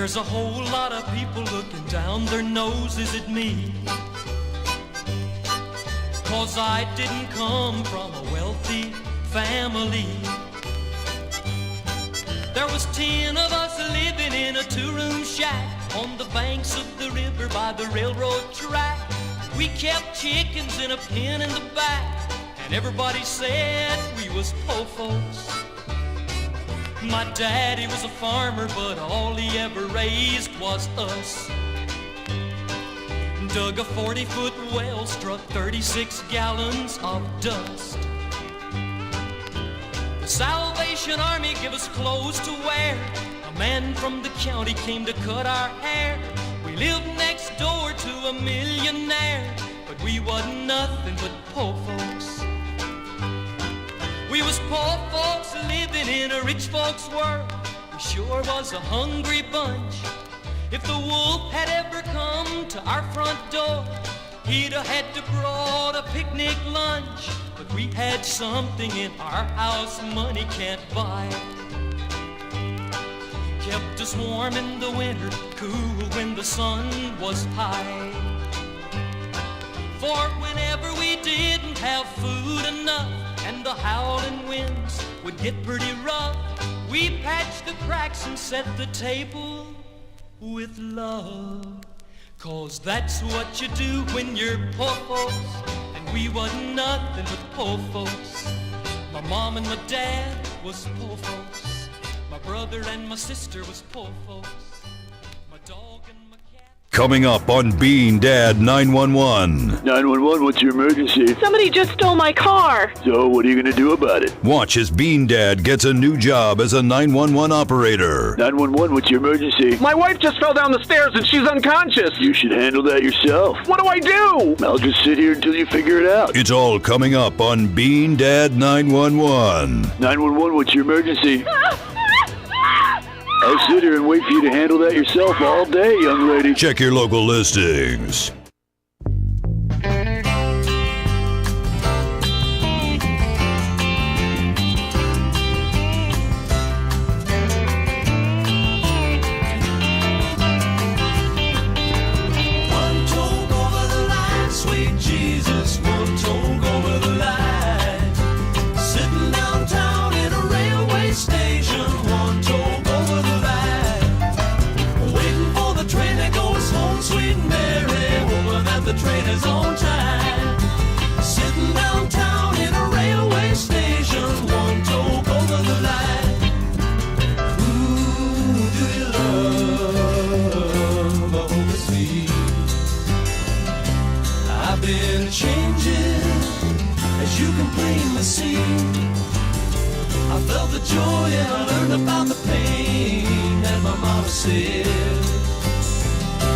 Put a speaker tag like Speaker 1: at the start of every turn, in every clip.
Speaker 1: There's a whole lot of people looking down their noses at me, 'cause I didn't come from a wealthy family. There was 10 of us living in a 2-room shack on the banks of the river by the railroad track. We kept chickens in a pen in the back, and everybody said we was po' folks. My daddy was a farmer, but all he ever raised was us. Dug a 40-foot well, struck 36 gallons of dust. The Salvation Army gave us clothes to wear. A man from the county came to cut our hair. We lived next door to a millionaire, but we wasn't nothing but poor folks. We was poor folks living in a rich folks' world. We sure was a hungry bunch. If the wolf had ever come to our front door, he'd have had to brought a picnic lunch. But we had something in our house money can't buy. Kept us warm in the winter, cool when the sun was high. For whenever we didn't have food enough and the howling winds would get pretty rough, we patched the cracks and set the table with love. 'Cause that's what you do when you're poor folks, and we wasn't nothing but poor folks. My mom and my dad was poor folks. My brother and my sister was poor folks. My dog and my cat.
Speaker 2: Coming up on Bean Dad 911.
Speaker 3: 911, what's your emergency?
Speaker 4: Somebody just stole my car.
Speaker 3: So, what are you going to do about it?
Speaker 2: Watch as Bean Dad gets a new job as a 911 operator.
Speaker 3: 911, what's your emergency?
Speaker 5: My wife just fell down the stairs and she's unconscious.
Speaker 3: You should handle that yourself.
Speaker 5: What do I do?
Speaker 3: I'll just sit here until you figure it out.
Speaker 2: It's all coming up on Bean Dad 911.
Speaker 3: 911, what's your emergency? I'll sit here and wait for you to handle that yourself all day, young lady.
Speaker 2: Check your local listings.
Speaker 1: One toke over the line, sweet Jesus, one toke over the line. Sitting downtown in a railway station, one toke over the line. Waiting for the train that goes home, sweet Mary, hoping that the train is on time. Sitting downtown in a railway station, one toke over the line. Who do you love? I hope it's me. I've been changing, as you can plainly see. I felt the joy and I learned about the pain that my mama said.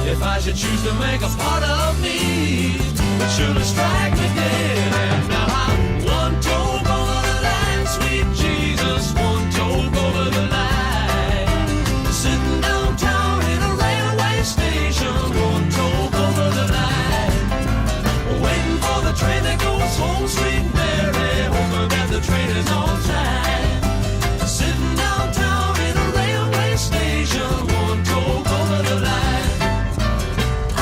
Speaker 1: If I should choose to make a part of me, it surely strike me dead. And now I'm one toke over the line, sweet Jesus, one toke over the line. Sitting downtown in a railway station, one toke over the line. Waiting for the train that goes home, sweet Mary, hoping that the train is on time. Sitting downtown in a railway station, one toke over the line. I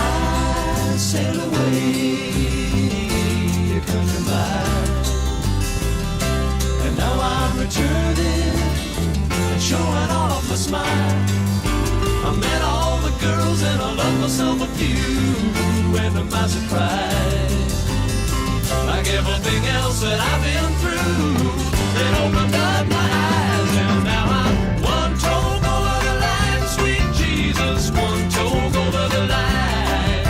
Speaker 1: sail away, a country mile, and now I'm returning and showing off my smile. I met all the girls and I loved myself a few, and to my surprise, like everything else that I've been through, it opened up my eyes. And now I'm one toke over the line, sweet Jesus, one toke over the line.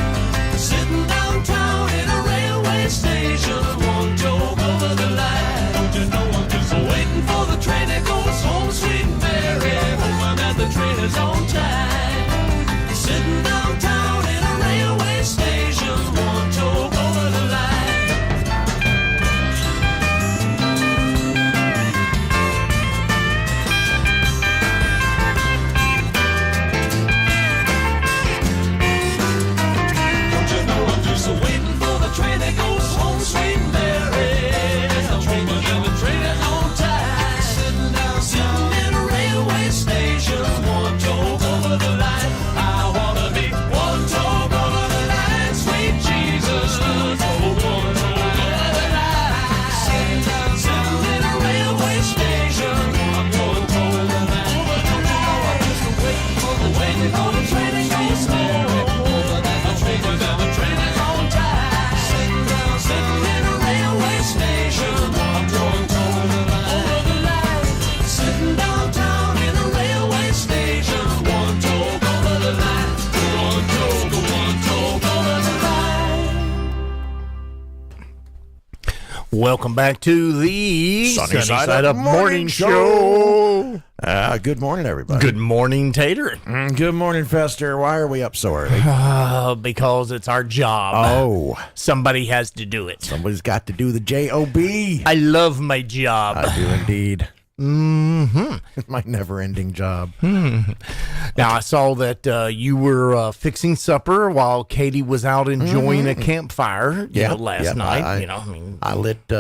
Speaker 1: Sitting downtown in a railway station, one toke over the line. Don't you know I'm just waiting for the train that goes home, sweet Mary, hoping that the train is on time. Sitting downtown in a railway station, one toke over the line. Don't you know I'm just waiting for the train that goes home, sweet Mary. I'm hoping that the train
Speaker 6: Welcome back to the
Speaker 7: Sunny Side Up Morning Show. Good morning, everybody.
Speaker 6: Good morning, Tater.
Speaker 7: Good morning, Fester. Why are we up so early?
Speaker 6: Because it's our job.
Speaker 7: Oh,
Speaker 6: Somebody has to do it.
Speaker 7: somebody's got to do the J-O-B.
Speaker 6: I love my job.
Speaker 7: I do indeed.
Speaker 6: Mm-hmm.
Speaker 7: My never-ending job.
Speaker 6: Now, I saw that you were fixing supper while Katie was out enjoying a campfire last night.
Speaker 7: I lit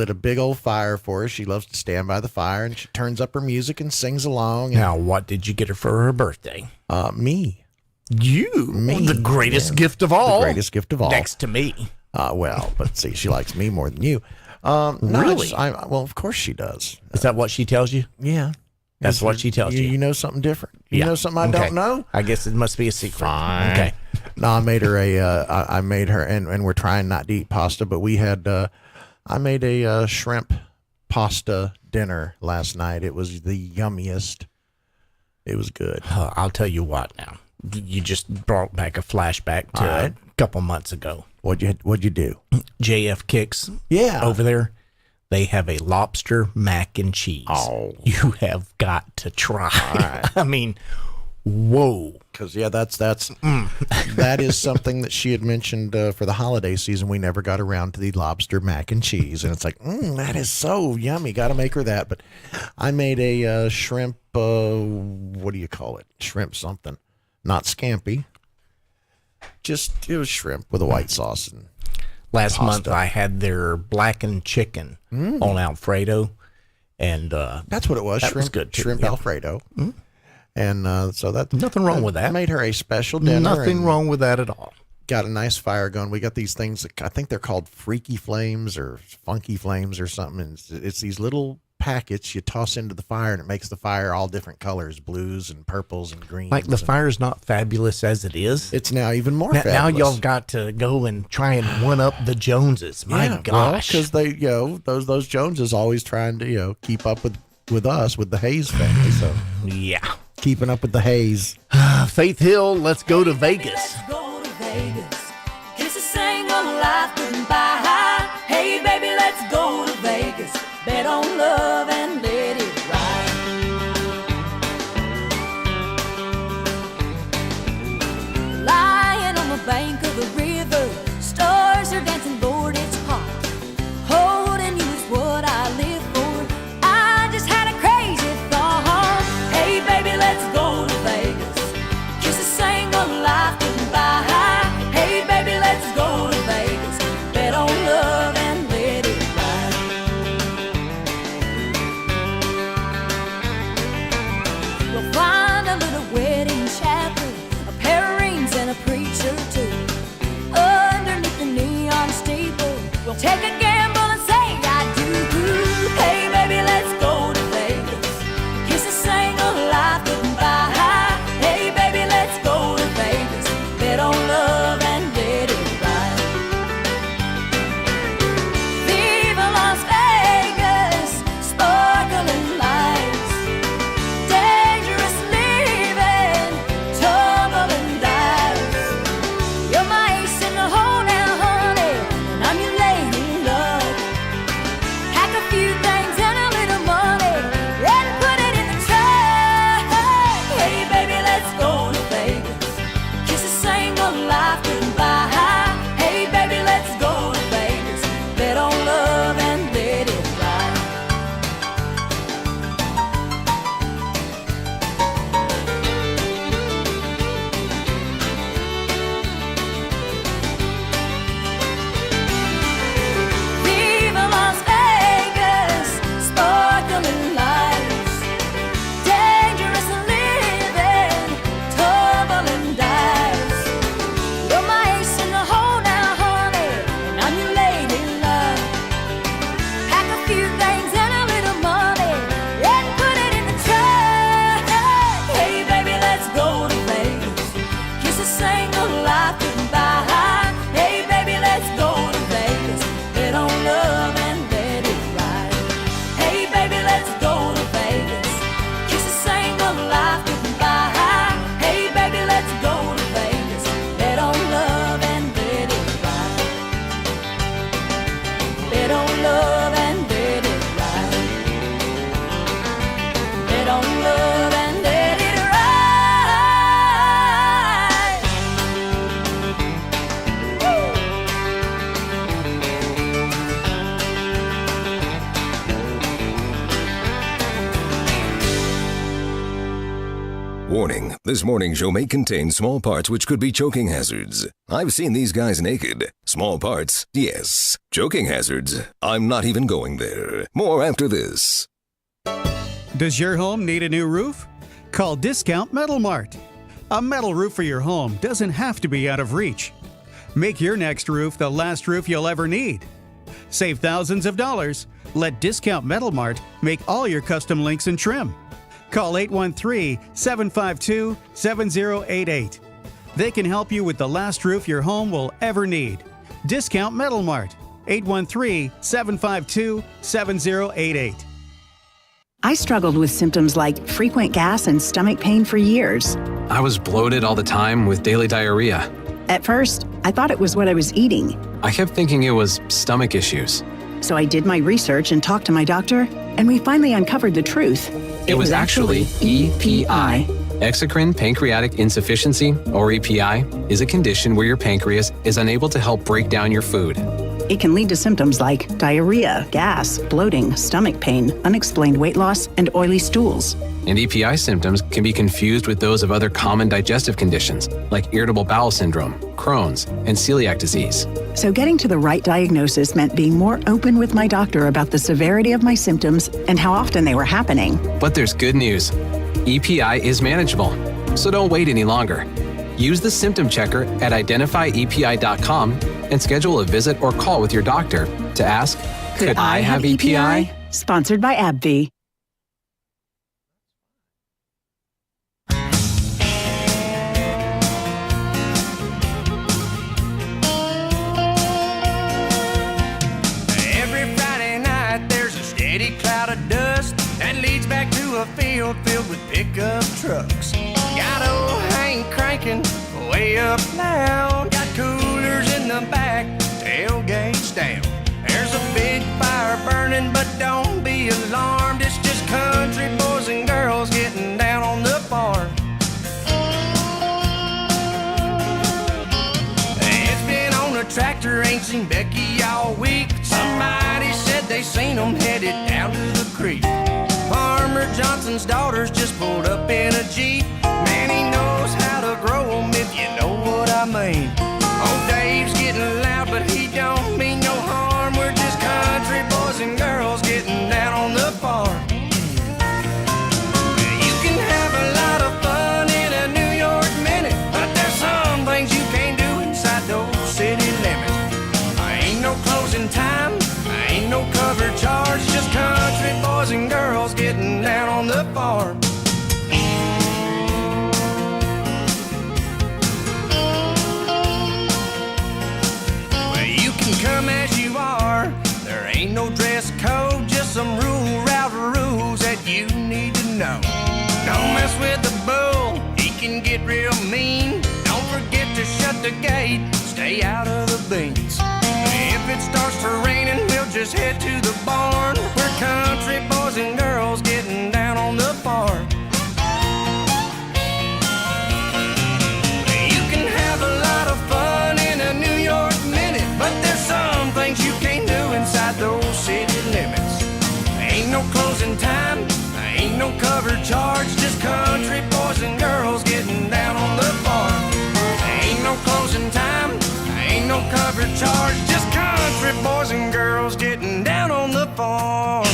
Speaker 7: a big old fire for her. She loves to stand by the fire, and she turns up her music and sings along.
Speaker 6: Now, what did you get her for her birthday?
Speaker 7: Me.
Speaker 6: Me. The greatest gift of all.
Speaker 7: The greatest gift of all.
Speaker 6: Next to me.
Speaker 7: Well, but see, she likes me more than you.
Speaker 6: Really?
Speaker 7: Well, of course she does.
Speaker 6: Is that what she tells you?
Speaker 7: Yeah.
Speaker 6: That's what she tells you.
Speaker 7: You know something different? You know something I
Speaker 6: Okay.
Speaker 7: don't know?
Speaker 6: I guess it must be a secret.
Speaker 7: Fine.
Speaker 6: Okay.
Speaker 7: No, I made her I made her, and we're trying not to eat pasta, but we had, I made a shrimp pasta dinner last night. It was the yummiest. It was good.
Speaker 6: I'll tell you what now. You just brought back a flashback to
Speaker 7: All right.
Speaker 6: a couple months ago.
Speaker 7: What'd you do?
Speaker 6: JF Kicks.
Speaker 7: Yeah.
Speaker 6: Over there. They have a lobster mac and cheese.
Speaker 7: Oh.
Speaker 6: You have got to try.
Speaker 7: right.
Speaker 6: I mean, whoa.
Speaker 7: Because that is something that she had mentioned for the holiday season. We never got around to the lobster mac and cheese, and it's like, that is so yummy. Got to make her that. But I made a shrimp. What do you call it? Shrimp something, not scampi. Just it was shrimp with a white sauce and
Speaker 6: Last
Speaker 7: pasta.
Speaker 6: month I had their blackened chicken on Alfredo, and
Speaker 7: that's what it was.
Speaker 6: That
Speaker 7: Shrimp
Speaker 6: was good, too.
Speaker 7: Shrimp
Speaker 6: Yeah.
Speaker 7: Alfredo. And so that
Speaker 6: Nothing wrong with that.
Speaker 7: Made her a special dinner.
Speaker 6: nothing
Speaker 7: and
Speaker 6: wrong with that at all.
Speaker 7: Got a nice fire going. We got these things that I think they're called Freaky Flames or Funky Flames or something. And it's these little packets you toss into the fire, and it makes the fire all different colors, blues and purples and greens.
Speaker 6: Like the
Speaker 7: and
Speaker 6: fire's not fabulous as it is.
Speaker 7: It's now even more
Speaker 6: Now
Speaker 7: fabulous.
Speaker 6: y'all got to go and try and one up the Joneses. My gosh.
Speaker 7: because they, those Joneses always trying to, keep up with us, with the Hayes family. So
Speaker 6: Yeah.
Speaker 7: keeping up with the Hayes.
Speaker 6: Faith Hill, let's go to Vegas.
Speaker 1: Go to Vegas. Kisses sang on life goodbye. Hey, baby, let's go to Vegas. Bet on love and let it ride. Lying on the bank of the river, stars are dancing, Lord, it's hot. Holding you is what I live for. I just had a crazy thought. Hey, baby, let's go to Vegas. Kisses sang on life goodbye. Hey, baby, let's go to Vegas. Bet on love and let it ride.
Speaker 8: Warning, this morning show may contain small parts which could be choking hazards. I've seen these guys naked. Small parts, yes. Choking hazards, I'm not even going there. More after this.
Speaker 9: Does your home need a new roof? Call Discount Metal Mart. A metal roof for your home doesn't have to be out of reach. Make your next roof the last roof you'll ever need. Save thousands of dollars. Let Discount Metal Mart make all your custom links and trim. Call 813-752-7088. They can help you with the last roof your home will ever need. Discount Metal Mart, 813-752-7088.
Speaker 10: I struggled with symptoms like frequent gas and stomach pain for years.
Speaker 11: I was bloated all the time with daily diarrhea.
Speaker 10: At first, I thought it was what I was eating.
Speaker 11: I kept thinking it was stomach issues.
Speaker 10: So I did my research and talked to my doctor, and we finally uncovered the truth.
Speaker 11: It was actually EPI. Exocrine pancreatic insufficiency, or EPI, is a condition where your pancreas is unable to help break down your food.
Speaker 10: It can lead to symptoms like diarrhea, gas, bloating, stomach pain, unexplained weight loss, and oily stools.
Speaker 11: And EPI symptoms can be confused with those of other common digestive conditions, like irritable bowel syndrome, Crohn's, and celiac disease.
Speaker 10: So getting to the right diagnosis meant being more open with my doctor about the severity of my symptoms and how often they were happening.
Speaker 11: But there's good news. EPI is manageable, so don't wait any longer. Use the symptom checker at identifyepi.com and schedule a visit or call with your doctor to ask, could I have EPI?
Speaker 10: Sponsored by AbbVie.
Speaker 1: Every Friday night there's a steady cloud of dust that leads back to a field filled with pickup trucks. Got old Hank cranking way up loud. Got coolers in the back, tailgates down. There's a big fire burning, but don't be alarmed. It's just country boys and girls getting down on the farm. It's been on a tractor, ain't seen Becky all week. Somebody said they seen them headed down to the creek. Farmer Johnson's daughters just pulled up in a Jeep. Man, he knows how to grow them, if you know what I mean. Old Dave's getting loud, but he don't mean no harm. We're just country boys and girls getting down on the farm. You can have a lot of fun in a New York minute, but there's some things you can't do inside those city limits. Ain't no closing time, ain't no cover charge, just country boys and girls getting down on the farm. Well, you can come as you are, there ain't no dress code, just some route rules that you need to know. Don't mess with the bull, he can get real mean. Don't forget to shut the gate, stay out of the beans. If it starts to raining, we'll just head to the barn. We're country boys and girls getting down on the farm. You can have a lot of fun in a New York minute, but there's some things you can't do inside those city limits. Ain't no closing time, ain't no cover charge, just country boys and girls getting down on the farm. Ain't no closing time, ain't no cover charge, just country boys and girls getting down on the farm.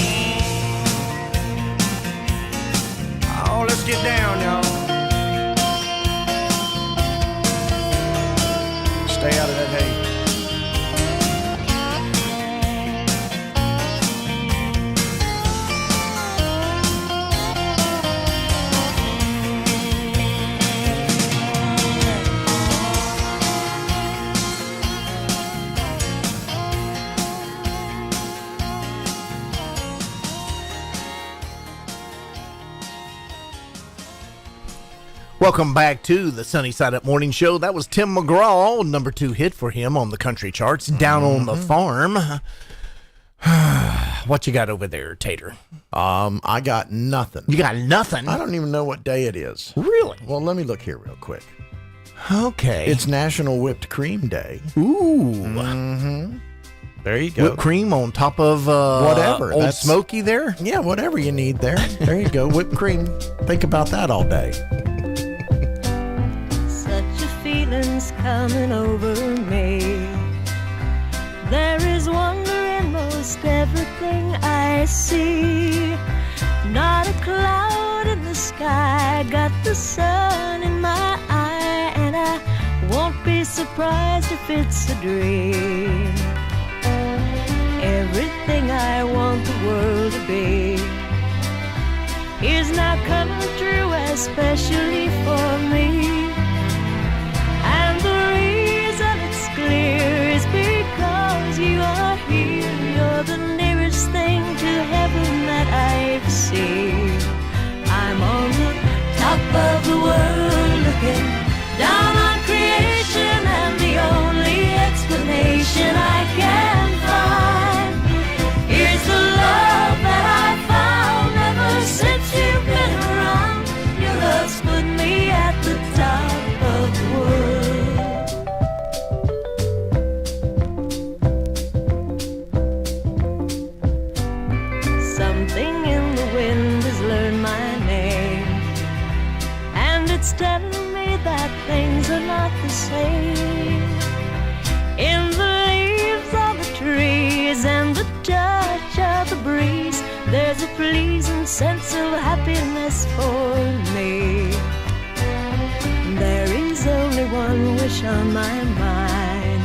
Speaker 1: Oh, let's get down, y'all. Stay out of that hay.
Speaker 6: Welcome back to the Sunny Side Up Morning Show. That was Tim McGraw, number 2 hit for him on the country charts, Down on the Farm. What you got over there, Tater?
Speaker 7: I got nothing.
Speaker 6: You got nothing?
Speaker 7: I don't even know what day it is.
Speaker 6: Really?
Speaker 7: Well, let me look here real quick.
Speaker 6: Okay.
Speaker 7: It's National Whipped Cream Day.
Speaker 6: Ooh.
Speaker 7: Mm-hmm. There you go.
Speaker 6: Whipped cream on top of
Speaker 7: whatever.
Speaker 6: Old Smoky there?
Speaker 7: Yeah, whatever you need there. There you go. Whipped cream. Think about that all day.
Speaker 12: feelings coming over me. There is wonder in most everything I see. Not a cloud in the sky, got the sun in my eye, and I won't be surprised if it's a dream. Everything I want the world to be is now coming true, especially for me. And the reason it's clear is because you are here. You're the nearest thing to heaven that I've seen. I'm on the top of the world looking down on creation, and the only explanation I can find is the love that I found ever since you've been around. Your love's put me at the top of the world. Something in the wind has learned my name, and it's telling me that things are not the same. In the leaves of the trees and the touch of the breeze, there's a pleasing sense of happiness for me. There is only one wish on my mind.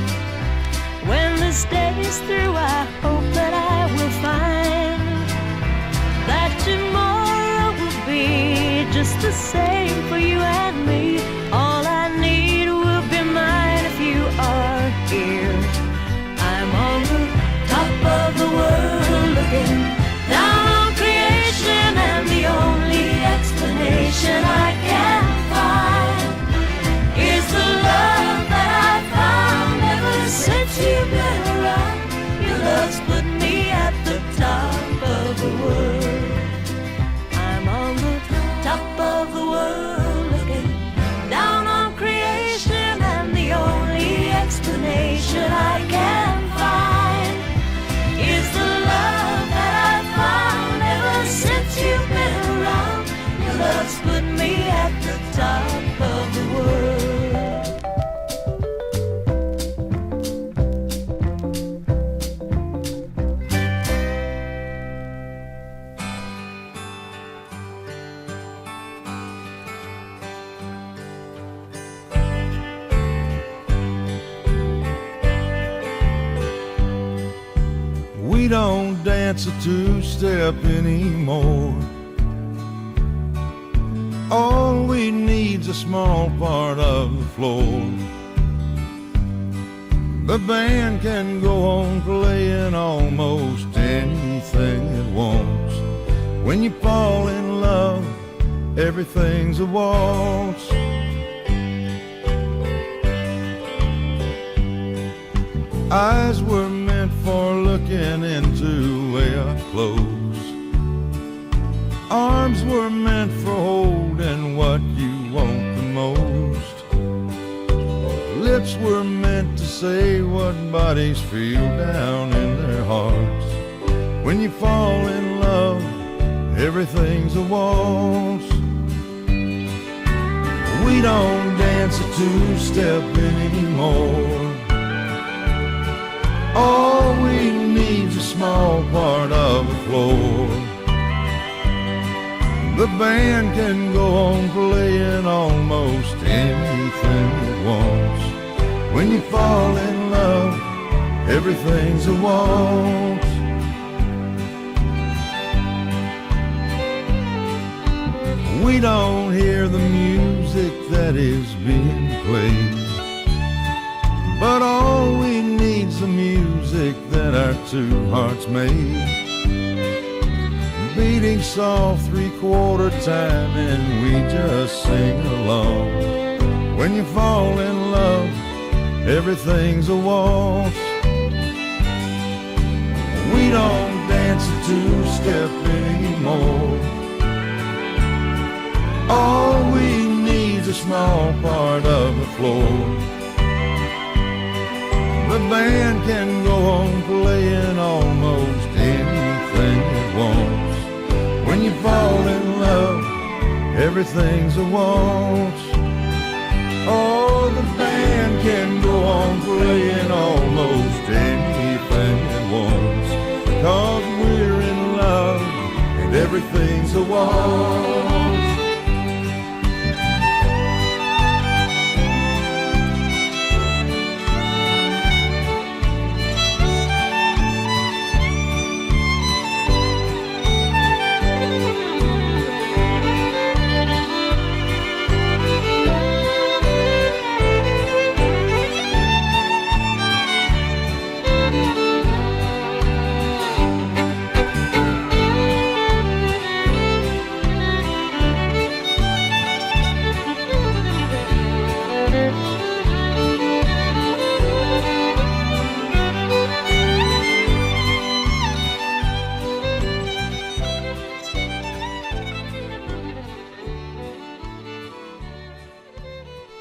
Speaker 12: When this day is through, I hope that I will find that tomorrow will be just the same for you and me. All I need will be mine if you are here. I'm on the top of the world looking down on creation, and the only explanation I can find is the love that I found ever since you've been around. Your love's put me at the top of the world. I'm on the top of the world looking down on creation, and the only explanation I can find is the love that I found ever since you've been around. Your love's put me at the top of the world.
Speaker 13: We don't dance a two-step anymore. All we need's a small part of the floor. The band can go on playing almost anything it wants. When you fall in love, everything's a waltz. Eyes were meant for looking into way up close. Arms were meant for holding what you want the most. Lips were meant to say what bodies feel down in their hearts. When you fall in love, everything's a waltz. We don't dance a two-step anymore. All we need's a small part of the floor. The band can go on playing almost anything it wants. When you fall in love, everything's a waltz. We don't hear the music that is being played, but all we need's the music that our two hearts made, beating soft 3/4 time, and we just sing along. When you fall in love, everything's a waltz. We don't dance a two-step anymore. All we need's a small part of the floor. The band can go on playing almost anything it wants. When you fall in love, everything's a waltz. Oh, the band can go on playing almost anything it wants, 'cause we're in love and everything's a waltz.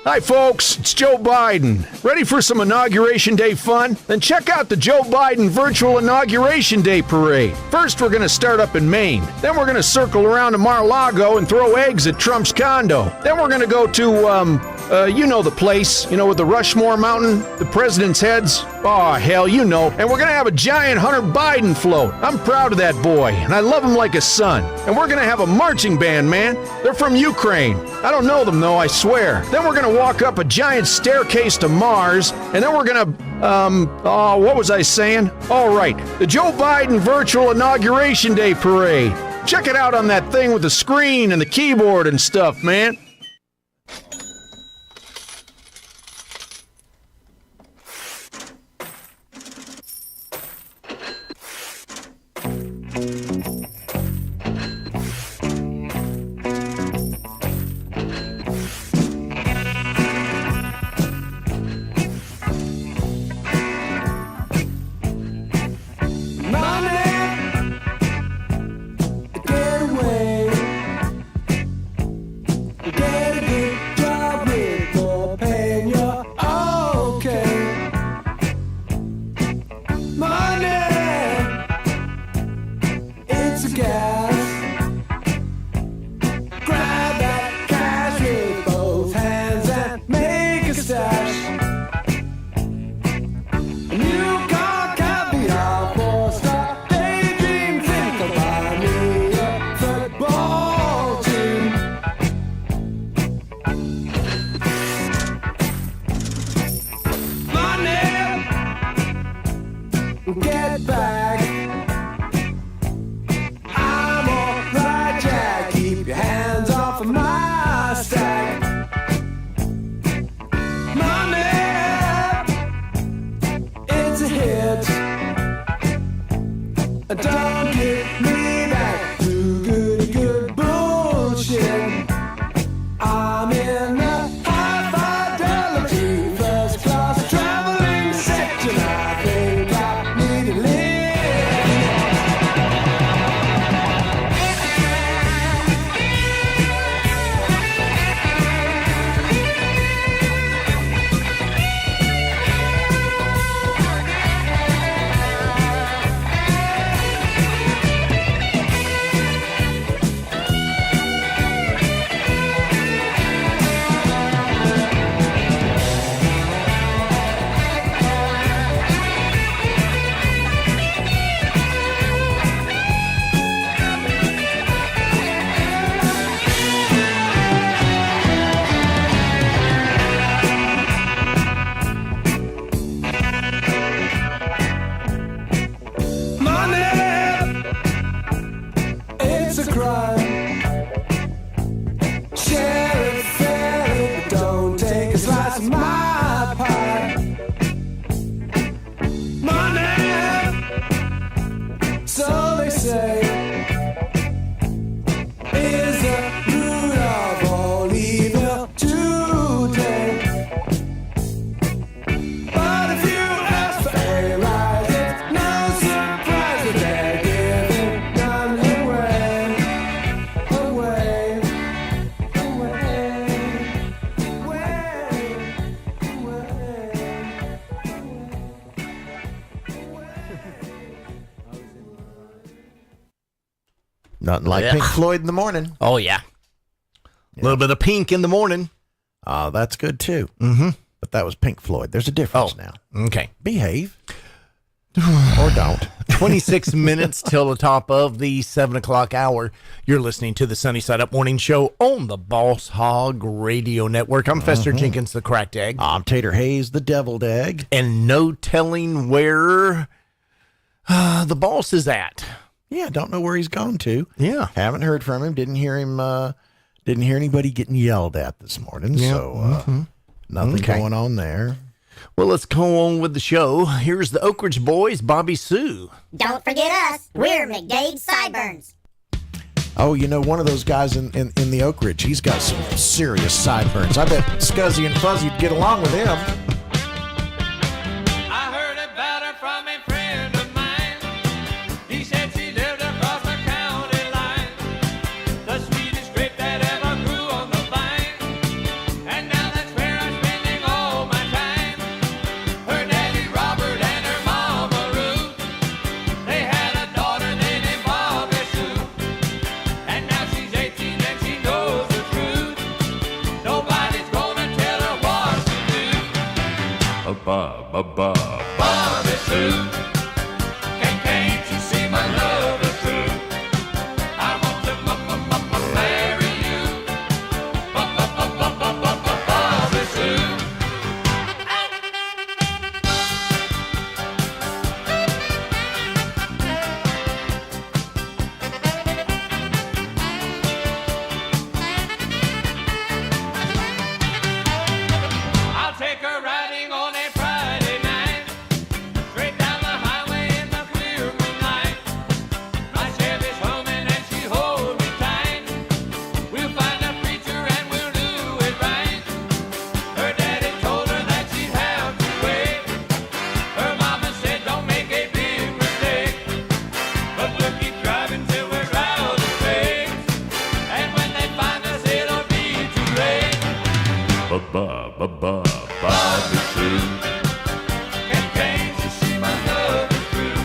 Speaker 14: Hi, folks. It's Joe Biden. Ready for some Inauguration Day fun? Then check out the Joe Biden Virtual Inauguration Day Parade. First, we're going to start up in Maine. Then we're going to circle around to Mar-a-Lago and throw eggs at Trump's condo. Then we're going to go to, you know the place, with the Rushmore Mountain, the president's heads. Oh, hell, you know. And we're going to have a giant Hunter Biden float. I'm proud of that boy, and I love him like a son. And we're going to have a marching band, man. They're from Ukraine. I don't know them, though, I swear. Then we're going to walk up a giant staircase to Mars, and then we're going to, what was I saying? All right, the Joe Biden Virtual Inauguration Day Parade. Check it out on that thing with the screen and the keyboard and stuff, man.
Speaker 7: Nothing like Pink Floyd in the morning.
Speaker 6: Oh, yeah. A little bit of Pink in the morning.
Speaker 7: That's good too.
Speaker 6: Mm-hmm.
Speaker 7: But that was Pink Floyd. There's a difference now.
Speaker 6: Okay.
Speaker 7: Behave. Or don't.
Speaker 6: 26 minutes till the top of the 7 o'clock hour. You're listening to the Sunny Side Up Morning Show on the Boss Hog Radio Network. I'm Fester Jenkins, the Cracked Egg.
Speaker 7: I'm Tater Hayes, the Deviled Egg.
Speaker 6: And no telling where the boss is at.
Speaker 7: Yeah, don't know where he's gone to.
Speaker 6: Yeah.
Speaker 7: Haven't heard from him. Didn't hear him. Didn't hear anybody getting yelled at this morning.
Speaker 6: Yeah.
Speaker 7: So nothing going on there.
Speaker 6: Well, let's go on with the show. Here's the Oak Ridge Boys, Bobby Sue.
Speaker 15: Don't forget us. We're McDade Sideburns.
Speaker 7: Oh, you know, one of those guys in the Oak Ridge, he's got some serious sideburns. I bet Scuzzy and Fuzzy would get along with him.
Speaker 1: I heard about her from a friend of mine. He said she lived across the county line. The sweetest grape that ever grew on the vine. And now that's where I'm spending all my time. Her daddy Robert and her mama Ruth. They had a daughter they named Bobby Sue. And now she's 18 and she knows the truth. Nobody's gonna tell her what to do. Bobby Sue. Can't you see my love is true? I want to marry you. Bobby Sue. I'll take her riding on a Friday night, straight down the highway in the clear moonlight. My Chevy's humming and she holds me tight. We'll find a preacher and we'll do it right. Her daddy told her that she'd have to wait. Her mama said don't make a big mistake, but we'll keep driving till we're out of space. And when they find us it'll be too late. Bobby Sue. Can't you see my love is true?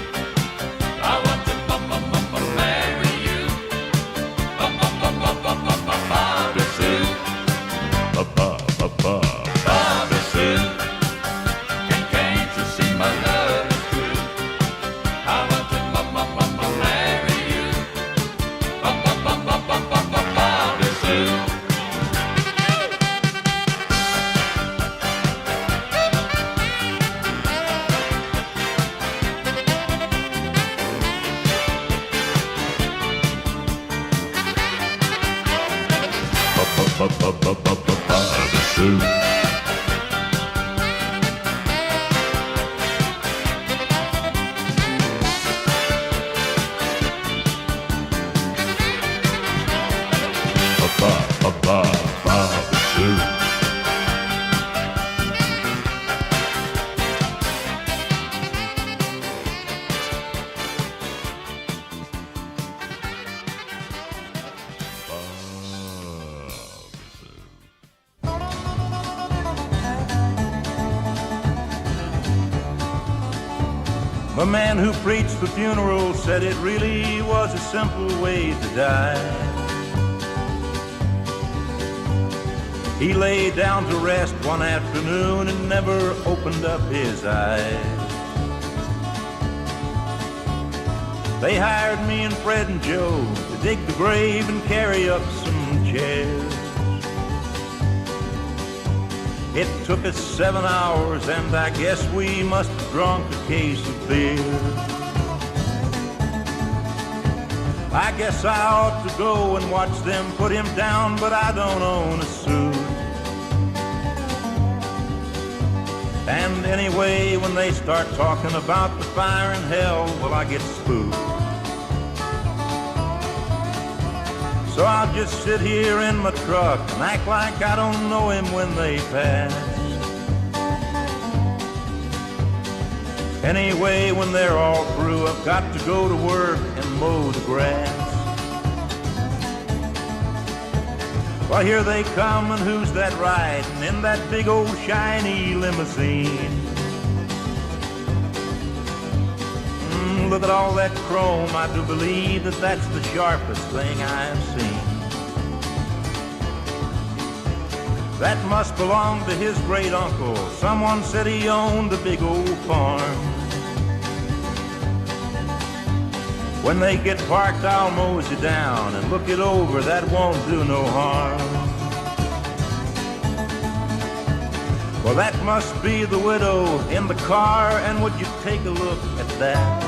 Speaker 1: I want to marry you. Bobby Sue. Bobby Sue. Can't you see my love is true? I want to marry you. Bobby Sue. Bobby Sue. Bobby Sue.
Speaker 16: The man who preached the funeral said it really was a simple way to die. He lay down to rest one afternoon and never opened up his eyes. They hired me and Fred and Joe to dig the grave and carry up some chairs. It took us 7 hours, and I guess we must have drunk a case of beer. I guess I ought to go and watch them put him down, but I don't own a suit. And anyway, when they start talking about the fire in hell, well, I get spooked. So I'll just sit here in my truck and act like I don't know him when they pass. Anyway, when they're all through, I've got to go to work and mow the grass. Well, here they come, and who's that riding in that big old shiny limousine? Look at all that chrome, I do believe that that's the sharpest thing I've seen. That must belong to his great uncle. Someone said he owned a big old farm. When they get parked, I'll mosey down and look it over. That won't do no harm. Well, that must be the widow in the car, and would you take a look at that?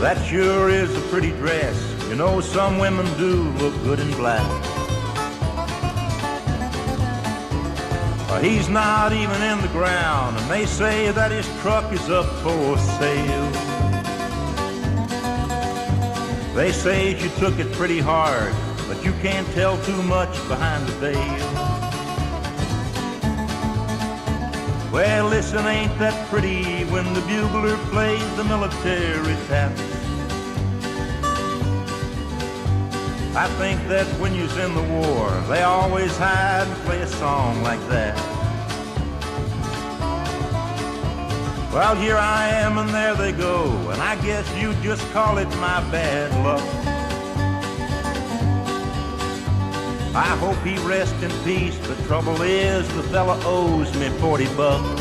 Speaker 16: That sure is a pretty dress. You know, some women do look good in black. He's not even in the ground, and they say that his truck is up for sale. They say she took it pretty hard, but you can't tell too much behind the veil. Well, listen, ain't that pretty when the bugler plays the military tap? I think that when you's in the war, they always hide and play a song like that. Well, here I am and there they go, and I guess you just call it my bad luck. I hope he rests in peace. The trouble is the fella owes me $40.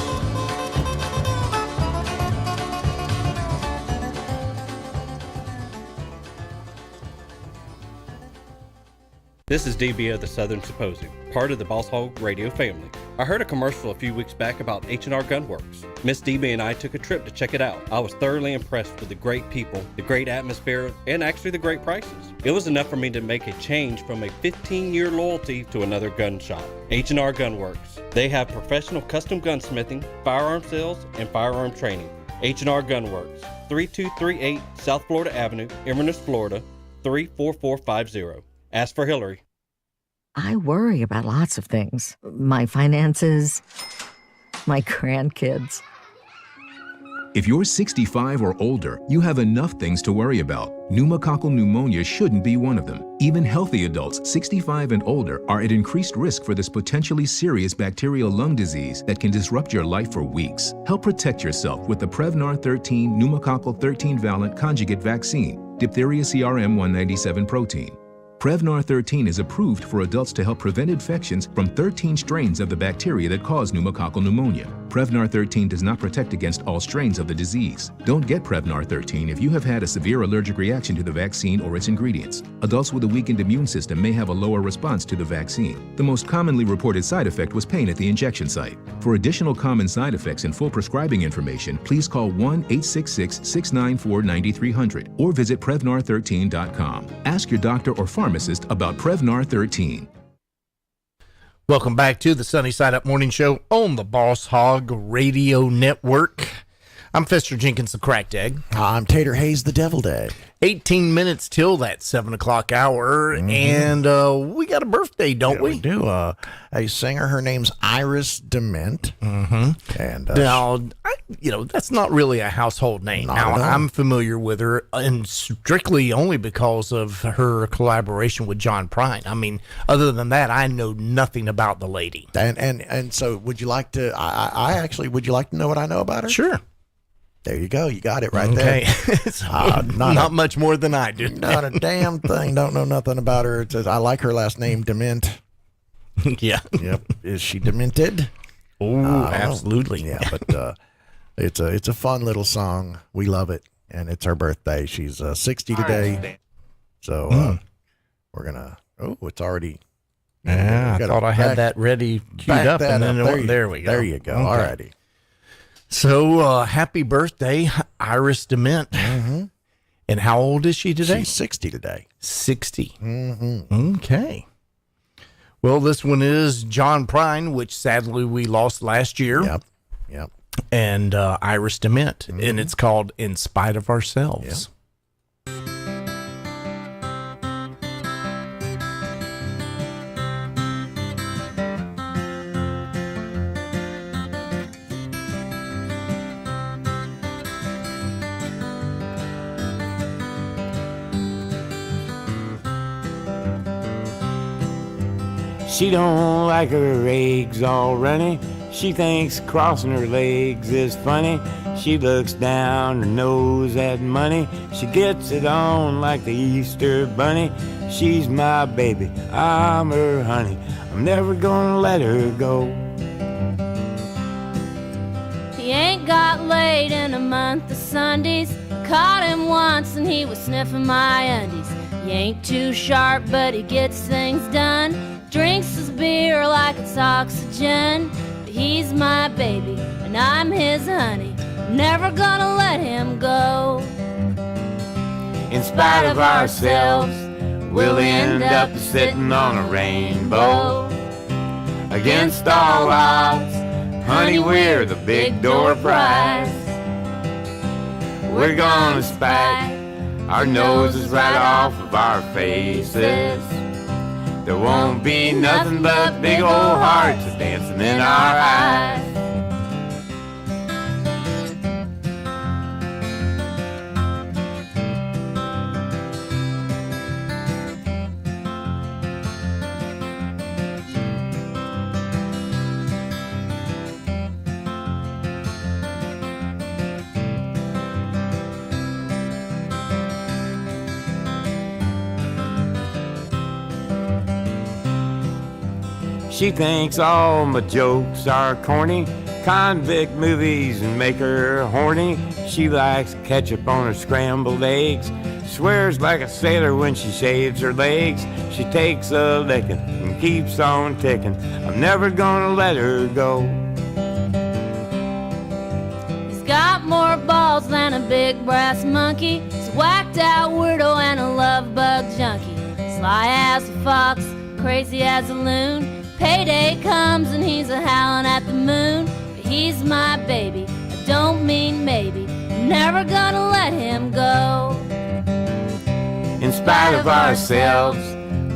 Speaker 17: This is DB of the Southern Symposium, part of the Boss Hog radio family. I heard a commercial a few weeks back about H&R Gunworks. Miss DB and I took a trip to check it out. I was thoroughly impressed with the great people, the great atmosphere, and actually the great prices. It was enough for me to make a change from a 15-year loyalty to another gun shop. H&R Gunworks. They have professional custom gunsmithing, firearm sales, and firearm training. H&R Gunworks, 3238 South Florida Avenue, Inverness, Florida, 34450. Ask for Hillary.
Speaker 18: I worry about lots of things. My finances, my grandkids.
Speaker 19: If you're 65 or older, you have enough things to worry about. Pneumococcal pneumonia shouldn't be one of them. Even healthy adults 65 and older are at increased risk for this potentially serious bacterial lung disease that can disrupt your life for weeks. Help protect yourself with the Prevnar 13 pneumococcal 13-valent conjugate vaccine, diphtheria CRM 197 protein. Prevnar 13 is approved for adults to help prevent infections from 13 strains of the bacteria that cause pneumococcal pneumonia. Prevnar 13 does not protect against all strains of the disease. Don't get Prevnar 13 if you have had a severe allergic reaction to the vaccine or its ingredients. Adults with a weakened immune system may have a lower response to the vaccine. The most commonly reported side effect was pain at the injection site. For additional common side effects and full prescribing information, please call 1-866-694-9300 or visit Prevnar13.com. Ask your doctor or pharmacist about Prevnar 13.
Speaker 6: Welcome back to the Sunny Side Up Morning Show on the Boss Hog Radio Network. I'm Fester Jenkins, the Cracked Egg.
Speaker 7: I'm Tater Hayes, the Deviled Egg.
Speaker 6: 18 minutes till that 7 o'clock hour, and we got a birthday, don't we?
Speaker 7: We do. A singer, her name's Iris Dement. And
Speaker 6: now, that's not really a household name. Now, I'm familiar with her, and strictly only because of her collaboration with John Prine. I mean, other than that, I know nothing about the lady.
Speaker 7: And so, would you like to? Would you like to know what I know about her?
Speaker 6: Sure.
Speaker 7: There you go. You got it right there.
Speaker 6: Not much more than I do.
Speaker 7: Not a damn thing. Don't know nothing about her. It says, I like her last name, Dement.
Speaker 6: Yeah.
Speaker 7: Yep. Is she demented?
Speaker 6: Oh, absolutely.
Speaker 7: Yeah, but it's a fun little song. We love it, and it's her birthday. She's 60 today. So we're gonna. Oh, it's already.
Speaker 6: Yeah, I thought I had that ready queued up, and then there we go.
Speaker 7: There you go. Okay. All righty.
Speaker 6: So, happy birthday, Iris Dement. And how old is she today?
Speaker 7: She's 60 today.
Speaker 6: 60. Okay. Well, this one is John Prine, which sadly we lost last year.
Speaker 7: Yep.
Speaker 6: And Iris Dement, and it's called In Spite of Ourselves.
Speaker 7: Yep.
Speaker 20: She don't like her eggs all runny. She thinks crossing her legs is funny. She looks down her nose at money. She gets it on like the Easter bunny. She's my baby, I'm her honey. I'm never gonna let her go.
Speaker 21: He ain't got laid in a month of Sundays. Caught him once and he was sniffing my undies. He ain't too sharp, but he gets things done. Drinks his beer like it's oxygen. But he's my baby and I'm his honey. Never gonna let him go.
Speaker 20: In spite of ourselves, we'll end up sitting on a rainbow. Against all odds, honey, we're the big door prize. We're gonna spike our noses right off of our faces. There won't be nothing but big old hearts dancing in our eyes. She thinks all my jokes are corny. Convict movies and make her horny. She likes ketchup on her scrambled eggs. Swears like a sailor when she shaves her legs. She takes a licking and keeps on ticking. I'm never gonna let her go.
Speaker 21: He's got more balls than a big brass monkey. He's whacked out weirdo and a love bug junkie. Sly as a fox, crazy as a loon. Payday comes and he's a howling at the moon. But he's my baby, I don't mean maybe. I'm never gonna let him go.
Speaker 20: In spite of ourselves,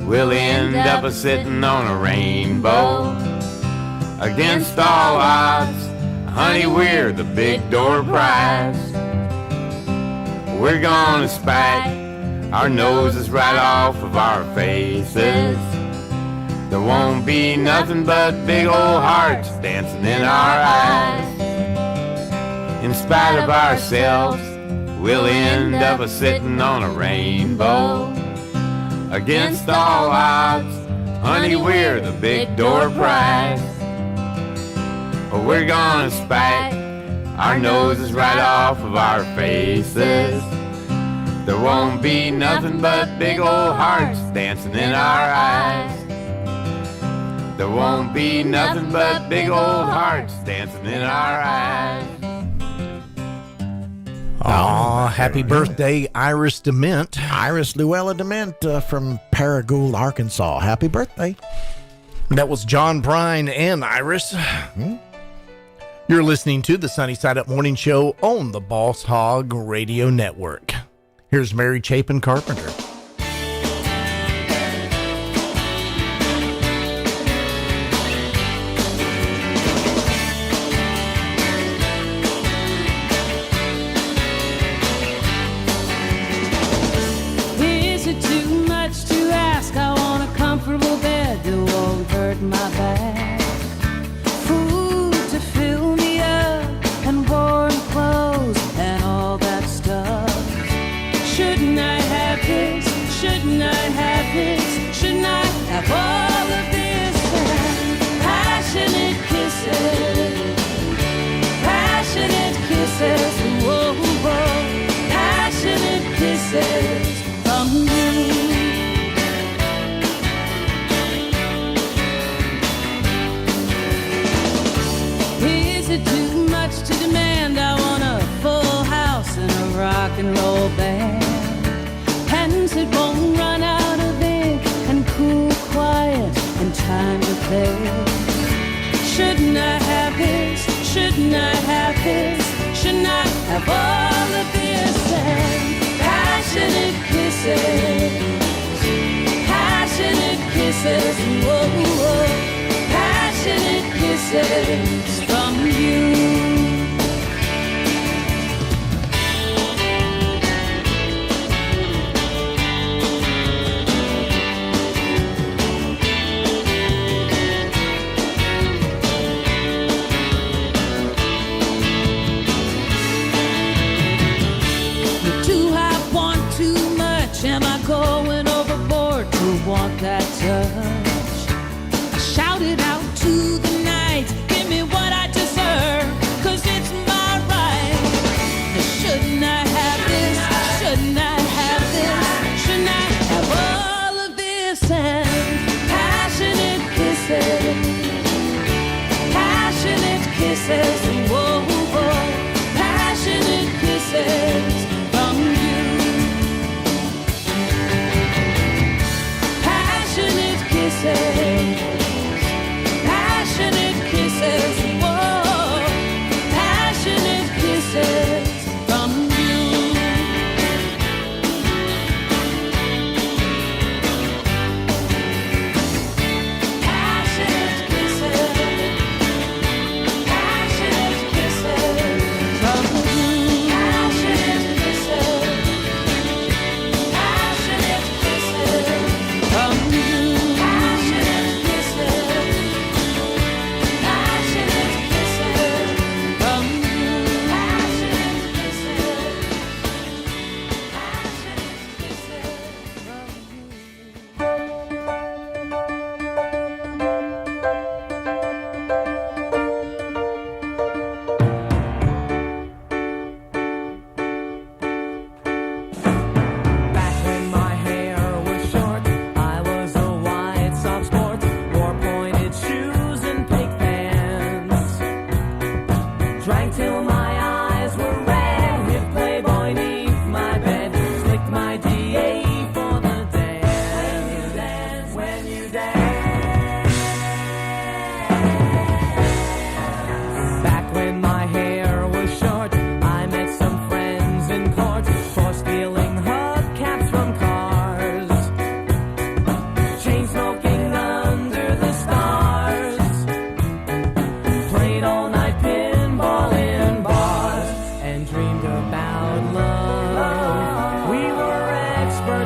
Speaker 20: we'll end up sitting on a rainbow. Against all odds, honey, we're the big door prize. We're gonna spike our noses right off of our faces. There won't be nothing but big old hearts dancing in our eyes. In spite of ourselves, we'll end up sitting on a rainbow. Against all odds, honey, we're the big door prize. We're gonna spike our noses right off of our faces. There won't be nothing but big old hearts dancing in our eyes. There won't be nothing but big old hearts dancing in our eyes.
Speaker 6: Aw, happy birthday, Iris DeMint.
Speaker 7: Iris Luella DeMint from Paragould, Arkansas. Happy birthday.
Speaker 6: That was John Prine and Iris. You're listening to the Sunny Side Up Morning Show on the Boss Hog Radio Network. Here's Mary Chapin Carpenter.
Speaker 22: My back, food to fill me up, and warm clothes and all that stuff. Shouldn't I have this? Shouldn't I have this? Shouldn't I have all of this? Passionate kisses, passionate kisses, whoa, whoa, passionate kisses from you. Too much to demand. I want a full house and a rock and roll band. Pens that won't run out of ink, and cool, quiet, and time to play. Shouldn't I have this? Shouldn't I have this? Shouldn't I have all of this? And passionate kisses, passionate kisses, whoa, whoa, passionate kisses from you.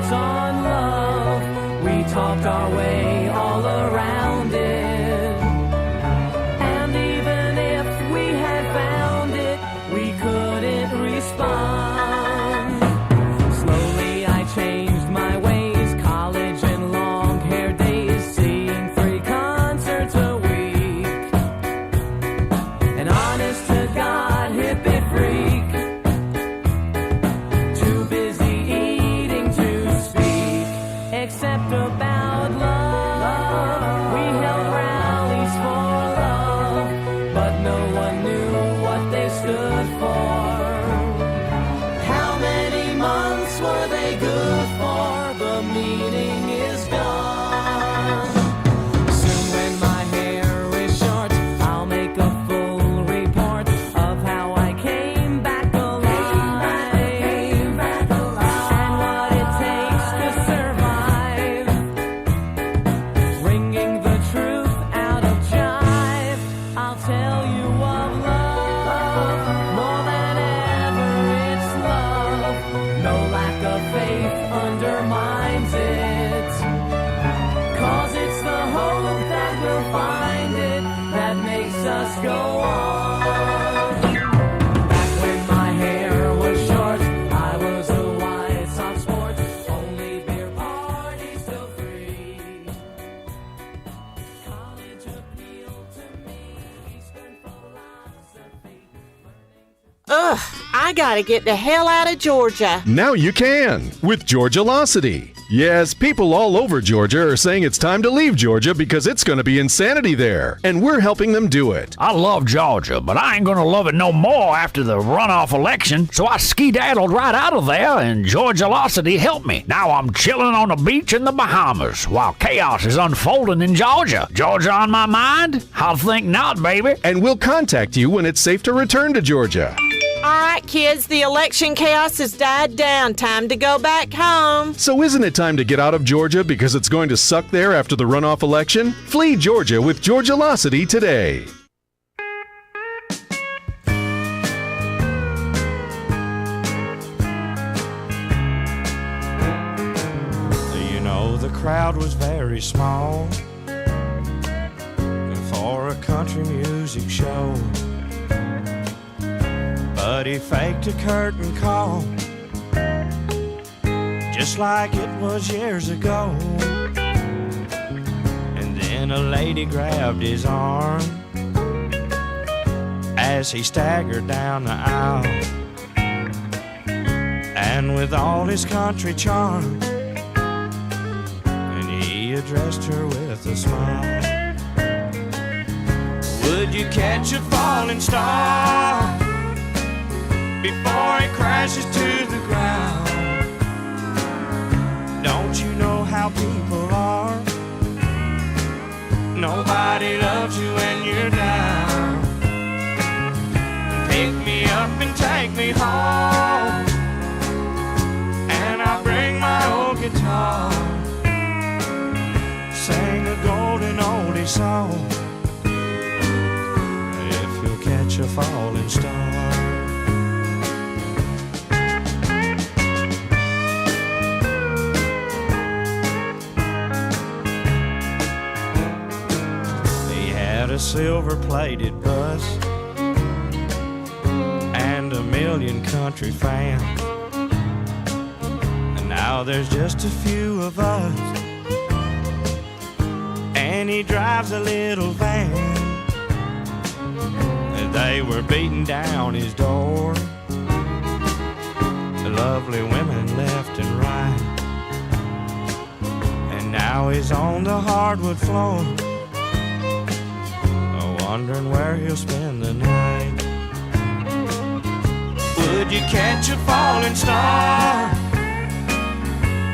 Speaker 22: words on love. We talked our way all around it. And even if we had found it, we couldn't respond. Slowly I changed my ways, college and long hair days, seeing free concerts a week. An honest to God hippie freak, too busy eating to speak, except about love. We held rallies for love, but no one knew what they stood for. How many months were they good for? The meaning is gone. Soon when my hair is short, I'll make a full report of how I came back alive, and what it takes to survive. Wringing the truth out of jive, I'll tell you of love, more than ever it's love. No lack of faith undermines it, 'cause it's the hope that we'll find it that makes us go on. Back when my hair was short, I was a White Sox sport, only beer parties till 3. College appealed to me, Eastern philosophy.
Speaker 4: Ugh, I gotta get the hell out of Georgia.
Speaker 14: Now you can with Georgialocity. Yes, people all over Georgia are saying it's time to leave Georgia because it's going to be insanity there, and we're helping them do it.
Speaker 5: I love Georgia, but I ain't gonna love it no more after the runoff election, so I skedaddled right out of there, and Georgialocity helped me. Now I'm chilling on a beach in the Bahamas while chaos is unfolding in Georgia. Georgia on my mind? I'll think not, baby.
Speaker 14: And we'll contact you when it's safe to return to Georgia.
Speaker 4: All right, kids, the election chaos has died down. Time to go back home.
Speaker 14: So isn't it time to get out of Georgia because it's going to suck there after the runoff election? Flee Georgia with Georgialocity today.
Speaker 23: You know, the crowd was very small for a country music show, but he faked a curtain call just like it was years ago. And then a lady grabbed his arm as he staggered down the aisle, and with all his country charm, and he addressed her with a smile. Would you catch a falling star before it crashes to the ground? Don't you know how people are? Nobody loves you when you're down. Pick me up and take me home, and I'll bring my old guitar, sing a golden oldie song, if you'll catch a falling star. A silver-plated bus and a million country fans, and now there's just a few of us, and he drives a little van. And they were beating down his door, the lovely women left and right, and now he's on the hardwood floor, wondering where he'll spend the night. Would you catch a falling star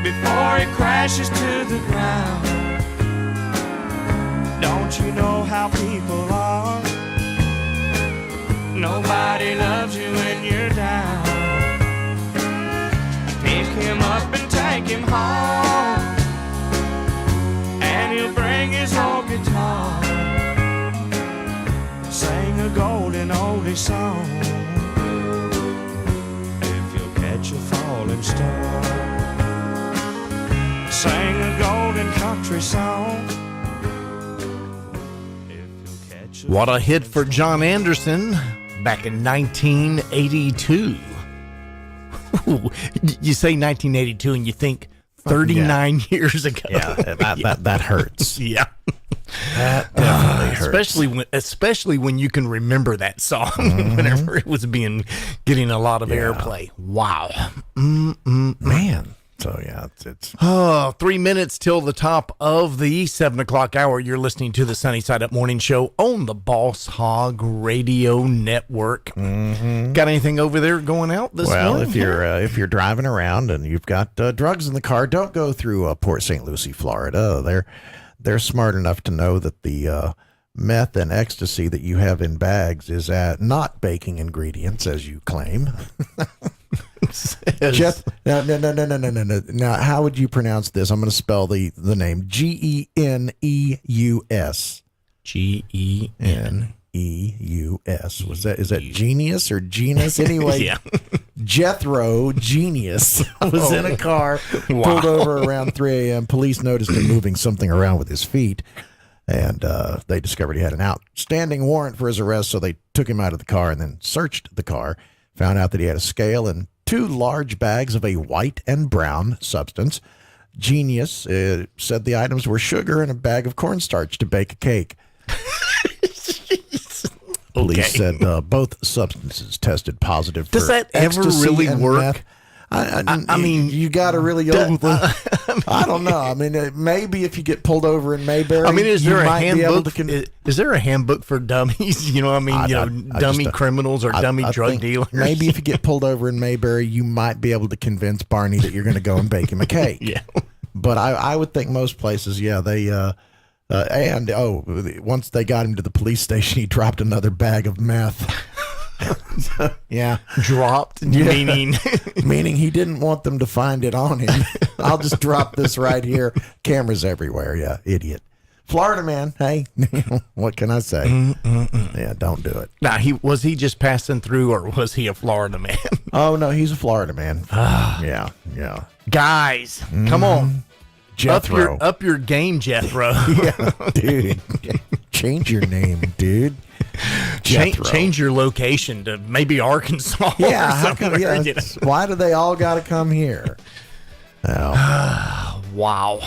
Speaker 23: before it crashes to the ground? Don't you know how people are? Nobody loves you when you're down. Pick him up and take him home, and he'll bring his old guitar, sing a golden oldie song, if you'll catch a falling star. sang a golden country song.
Speaker 6: What a hit for John Anderson back in 1982. Ooh, you say 1982 and you think 39 years ago.
Speaker 7: Yeah, that hurts.
Speaker 6: Yeah.
Speaker 7: That definitely hurts.
Speaker 6: Especially when you can remember that song whenever it was getting a lot of airplay. Wow.
Speaker 7: Man. So, yeah, it's
Speaker 6: 3 minutes till the top of the 7 o'clock hour. You're listening to the Sunny Side Up Morning Show on the Boss Hog Radio Network. Got anything over there going out this morning?
Speaker 7: Well, if you're driving around and you've got drugs in the car, don't go through Port St. Lucie, Florida. They're smart enough to know that the meth and ecstasy that you have in bags is not baking ingredients, as you claim. Jeff, no. Now, how would you pronounce this? I'm going to spell the name Geneus. Geneus. Is that genius or genus? Anyway,
Speaker 6: Yeah.
Speaker 7: Jethro Genius was in a car, pulled over around 3 a.m. Police noticed him moving something around with his feet, and they discovered he had an outstanding warrant for his arrest, so they took him out of the car and then searched the car, found out that he had a scale and 2 large bags of a white and brown substance. Genius said the items were sugar and a bag of cornstarch to bake a cake. Police said both substances tested positive for
Speaker 6: Does that ever
Speaker 7: ecstasy
Speaker 6: really
Speaker 7: and
Speaker 6: work?
Speaker 7: meth. I mean, you got to really go. I don't know. I mean, maybe if you get pulled over in Mayberry,
Speaker 6: I mean, is there a handbook?
Speaker 7: To
Speaker 6: Is there a handbook for dummies? You know, dummy criminals or dummy drug dealers.
Speaker 7: Maybe if you get pulled over in Mayberry, you might be able to convince Barney that you're going to go and bake him a cake.
Speaker 6: Yeah,
Speaker 7: but I would think most places, they. Once they got him to the police station, he dropped another bag of meth. Yeah.
Speaker 6: Dropped?
Speaker 7: Yeah.
Speaker 6: Meaning
Speaker 7: he didn't want them to find it on him. I'll just drop this right here. Cameras everywhere. Yeah, idiot. Florida man. Hey, what can I say? Yeah, don't do it.
Speaker 6: Now, was he just passing through, or was he a Florida man?
Speaker 7: Oh, no, he's a Florida man. Yeah.
Speaker 6: Guys, come on.
Speaker 7: Jethro.
Speaker 6: Up your game, Jethro.
Speaker 7: Yeah, dude. Change your name, dude.
Speaker 6: Change your location to maybe Arkansas.
Speaker 7: Yeah,
Speaker 6: or
Speaker 7: how come, why do they all got to come here? Oh.
Speaker 6: Wow.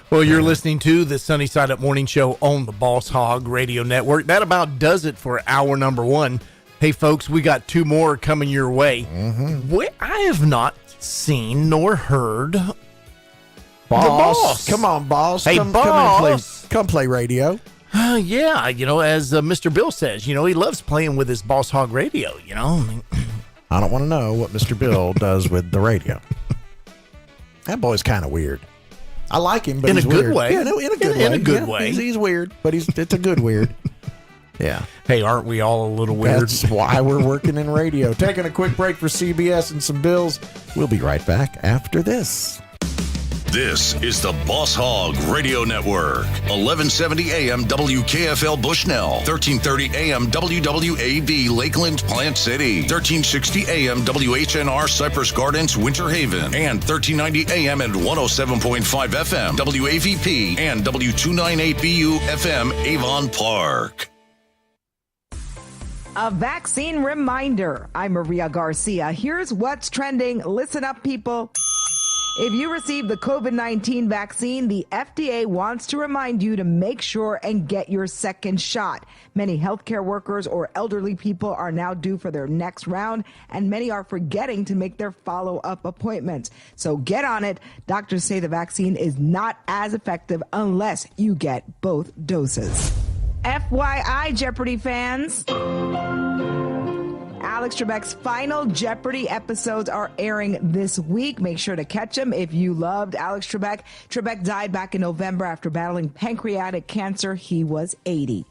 Speaker 6: Well, you're listening to the Sunny Side Up Morning Show on the Boss Hog Radio Network. That about does it for hour number 1. Hey, folks, we got 2 more coming your way. I have not seen nor heard
Speaker 7: Boss. Come on, boss.
Speaker 6: Hey, boss.
Speaker 7: Come play radio.
Speaker 6: Yeah, as Mr. Bill says, he loves playing with his Boss Hog Radio,
Speaker 7: I don't want to know what Mr. Bill does with the radio. That boy's kind of weird. I like him, but
Speaker 6: in
Speaker 7: he's
Speaker 6: a good
Speaker 7: weird.
Speaker 6: way.
Speaker 7: Yeah, in a good way.
Speaker 6: In a good way.
Speaker 7: He's weird, but it's a good weird. Yeah.
Speaker 6: Hey, aren't we all a little weird?
Speaker 7: That's why we're working in radio. Taking a quick break for CBS and some bills. We'll be right back after this.
Speaker 2: This is the Boss Hog Radio Network. 1170 AM WKFL Bushnell. 1330 AM WWAB Lakeland Plant City. 1360 AM WHNR Cypress Gardens Winter Haven. And 1390 AM and 107.5 FM WAVP and W298BU FM Avon Park.
Speaker 3: A vaccine reminder. I'm Maria Garcia. Here's what's trending. Listen up, people. If you received the COVID-19 vaccine, the FDA wants to remind you to make sure and get your second shot. Many healthcare workers or elderly people are now due for their next round, and many are forgetting to make their follow-up appointments. So get on it. Doctors say the vaccine is not as effective unless you get both doses. FYI, Jeopardy fans. Alex Trebek's final Jeopardy episodes are airing this week. Make sure to catch them if you loved Alex Trebek. Trebek died back in November after battling pancreatic cancer. He was 80.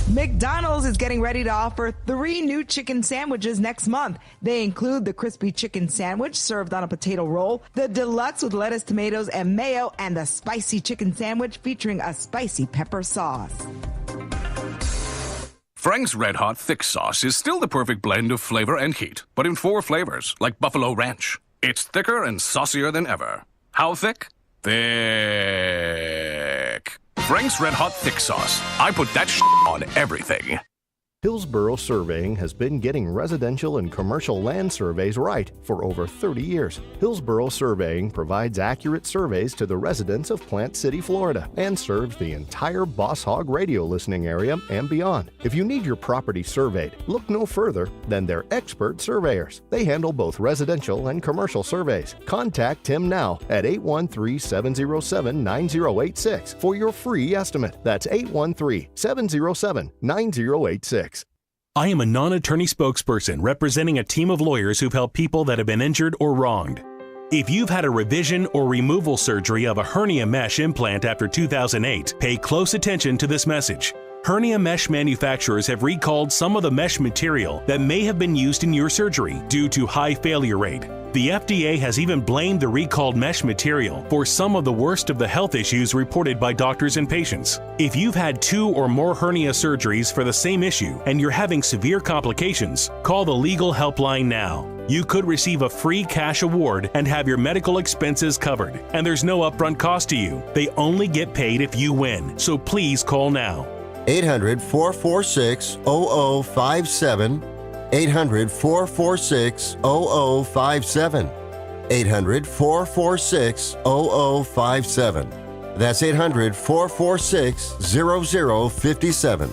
Speaker 3: McDonald's is getting ready to offer 3 new chicken sandwiches next month. They include the crispy chicken sandwich served on a potato roll, the deluxe with lettuce, tomatoes, and mayo, and the spicy chicken sandwich featuring a spicy pepper sauce.
Speaker 8: Frank's Red Hot Thick Sauce is still the perfect blend of flavor and heat, but in 4 flavors, like Buffalo Ranch. It's thicker and saucier than ever. How thick? Thick. Frank's Red Hot Thick Sauce. I put that on everything.
Speaker 9: Hillsborough Surveying has been getting residential and commercial land surveys right for over 30 years. Hillsborough Surveying provides accurate surveys to the residents of Plant City, Florida, and serves the entire Boss Hog radio listening area and beyond. If you need your property surveyed, look no further than their expert surveyors. They handle both residential and commercial surveys. Contact Tim now at 813-707-9086 for your free estimate. That's 813-707-9086.
Speaker 10: I am a non-attorney spokesperson representing a team of lawyers who've helped people that have been injured or wronged. If you've had a revision or removal surgery of a hernia mesh implant after 2008, pay close attention to this message. Hernia mesh manufacturers have recalled some of the mesh material that may have been used in your surgery due to high failure rate. The FDA has even blamed the recalled mesh material for some of the worst of the health issues reported by doctors and patients. If you've had 2 or more hernia surgeries for the same issue and you're having severe complications, call the legal helpline now. You could receive a free cash award and have your medical expenses covered. And there's no upfront cost to you. They only get paid if you win. So please call now.
Speaker 11: 800-446-0057. 800-446-0057. 800-446-0057. That's 800-446-0057.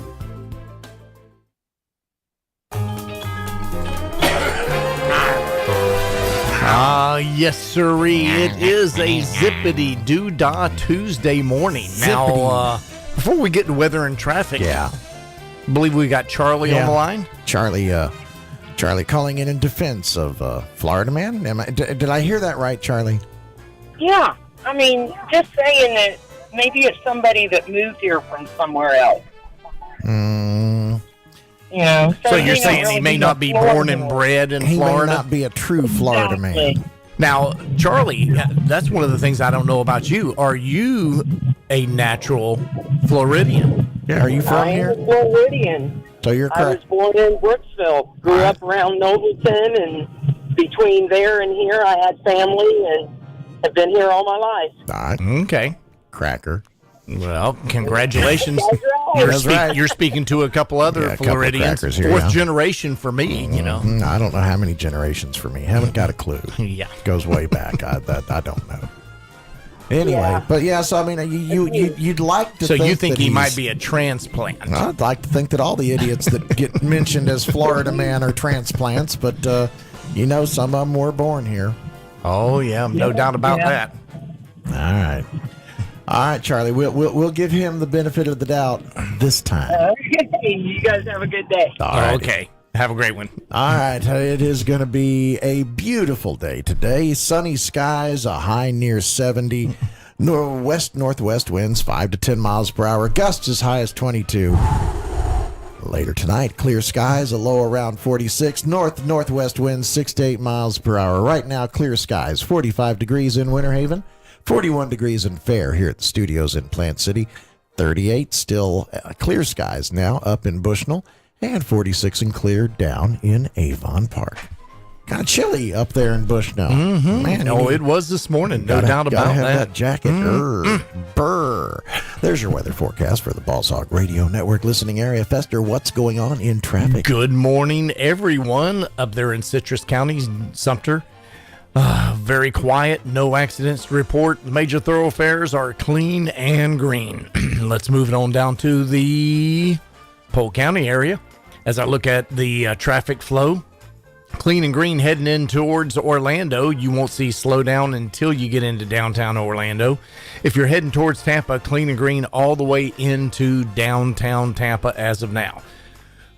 Speaker 6: Yes, sirree. It is a zippity-doo-dah Tuesday morning. Now, before we get to weather and traffic, I believe we got Charlie on the line.
Speaker 7: Charlie calling in defense of Florida Man. Did I hear that right, Charlie?
Speaker 24: Yeah. I mean, just saying that maybe it's somebody that moved here from somewhere else. You know,
Speaker 6: so you're saying he may not be born and bred in Florida?
Speaker 7: He may not be a true Florida man.
Speaker 6: Now, Charlie, that's one of the things I don't know about you. Are you a natural Floridian?
Speaker 7: Yeah, are you from here?
Speaker 24: I'm a Floridian.
Speaker 7: So you're correct.
Speaker 24: I was born in Brooksville, grew up around Nobleton, and between there and here, I had family and have been here all my life.
Speaker 6: Okay.
Speaker 7: Cracker.
Speaker 6: Well, congratulations.
Speaker 24: That's right.
Speaker 6: You're speaking to a couple other Floridians.
Speaker 7: Here,
Speaker 6: Fourth generation for me, you know.
Speaker 7: I don't know how many generations for me. Haven't got a clue.
Speaker 6: Yeah.
Speaker 7: Goes way back. I don't know. Anyway, but so I mean, you'd like to.
Speaker 6: So
Speaker 7: think
Speaker 6: you think
Speaker 7: that
Speaker 6: he might be a transplant?
Speaker 7: I'd like to think that all the idiots that get mentioned as Florida man are transplants, but some of them were born here.
Speaker 6: Oh yeah, no doubt about that.
Speaker 7: All right, Charlie. We'll give him the benefit of the doubt this time.
Speaker 24: Okay, you guys have a good day.
Speaker 6: Okay. Have a great one.
Speaker 7: All right. It is going to be a beautiful day today. Sunny skies, a high near 70. Northwest winds 5 to 10 miles per hour. Gusts as high as 22. Later tonight, clear skies, a low around 46. Northwest winds 6 to 8 miles per hour. Right now, clear skies, 45 degrees in Winter Haven, 41 degrees in Fair here at the studios in Plant City. 38 still clear skies now up in Bushnell. And 46 and clear down in Avon Park. Kind of chilly up there in Bushnell.
Speaker 6: Mm-hmm.
Speaker 7: Man,
Speaker 6: it was this morning. No doubt about
Speaker 7: that jacket. Brr. There's your weather forecast for the Boss Hog Radio Network listening area. Fester, what's going on in traffic?
Speaker 6: Good morning, everyone up there in Citrus County, Sumter. Very quiet. No accidents to report. The major thoroughfares are clean and green. Let's move it on down to the Polk County area. As I look at the traffic flow, clean and green heading in towards Orlando. You won't see slowdown until you get into downtown Orlando. If you're heading towards Tampa, clean and green all the way into downtown Tampa as of now.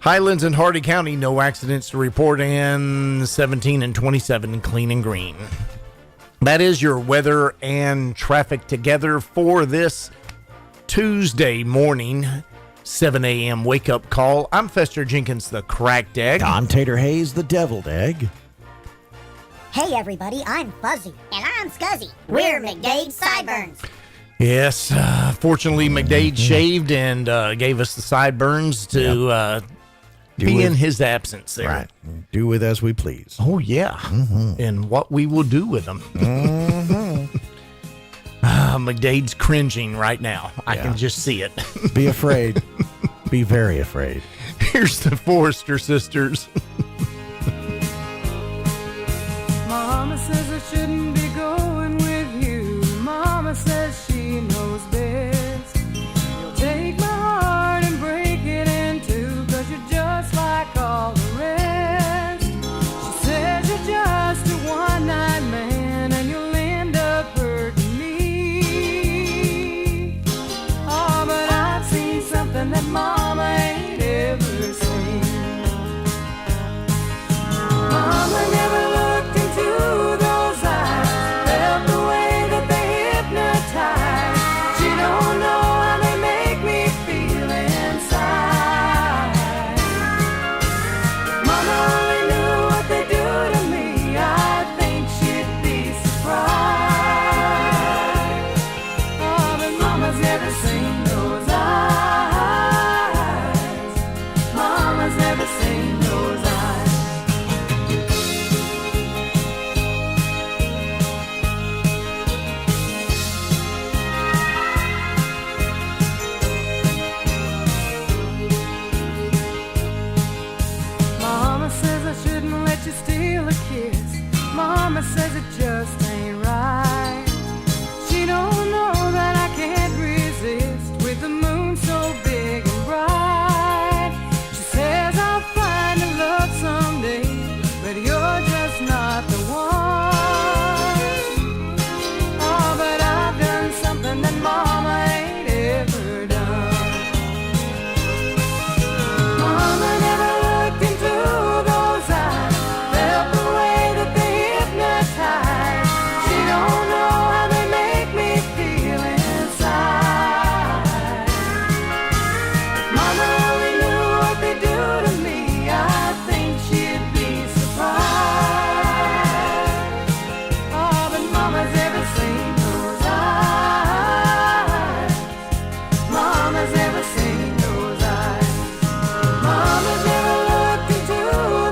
Speaker 6: Highlands and Hardy County, no accidents to report, in 17 and 27 clean and green. That is your weather and traffic together for this Tuesday morning. 7 a.m. wake-up call. I'm Fester Jenkins, the cracked egg.
Speaker 7: I'm Tater Hayes, the deviled egg.
Speaker 15: Hey, everybody, I'm Fuzzy. And I'm Scuzzy. We're McDade Sideburns.
Speaker 6: Yes, fortunately, McDade shaved and gave us the sideburns to be in his absence there.
Speaker 7: Right. Do with as we please.
Speaker 6: Oh, yeah. Mm-hmm. And what we will do with them.
Speaker 7: Mm-hmm.
Speaker 6: McDade's cringing right now. I can just see it.
Speaker 7: Be afraid. Be very afraid.
Speaker 6: Here's the Forrester sisters.
Speaker 22: Mama says I shouldn't be going with you. Mama says she knows best. You'll take my heart and break it in two, 'cause you're just like all the rest. She says you're just a one-night man and you'll end up hurting me. Oh, but I've seen something that Mama ain't ever seen. Mama never looked into those eyes, felt the way that they hypnotize. She don't know how they make me feel inside. Mama only knew what they do to me. I think she'd be surprised. Oh, but Mama's never seen those eyes. Mama's never seen those eyes. Mama says I shouldn't let you steal a kiss. Mama says it just ain't right. She don't know that I can't resist with the moon so big and bright. She says I'll find a love someday, but you're just not the one. Oh, but I've done something that Mama ain't ever done. Mama never looked into those eyes, felt the way that they hypnotize. She don't know how they make me feel inside. Mama only knew what they do to me. I think she'd be surprised. Oh, but Mama's never seen those eyes. Mama's never seen those eyes. Mama's never looked into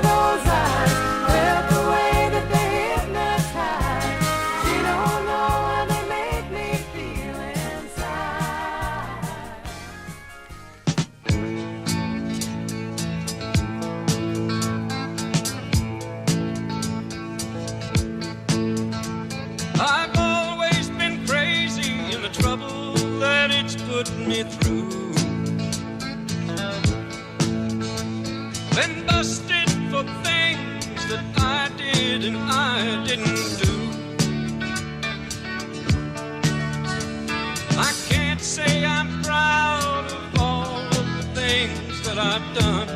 Speaker 22: those eyes, felt the way that they hypnotize. She don't know how they make me feel inside.
Speaker 23: I've always been crazy in the trouble that it's put me through. Been busted for things that I did and I didn't do. I can't say I'm proud of all of the things that I've done,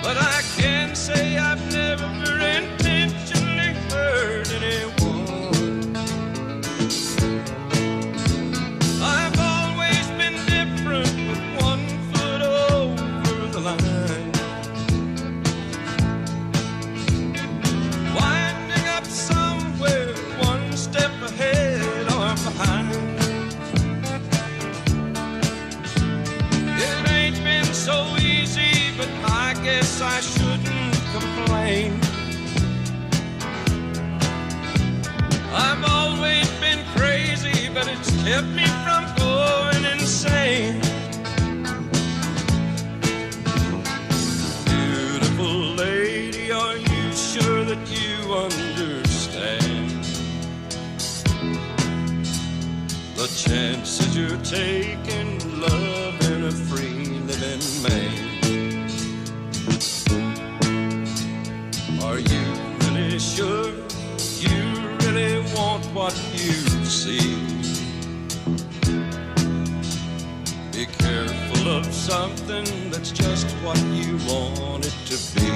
Speaker 23: but I can say I've never intentionally hurt anyone. I've always been different with one foot over the line, winding up somewhere one step ahead or behind. It ain't been so easy, but I guess I shouldn't complain. I've always been crazy, but it's kept me from going insane. Beautiful lady, are you sure that you understand the chances you're taking, loving a free living man? Are you really sure you really want what you see? Be careful of something that's just what you want it to be.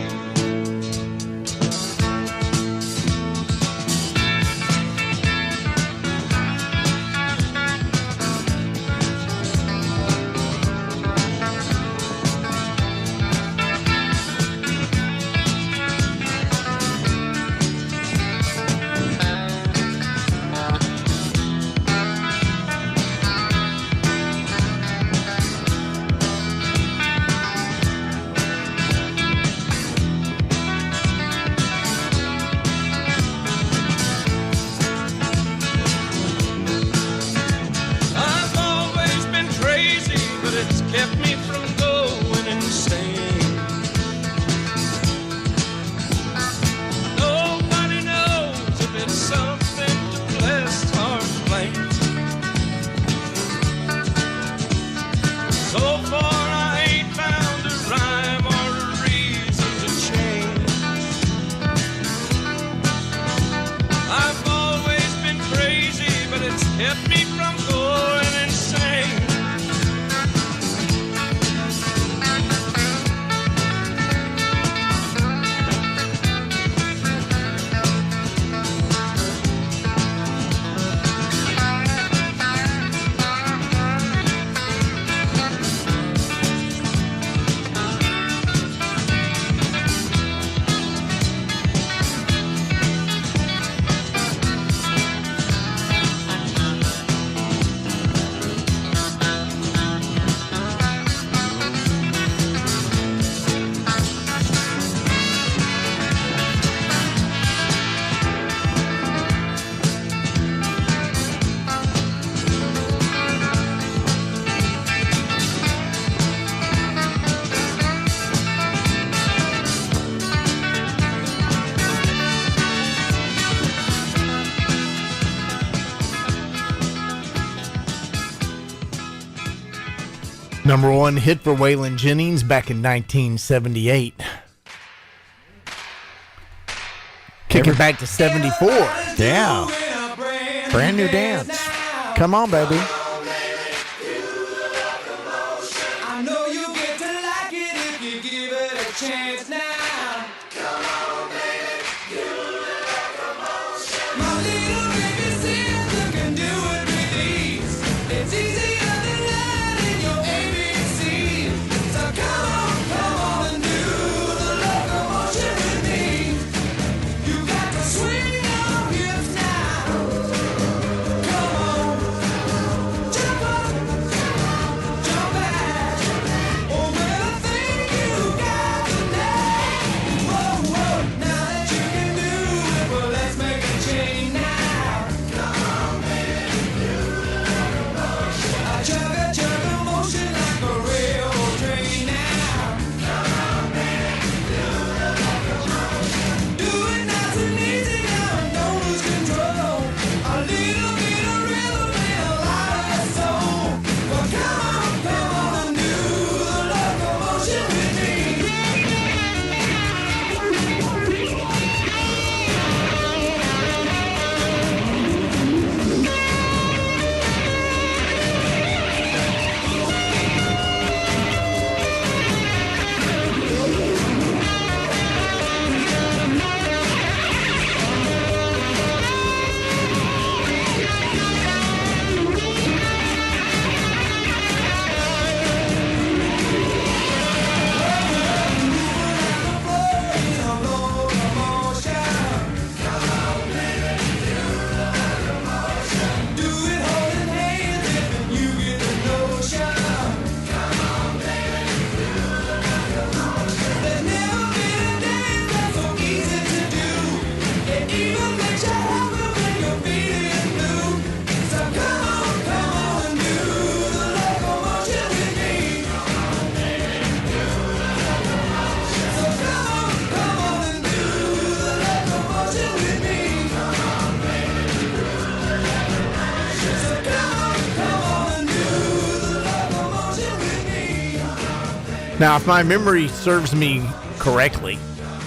Speaker 6: Number one hit for Waylon Jennings back in 1978. Kicking back to 74.
Speaker 7: Yeah. Brand new dance. Come on, baby.
Speaker 23: I know you get to like it if you give it a chance now. Come on, baby, you like a motion. My little baby sister can do it with ease. It's easier than learning your ABC. So come on and do the locomotion with me. You got to swing your hips now. Come on, jump up, jump back. Oh, well, I think you got the knack. Whoa, whoa, now that you can do it, well, let's make a change now. Come on, baby, do the locomotion. I chug a motion like a railroad train now. Come on, baby, do the locomotion. Do it nice and easy now and don't lose control. A little bit of rhythm and a lot of soul. Well, come on and do the locomotion with me. Do it holding hands if you get the notion. Come on, baby, do the locomotion. There's never been a dance that's so easy to do. It even makes you happy when you're feeling blue. So come on and do the locomotion with me. Come on, baby, do the locomotion. So come on and do the locomotion with me. Come on, baby, do the locomotion. So come on and do the locomotion with me.
Speaker 6: Now, if my memory serves me correctly,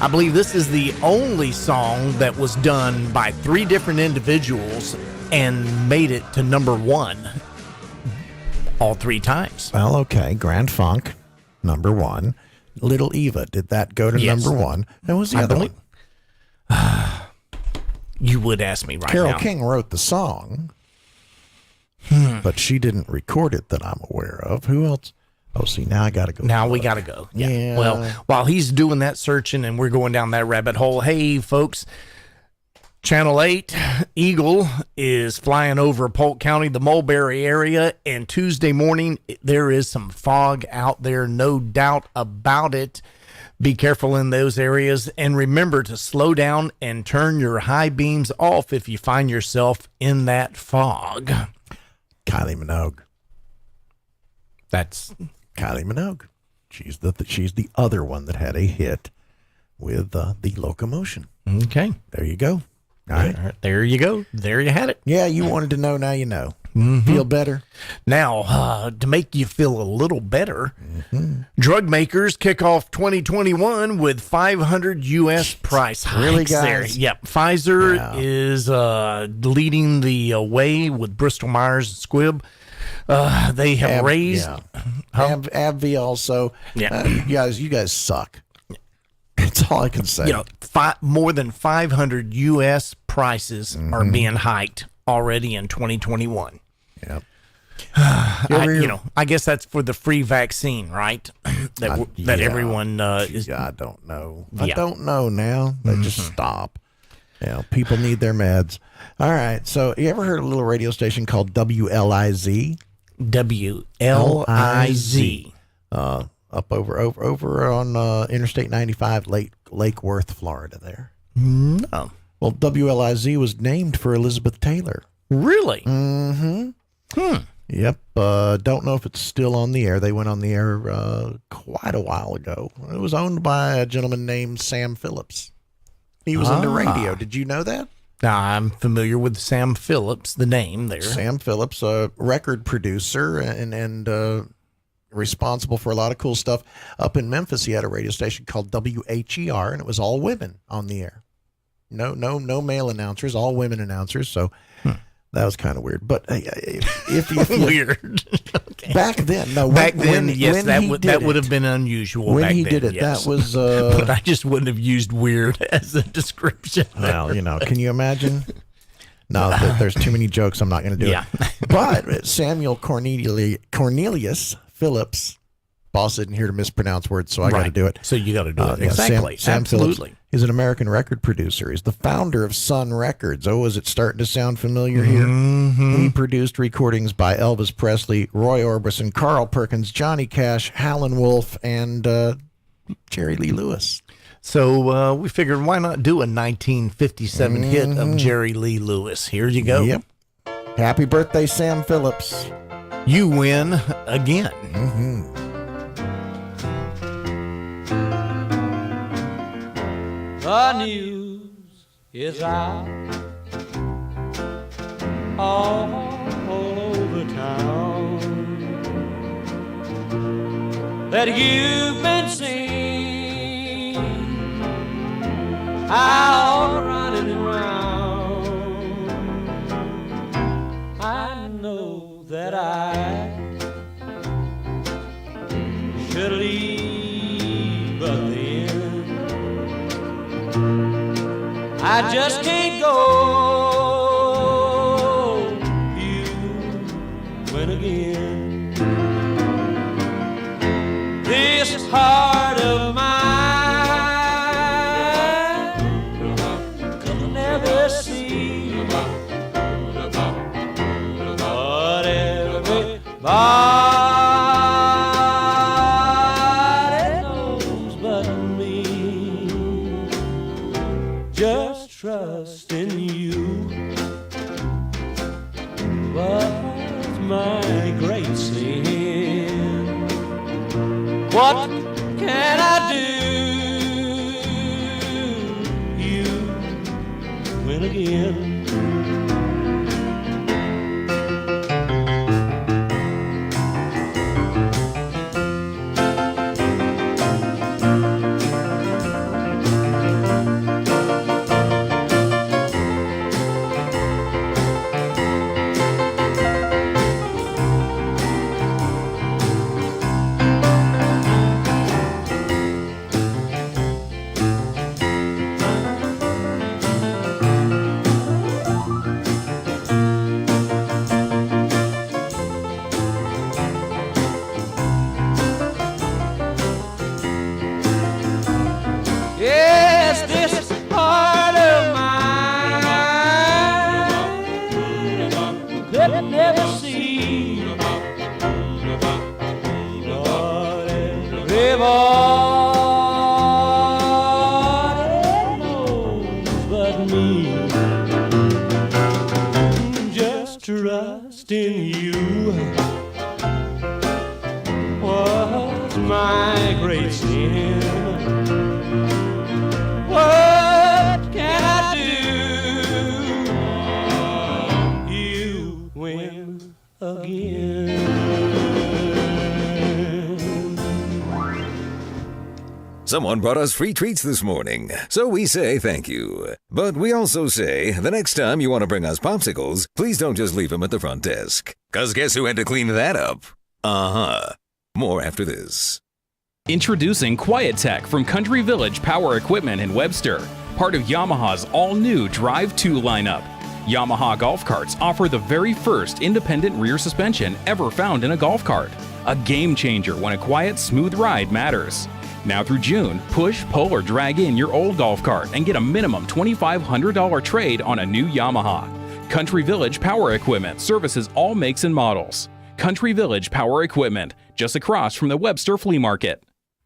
Speaker 6: I believe this is the only song that was done by 3 different individuals and made it to number 1 all 3 times.
Speaker 7: Well, okay. Grand Funk, number 1. Little Eva, did that go to
Speaker 6: Yes.
Speaker 7: number 1? And was the
Speaker 6: I
Speaker 7: other
Speaker 6: believe-
Speaker 7: one?
Speaker 6: You would ask me right
Speaker 7: Carole
Speaker 6: now.
Speaker 7: King wrote the song, but she didn't record it that I'm aware of. Who else? Oh, see, now I got to go.
Speaker 6: Now we got to go.
Speaker 7: Yeah.
Speaker 6: Well, while he's doing that searching and we're going down that rabbit hole, hey, folks, Channel 8 Eagle is flying over Polk County, the Mulberry area, and Tuesday morning there is some fog out there, no doubt about it. Be careful in those areas, and remember to slow down and turn your high beams off if you find yourself in that fog.
Speaker 7: Kylie Minogue.
Speaker 6: That's
Speaker 7: Kylie Minogue. She's the other one that had a hit with the Locomotion.
Speaker 6: Okay.
Speaker 7: There you go. All right.
Speaker 6: There you go. There you had it.
Speaker 7: Yeah, you wanted to know. Now you know.
Speaker 6: Mhm.
Speaker 7: Feel better?
Speaker 6: Now, to make you feel a little better, drug makers kick off 2021 with 500 U.S. price hikes.
Speaker 7: Really,
Speaker 6: there.
Speaker 7: guys?
Speaker 6: Yep. Pfizer
Speaker 7: Yeah.
Speaker 6: is leading the way with Bristol Myers and Squibb. They have raised.
Speaker 7: Yeah. AbbVie also.
Speaker 6: Yeah.
Speaker 7: You guys suck. That's all I can say.
Speaker 6: You know, more than 500 U.S. prices are being hiked already in 2021.
Speaker 7: Yep.
Speaker 6: I guess that's for the free vaccine, right? that
Speaker 7: Yeah.
Speaker 6: everyone is.
Speaker 7: I don't know.
Speaker 6: Yeah.
Speaker 7: I don't know now. They just stop. People need their meds. All right. So, you ever heard of a little radio station called WLIZ?
Speaker 6: WLIZ.
Speaker 7: Up over on Interstate 95, Lake Worth, Florida. There.
Speaker 6: No.
Speaker 7: Well, WLIZ was named for Elizabeth Taylor.
Speaker 6: Really?
Speaker 7: Mm-hmm. Yep. Don't know if it's still on the air. They went on the air quite a while ago. It was owned by a gentleman named Sam Phillips. He was into radio. Did you know that?
Speaker 6: Now, I'm familiar with Sam Phillips, the name there.
Speaker 7: Sam Phillips, a record producer and responsible for a lot of cool stuff. Up in Memphis, he had a radio station called WHER, and it was all women on the air. No male announcers, all women announcers. So that was kind of weird. But if you
Speaker 6: weird.
Speaker 7: Okay. Back then,
Speaker 6: yes, that would have been unusual.
Speaker 7: When
Speaker 6: back
Speaker 7: he
Speaker 6: then,
Speaker 7: did it,
Speaker 6: yes.
Speaker 7: that was.
Speaker 6: But I just wouldn't have used weird as a description.
Speaker 7: Well, can you imagine? No, there's too many jokes. I'm not going to do it. But Samuel Cornelius Phillips, boss isn't here to mispronounce words, so I got to do it.
Speaker 6: So you got to do it. Exactly.
Speaker 7: Sam
Speaker 6: Absolutely.
Speaker 7: Phillips is an American record producer. He's the founder of Sun Records. Oh, is it starting to sound familiar here? Mm-hmm. He produced recordings by Elvis Presley, Roy Orbison, Carl Perkins, Johnny Cash, Howlin' Wolf, and Jerry Lee Lewis.
Speaker 6: So we figured, why not do a 1957 hit of Jerry Lee Lewis? Here you go.
Speaker 7: Yep. Happy birthday, Sam Phillips.
Speaker 6: You win again.
Speaker 7: Mm-hmm.
Speaker 23: The news is out all over town that you've been seen out running around. I know that I should leave, but then I just can't go. You win again. This heart of mine could never see what everybody knows but me. Just trust in you was my great sin. What can I do? You win again. Yes, this heart of mine could never see what everybody knows but me. Just trust in you was my great sin. What can I do? You win again.
Speaker 1: Someone brought us free treats this morning, so we say thank you. But we also say the next time you want to bring us popsicles, please don't just leave them at the front desk. 'Cause guess who had to clean that up? More after this.
Speaker 12: Introducing Quiet Tech from Country Village Power Equipment in Webster, part of Yamaha's all-new Drive 2 lineup. Yamaha golf carts offer the very first independent rear suspension ever found in a golf cart. A game changer when a quiet, smooth ride matters. Now through June, push, pull, or drag in your old golf cart and get a minimum $2,500 trade on a new Yamaha. Country Village Power Equipment services all makes and models. Country Village Power Equipment, just across from the Webster Flea Market.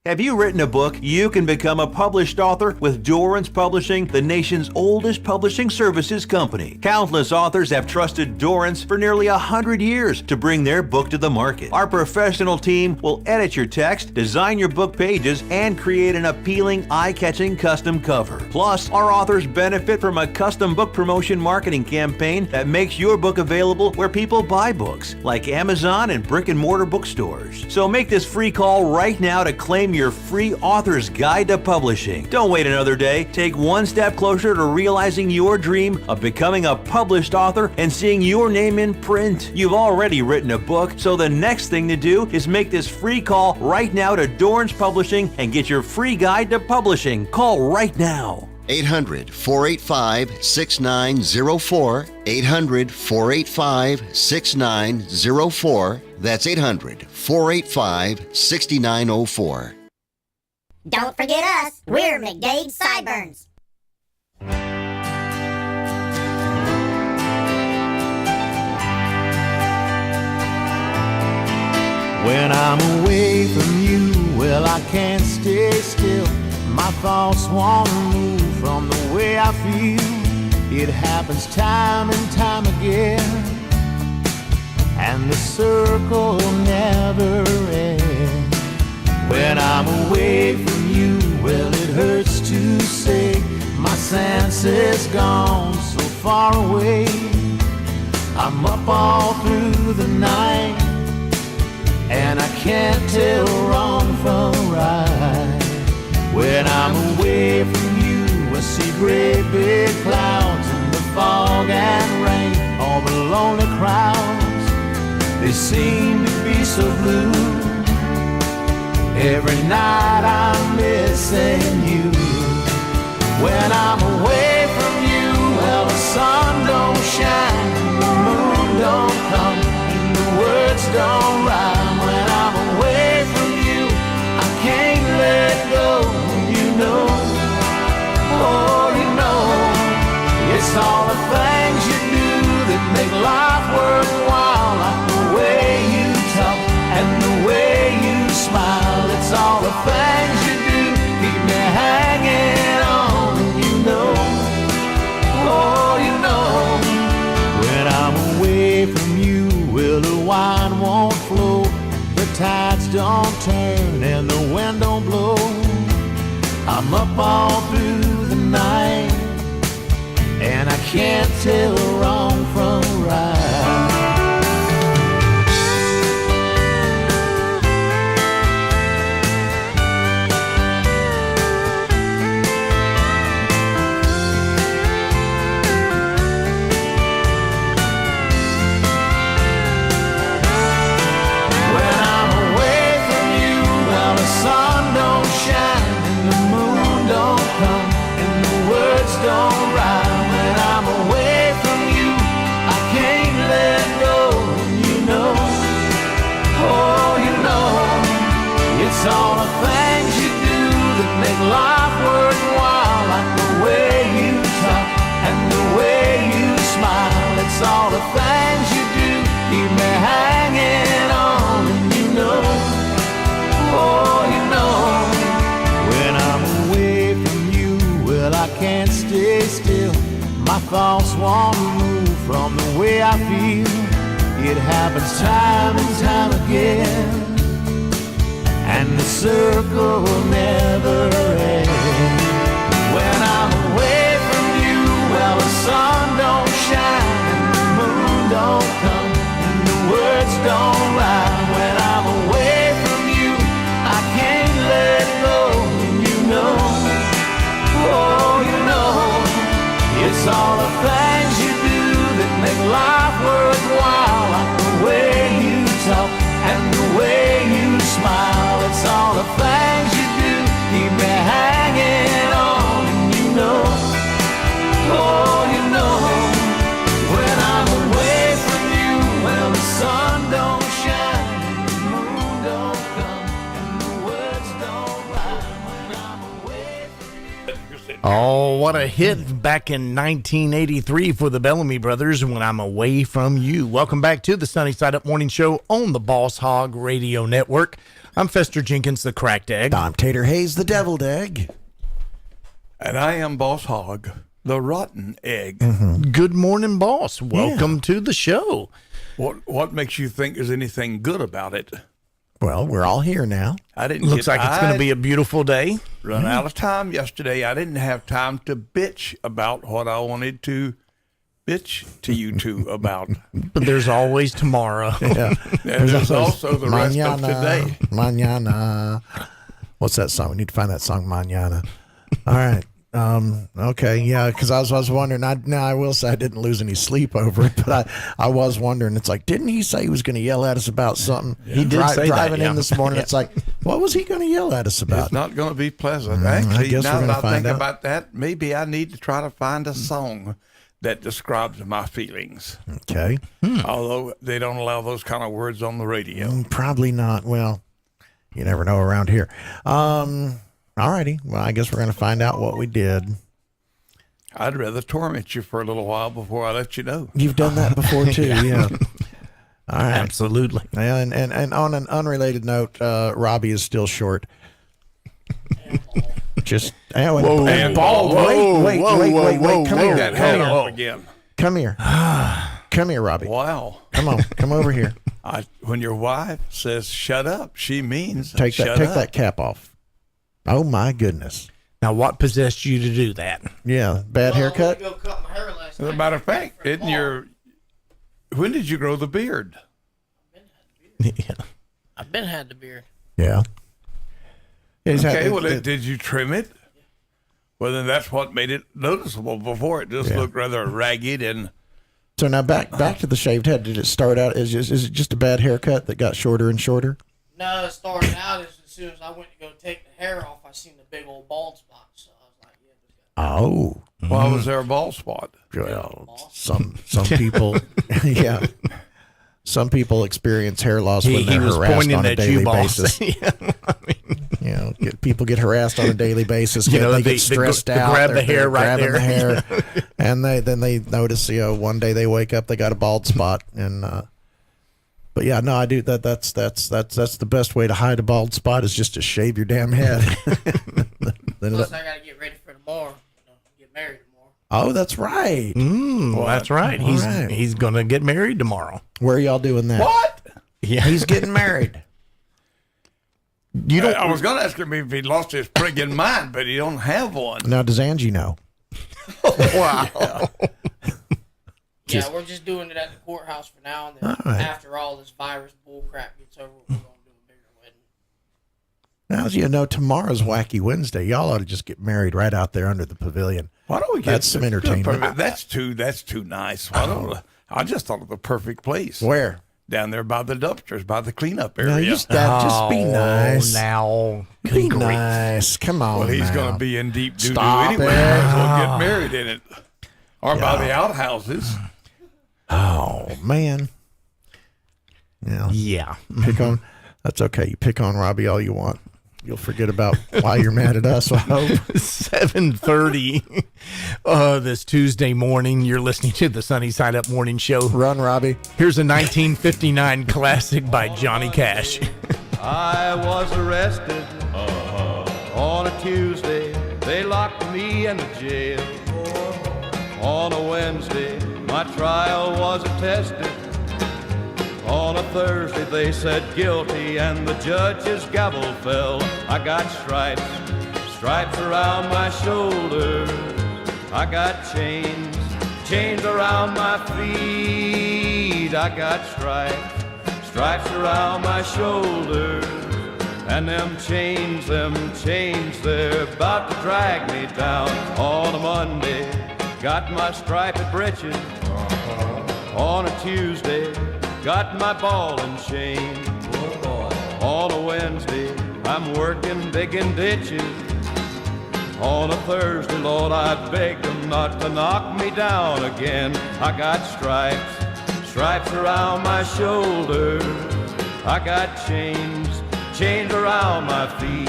Speaker 13: Have you written a book? You can become a published author with Dorrance Publishing, the nation's oldest publishing services company. Countless authors have trusted Dorrance for nearly 100 years to bring their book to the market. Our professional team will edit your text, design your book pages, and create an appealing, eye-catching custom cover. Plus, our authors benefit from a custom book promotion marketing campaign that makes your book available where people buy books, like Amazon and brick-and-mortar bookstores. So make this free call right now to claim your free author's guide to publishing. Don't wait another day. Take one step closer to realizing your dream of becoming a published author and seeing your name in print. You've already written a book, so the next thing to do is make this free call right now to Dorrance Publishing and get your free guide to publishing. Call right now.
Speaker 11: 800-485-6904. 800-485-6904. That's 800-485-6904.
Speaker 15: Don't forget us. We're McDade Sideburns.
Speaker 16: When I'm away from you, well, I can't stay still. My thoughts want to move from the way I feel. It happens time and time again, and the circle never ends. When I'm away from you, well, it hurts to say my senses gone so far away. I'm up all through the night, and I can't tell wrong from right. When I'm away from you, I see great big clouds in the fog and rain. All the lonely crowds, they seem to be so blue. Every night I'm missing you. When I'm away from you, well, the sun don't shine, the moon don't come, and the words don't rhyme. When I'm away from you, I can't let go. You know, oh, you know, it's all the things you do that make life worthwhile, like the way you talk and the way you smile. It's all the things you do keep me hanging on. You know, oh, you know, when I'm away from you, well, the wine won't flow, the tides don't turn, and the wind don't blow. I'm up all through the night, and I can't tell wrong from right. Don't rhyme. When I'm away from you, I can't let go. You know, oh, you know, it's all the things you do that make life worthwhile, like the way you talk and the way you smile. It's all the things you do keep me hanging on. And you know, oh, you know, when I'm away from you, well, I can't stay still. My thoughts want to move from the way I feel. It happens time and time again, and the circle never ends. When I'm away from you, well, the sun don't shine, and the moon don't come, and the words don't rhyme. When I'm away from you, I can't let go. You know, oh, you know, it's all the things you do that make life worthwhile, like the way you talk and the way you smile. It's all the things you do keep me hanging on. And you know, oh, you know, when I'm away from you, well, the sun don't shine, and the moon don't come, and the words don't rhyme. When I'm away from you.
Speaker 6: Oh, what a a hit back in 1983 for the Bellamy Brothers, When I'm Away From You. Welcome back to the Sunny Side Up Morning Show on the Boss Hog Radio Network. I'm Fester Jenkins, the Cracked Egg.
Speaker 7: I'm Tater Hayes, the Deviled Egg.
Speaker 17: And I am Boss Hog, the Rotten Egg.
Speaker 6: Good morning, boss. Welcome to the show.
Speaker 17: What makes you think there's anything good about it?
Speaker 7: Well, we're all here now.
Speaker 6: Looks like it's going to be a beautiful day.
Speaker 17: Run out of time yesterday. I didn't have time to bitch about what I wanted to bitch to you two about.
Speaker 6: But there's always tomorrow.
Speaker 7: Yeah.
Speaker 17: And there's also the rest of
Speaker 7: Mañana,
Speaker 17: today.
Speaker 7: Mañana. What's that song? We need to find that song, Mañana. All right. Okay. Yeah. Because I was wondering. I will say I didn't lose any sleep over it, but I was wondering. It's like, didn't he say he was going to yell at us about something?
Speaker 6: He did say
Speaker 7: driving
Speaker 6: that, yeah.
Speaker 7: in this morning.
Speaker 6: Yeah.
Speaker 7: It's like, what was he going to yell at us about?
Speaker 17: It's not going to be pleasant.
Speaker 7: I
Speaker 17: Actually,
Speaker 7: guess
Speaker 17: now
Speaker 7: we're
Speaker 17: that
Speaker 7: gonna
Speaker 17: I think
Speaker 7: find out.
Speaker 17: about that, maybe I need to try to find a song that describes my feelings.
Speaker 7: Okay.
Speaker 17: Although they don't allow those kind of words on the radio.
Speaker 7: Probably not. Well, you never know around here. All righty. Well, I guess we're going to find out what we did.
Speaker 17: I'd rather torment you for a little while before I let you know.
Speaker 7: You've done that before too, yeah. All right,
Speaker 6: absolutely.
Speaker 7: And on an unrelated note, Robbie is still short. Just Wait. Come here.
Speaker 17: That hat off again.
Speaker 7: Come here. Come here, Robbie.
Speaker 17: Wow.
Speaker 7: Come on. Come over here.
Speaker 17: When your wife says "shut up," she means
Speaker 7: Take
Speaker 17: shut up.
Speaker 7: that cap off. Oh my goodness.
Speaker 6: Now, what possessed you to do that?
Speaker 7: Yeah, bad haircut.
Speaker 17: As a matter of fact, when did you grow the beard?
Speaker 7: Yeah.
Speaker 18: I've been had the beard.
Speaker 7: Yeah.
Speaker 17: Did you trim it? Well, then that's what made it noticeable. Before it just looked rather ragged and.
Speaker 7: So now back to the shaved head. Did it start out is it just a bad haircut that got shorter and shorter?
Speaker 18: No, it started out as soon as I went to go take the hair off, I seen the big old bald spot. So I was like, yeah.
Speaker 7: Oh.
Speaker 17: Why was there a bald spot?
Speaker 7: Well, some people, yeah. Some people experience hair loss when they're harassed on a daily basis. People get harassed on a daily basis. They get stressed out.
Speaker 6: Grab the hair right there.
Speaker 7: The hair, and then they notice. One day they wake up, they got a bald spot, and. But yeah, no, I do that. That's the best way to hide a bald spot is just to shave your damn head.
Speaker 18: Plus, I gotta get ready for tomorrow. Get married tomorrow.
Speaker 7: Oh, that's right.
Speaker 6: Well, that's right. He's gonna get married tomorrow.
Speaker 7: Where are y'all doing that?
Speaker 17: What?
Speaker 7: Yeah, he's getting married.
Speaker 17: I was going to ask him if he lost his friggin' mind, but he don't have one.
Speaker 7: Now, does Angie know?
Speaker 17: Wow.
Speaker 18: Yeah, we're just doing it at the courthouse for now, and then after all this virus bullcrap gets over, we're going to do a bigger wedding.
Speaker 7: Now, as you know, tomorrow's Wacky Wednesday. Y'all ought to just get married right out there under the pavilion.
Speaker 17: Why don't we get
Speaker 7: That's some entertainment.
Speaker 17: That's too nice. Why don't I just thought of the perfect place.
Speaker 7: Where?
Speaker 17: Down there by the dumpsters, by the cleanup area.
Speaker 7: No, just be nice.
Speaker 6: Now,
Speaker 7: be nice. Come on.
Speaker 17: Well, he's
Speaker 7: now.
Speaker 17: going to be in deep doo-doo
Speaker 7: Stop
Speaker 17: anyway.
Speaker 7: it.
Speaker 17: Might as well get married in it. Or by the outhouses.
Speaker 7: Oh, man.
Speaker 6: Yeah.
Speaker 7: Pick on. That's okay. You pick on Robbie all you want. You'll forget about why you're mad at us, I hope.
Speaker 6: 7:30 this Tuesday morning. You're listening to the Sunny Side Up Morning Show.
Speaker 7: Run, Robbie.
Speaker 6: Here's a 1959 classic by Johnny Cash.
Speaker 19: I was arrested on a Tuesday. They locked me in the jail. On a Wednesday, my trial was attested. On a Thursday, they said guilty, and the judge's gavel fell. I got stripes around my shoulders. I got chains around my feet. I got stripes around my shoulders. And them chains, they're about to drag me down. On a Monday, got my striped breeches. On a Tuesday, got my ball and chain. On a Wednesday, I'm working digging ditches. On a Thursday, Lord, I begged them not to knock me down again. I got stripes around my shoulders. I got chains around my feet.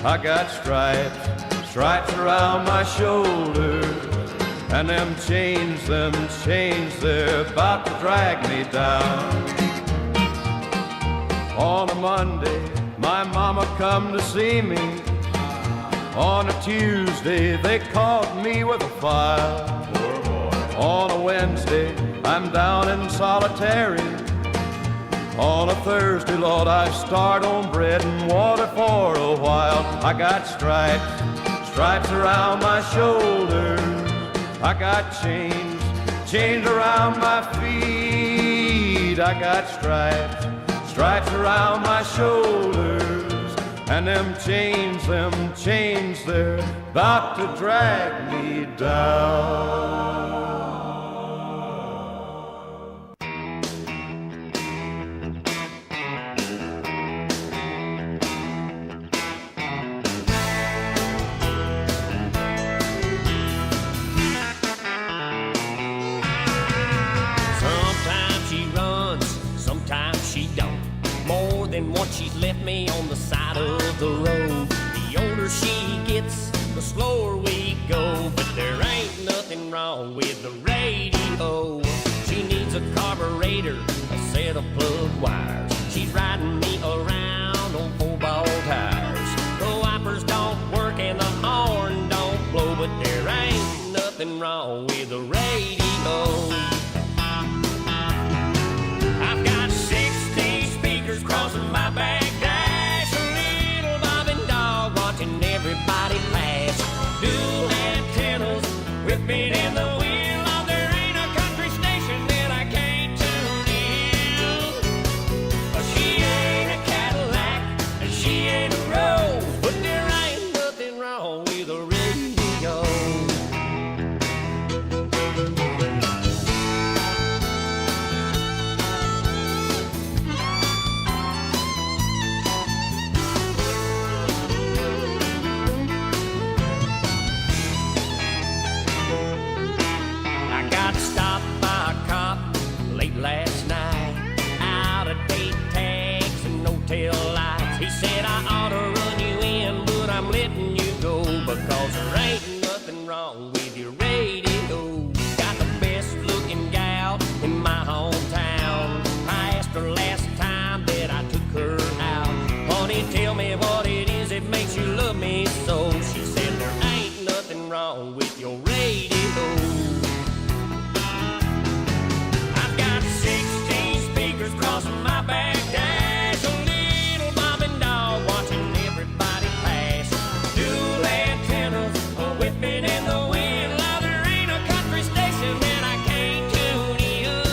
Speaker 19: I got stripes stripes around my shoulders, and them chains, they're about to drag me down. On a Monday, my mama come to see me. On a Tuesday, they caught me with a file. On a Wednesday, I'm down in solitary. On a Thursday, Lord, I start on bread and water for a while. I got stripes around my shoulders. I got chains around my feet. I got stripes around my shoulders. And them chains, they're about to drag me down.
Speaker 4: Sometimes she runs, sometimes she don't. More than once she's left me on the side of the road. The older she gets, the slower we go. But there ain't nothing wrong with the radio. She needs a carburetor, a set of plug wires. She's riding me around on 4-ball tires. The wipers don't work and the horn don't blow. But there ain't nothing wrong with the radio. I've got 60 speakers crossing my back dash, a little bobbing dog watching everybody pass. Dual antennas whipping in the wind. Oh, there ain't a country station that I can't tune in. She ain't a Cadillac and she ain't a Rose, but there ain't nothing wrong with a radio. I got stopped by a cop late last night, out of date tags and no tail lights. He said I ought to run you in, but I'm letting you go because there ain't nothing wrong with your radio. Got the best looking gal in my hometown. I asked her last time that I took her out, honey, tell me what it is that makes you love me so. She said there ain't nothing wrong with your radio. I've got 16 speakers crossing my back dash, a little bobbing dog watching everybody pass. Dual antennas whipping in the wind. Now there ain't a country station that I can't tune in.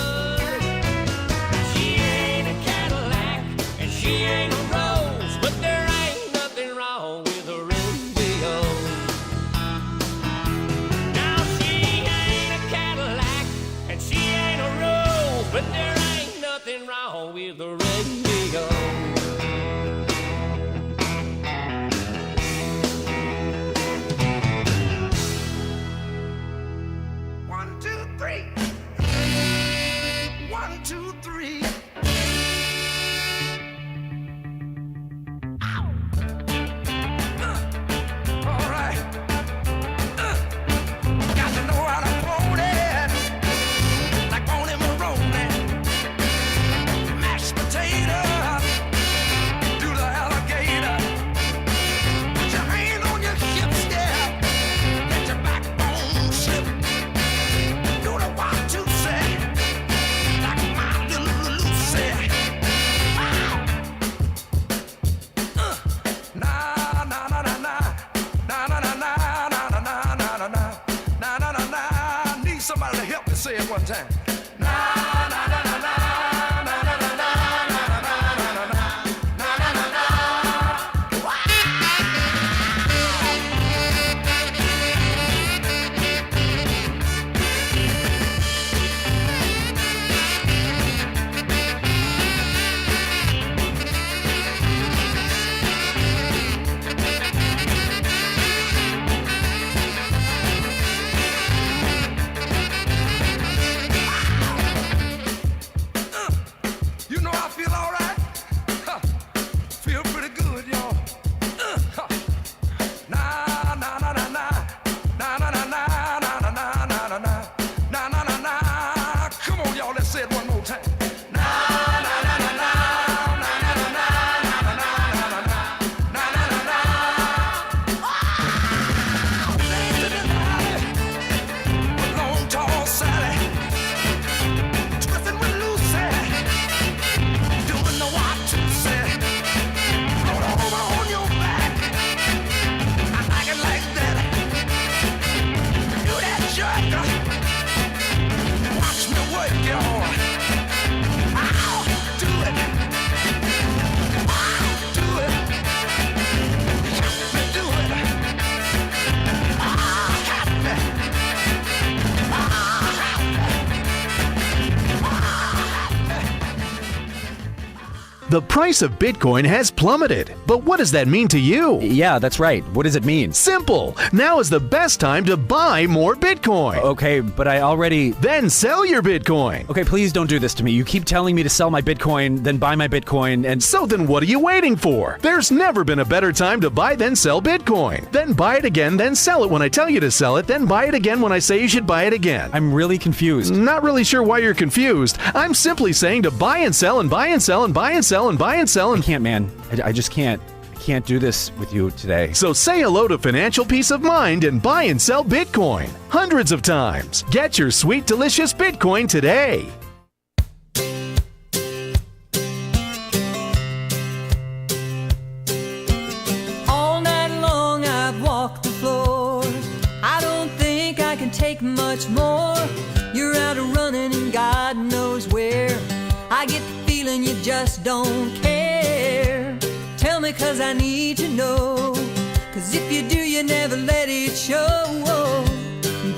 Speaker 4: She ain't a Cadillac and she ain't a Rose, but there ain't nothing wrong with a radio. Now she ain't a Cadillac and she ain't a Rose, but there ain't nothing wrong with the radio.
Speaker 23: One, two, three. 1, 2, 3. All right. Got to know how to hold it, like on him rolling. Mashed potato, do the alligator. Put your hand on your hip step, let your backbone slip. Do the 1, 2, say, like my little Lucy. Na na na na na, na na na na na na na na na na na na na. Need somebody to help me say it one time. Na na na na na na na na na na na na na na.
Speaker 5: The price of Bitcoin has plummeted. But what does that mean to you?
Speaker 14: Yeah, that's right. What does it mean?
Speaker 5: Simple. Now is the best time to buy more Bitcoin.
Speaker 14: Okay, but I already...
Speaker 5: Then sell your Bitcoin.
Speaker 14: Okay, please don't do this to me. You keep telling me to sell my Bitcoin, then buy my Bitcoin, and...
Speaker 5: So then what are you waiting for? There's never been a better time to buy then sell Bitcoin. Then buy it again, then sell it when I tell you to sell it, then buy it again when I say you should buy it again.
Speaker 14: I'm really confused.
Speaker 5: Not really sure why you're confused. I'm simply saying to buy and sell and buy and sell and buy and sell and buy and sell and...
Speaker 14: I can't, man. I just can't. I can't do this with you today.
Speaker 5: So say hello to financial peace of mind and buy and sell Bitcoin. Hundreds of times. Get your sweet, delicious Bitcoin today.
Speaker 22: All night long I've walked the floor. I don't think I can take much more. You're out running and God knows where. I get the feeling you just don't care. Tell me 'cause I need to know. 'Cause if you do, you never let it show.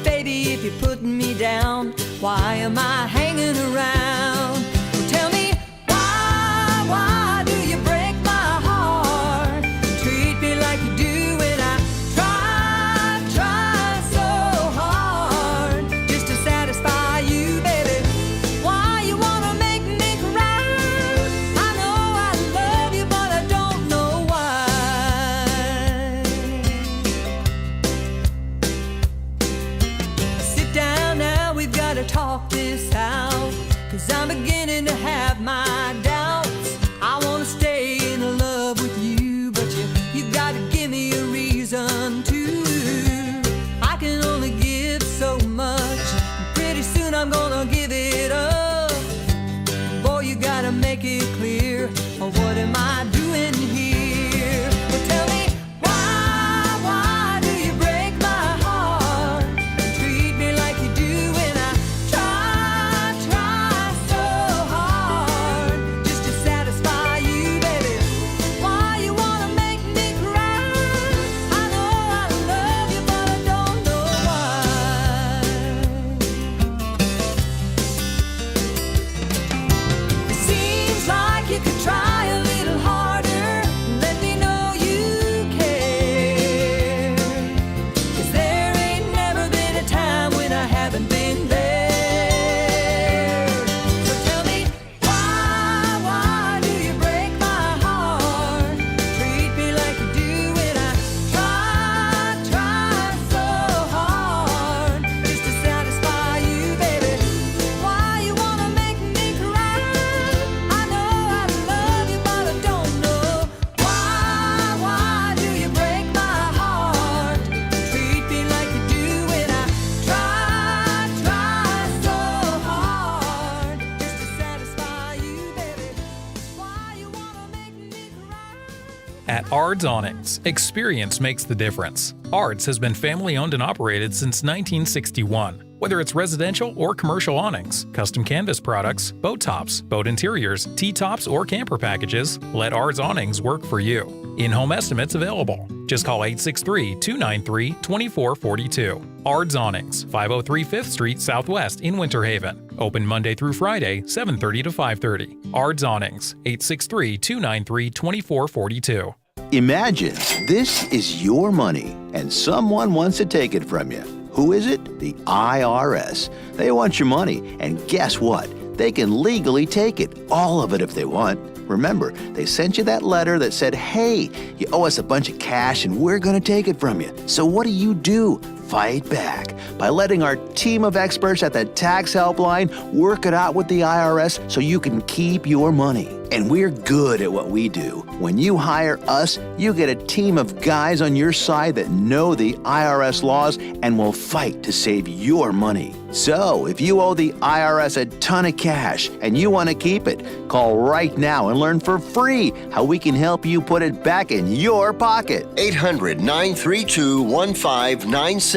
Speaker 22: Baby, if you're putting me down, why am I hanging around? Well, tell me, why do you break my heart? Treat me like you do when I try so hard just to satisfy you, baby. Why you wanna make me cry? I know I love you, but I don't know why. Sit down now, we've got to talk this out. 'Cause I'm beginning to have my doubts. I wanna stay in love with you, but you gotta give me a reason to. I can only give so much. Pretty soon I'm gonna give it up. Boy, you gotta make it clear. What am I doing here? Well, tell me, why do you break my heart? Treat me like you do when I try so hard just to satisfy you, baby. Why you wanna make me cry? I know I love you, but I don't know why. It seems like you could try a little harder. Let me know you care. 'Cause there ain't never been a time when I haven't been there. So tell me, why do you break my heart? Treat me like you do when I try so hard just to satisfy you, baby. Why you wanna make me cry? I know I love you, but I don't know why do you break my heart? Treat me like you do when I try so hard just to satisfy you, baby. Why you wanna make me cry?
Speaker 20: At Ard's Awnings, experience makes the difference. Ard's has been family owned and operated since 1961. Whether it's residential or commercial awnings, custom canvas products, boat tops, boat interiors, T-tops, or camper packages, let Ard's Awnings work for you. In-home estimates available. Just call 863-293-2442. Ard's Awnings, 503 5th Street Southwest in Winter Haven. Open Monday through Friday, 7:30 to 5:30. Ard's Awnings, 863-293-2442.
Speaker 21: Imagine this is your money and someone wants to take it from you. Who is it? The IRS. They want your money, and guess what? They can legally take it, all of it if they want. Remember, they sent you that letter that said, hey, you owe us a bunch of cash and we're going to take it from you. So what do? Fight back by letting our team of experts at the Tax Helpline work it out with the IRS so you can keep your money. And we're good at what we do. When you hire us, you get a team of guys on your side that know the IRS laws and will fight to save your money. So, if you owe the IRS a ton of cash and you want to keep it, call right now and learn for free how we can help you put it back in your pocket.
Speaker 11: 800-932-1597.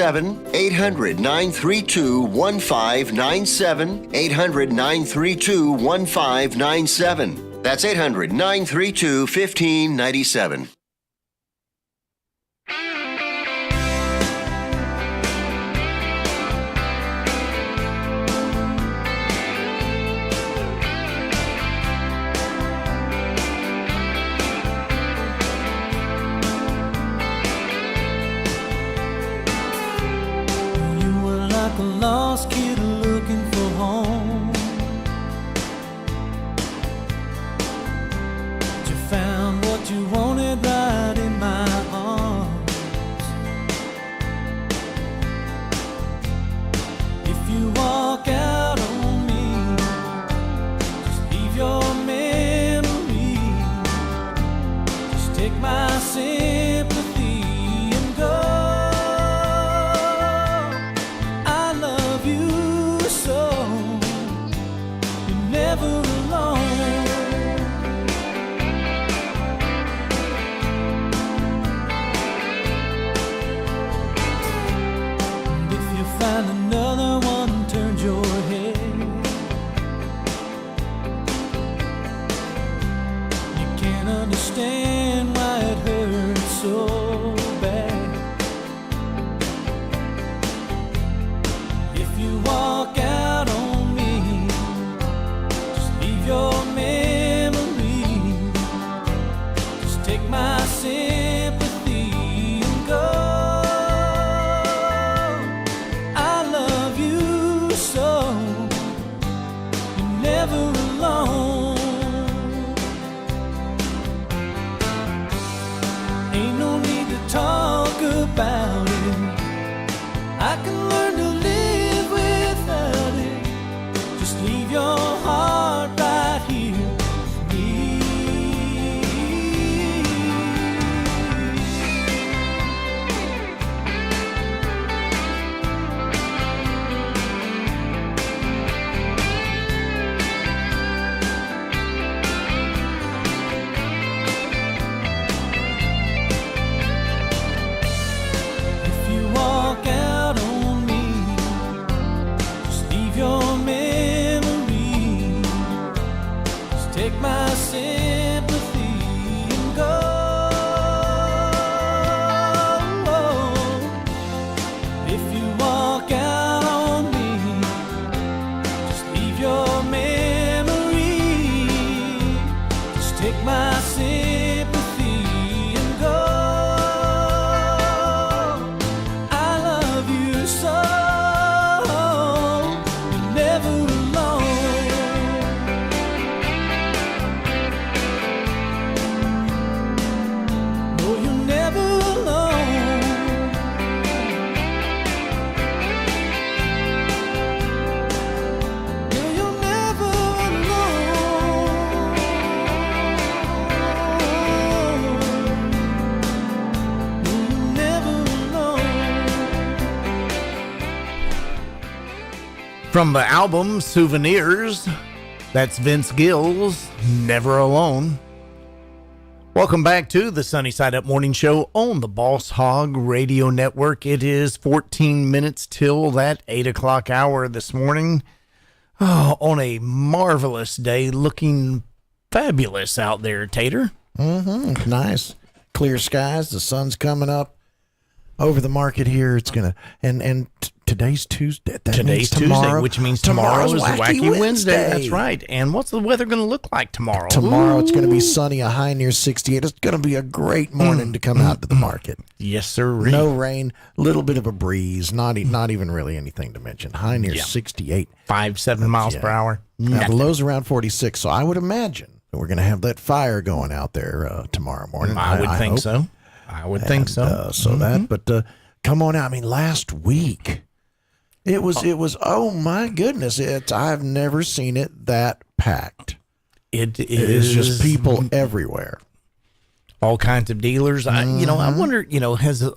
Speaker 11: 800-932-1597. 800-932-1597. That's 800-932-1597.
Speaker 16: lost kid looking for home. But you found what you wanted right in my arms. If you walk out on me, just leave your memory. Just take my sympathy and go. I love you so, you're never alone. And if you find another one turns your head, you can't understand why it hurts so bad. If you walk out on me, just leave your memory. Just take my sympathy and go. I love you so, you're never alone. Ain't no need to talk about it. I can learn to live without it. Just leave your heart right here with me. If you walk out on me, just leave your memory. Just take my sympathy and go. If you walk out on me, just leave your memory. Just take my sympathy and go. I love you so, you're never alone. No, you're never alone. No, you're never alone. No, you're never alone.
Speaker 6: From the album Souvenirs, that's Vince Gill's Never Alone. Welcome back to the Sunny Side Up Morning Show on the Boss Hog Radio Network. It is 14 minutes till that 8 o'clock hour this morning. Oh, on a marvelous day, looking fabulous out there, Tater.
Speaker 7: Mm-hmm. Nice. Clear skies. The sun's coming up over the market here. It's going to, and today's Tuesday. That
Speaker 6: Today's
Speaker 7: means
Speaker 6: Tuesday,
Speaker 7: tomorrow,
Speaker 6: which means tomorrow is
Speaker 7: tomorrow's
Speaker 6: Wacky Wednesday. That's right. And what's the weather going to look like tomorrow?
Speaker 7: Tomorrow it's going to
Speaker 6: Ooh.
Speaker 7: be sunny, a high near 68. It's going to be a great morning to come out to the market.
Speaker 6: Yes, sir.
Speaker 7: No rain, little bit of a breeze, not even really anything to mention. High near 68.
Speaker 6: 5-7 miles per hour.
Speaker 7: Now, the low's around 46, so I would imagine that we're going to have that fire going out there tomorrow morning.
Speaker 6: I would think
Speaker 7: hope.
Speaker 6: so. I would think so.
Speaker 7: But come on out. I mean, last week it was. Oh my goodness! I've never seen it that packed.
Speaker 6: It
Speaker 7: is just people everywhere.
Speaker 6: All kinds of dealers. I wonder.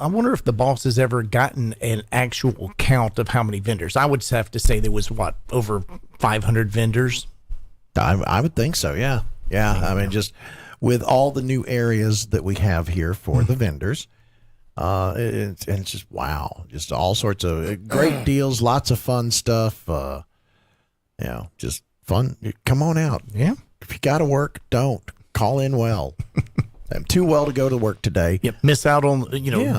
Speaker 6: I wonder if the boss has ever gotten an actual count of how many vendors. I would have to say there was over 500 vendors.
Speaker 7: I would think so. Yeah. I mean, just with all the new areas that we have here for the vendors. It's just wow, just all sorts of great deals, lots of fun stuff. Just fun. Come on out.
Speaker 6: Yeah.
Speaker 7: If you got to work, don't call in well. I'm too well to go to work today.
Speaker 6: Yep. Miss out on,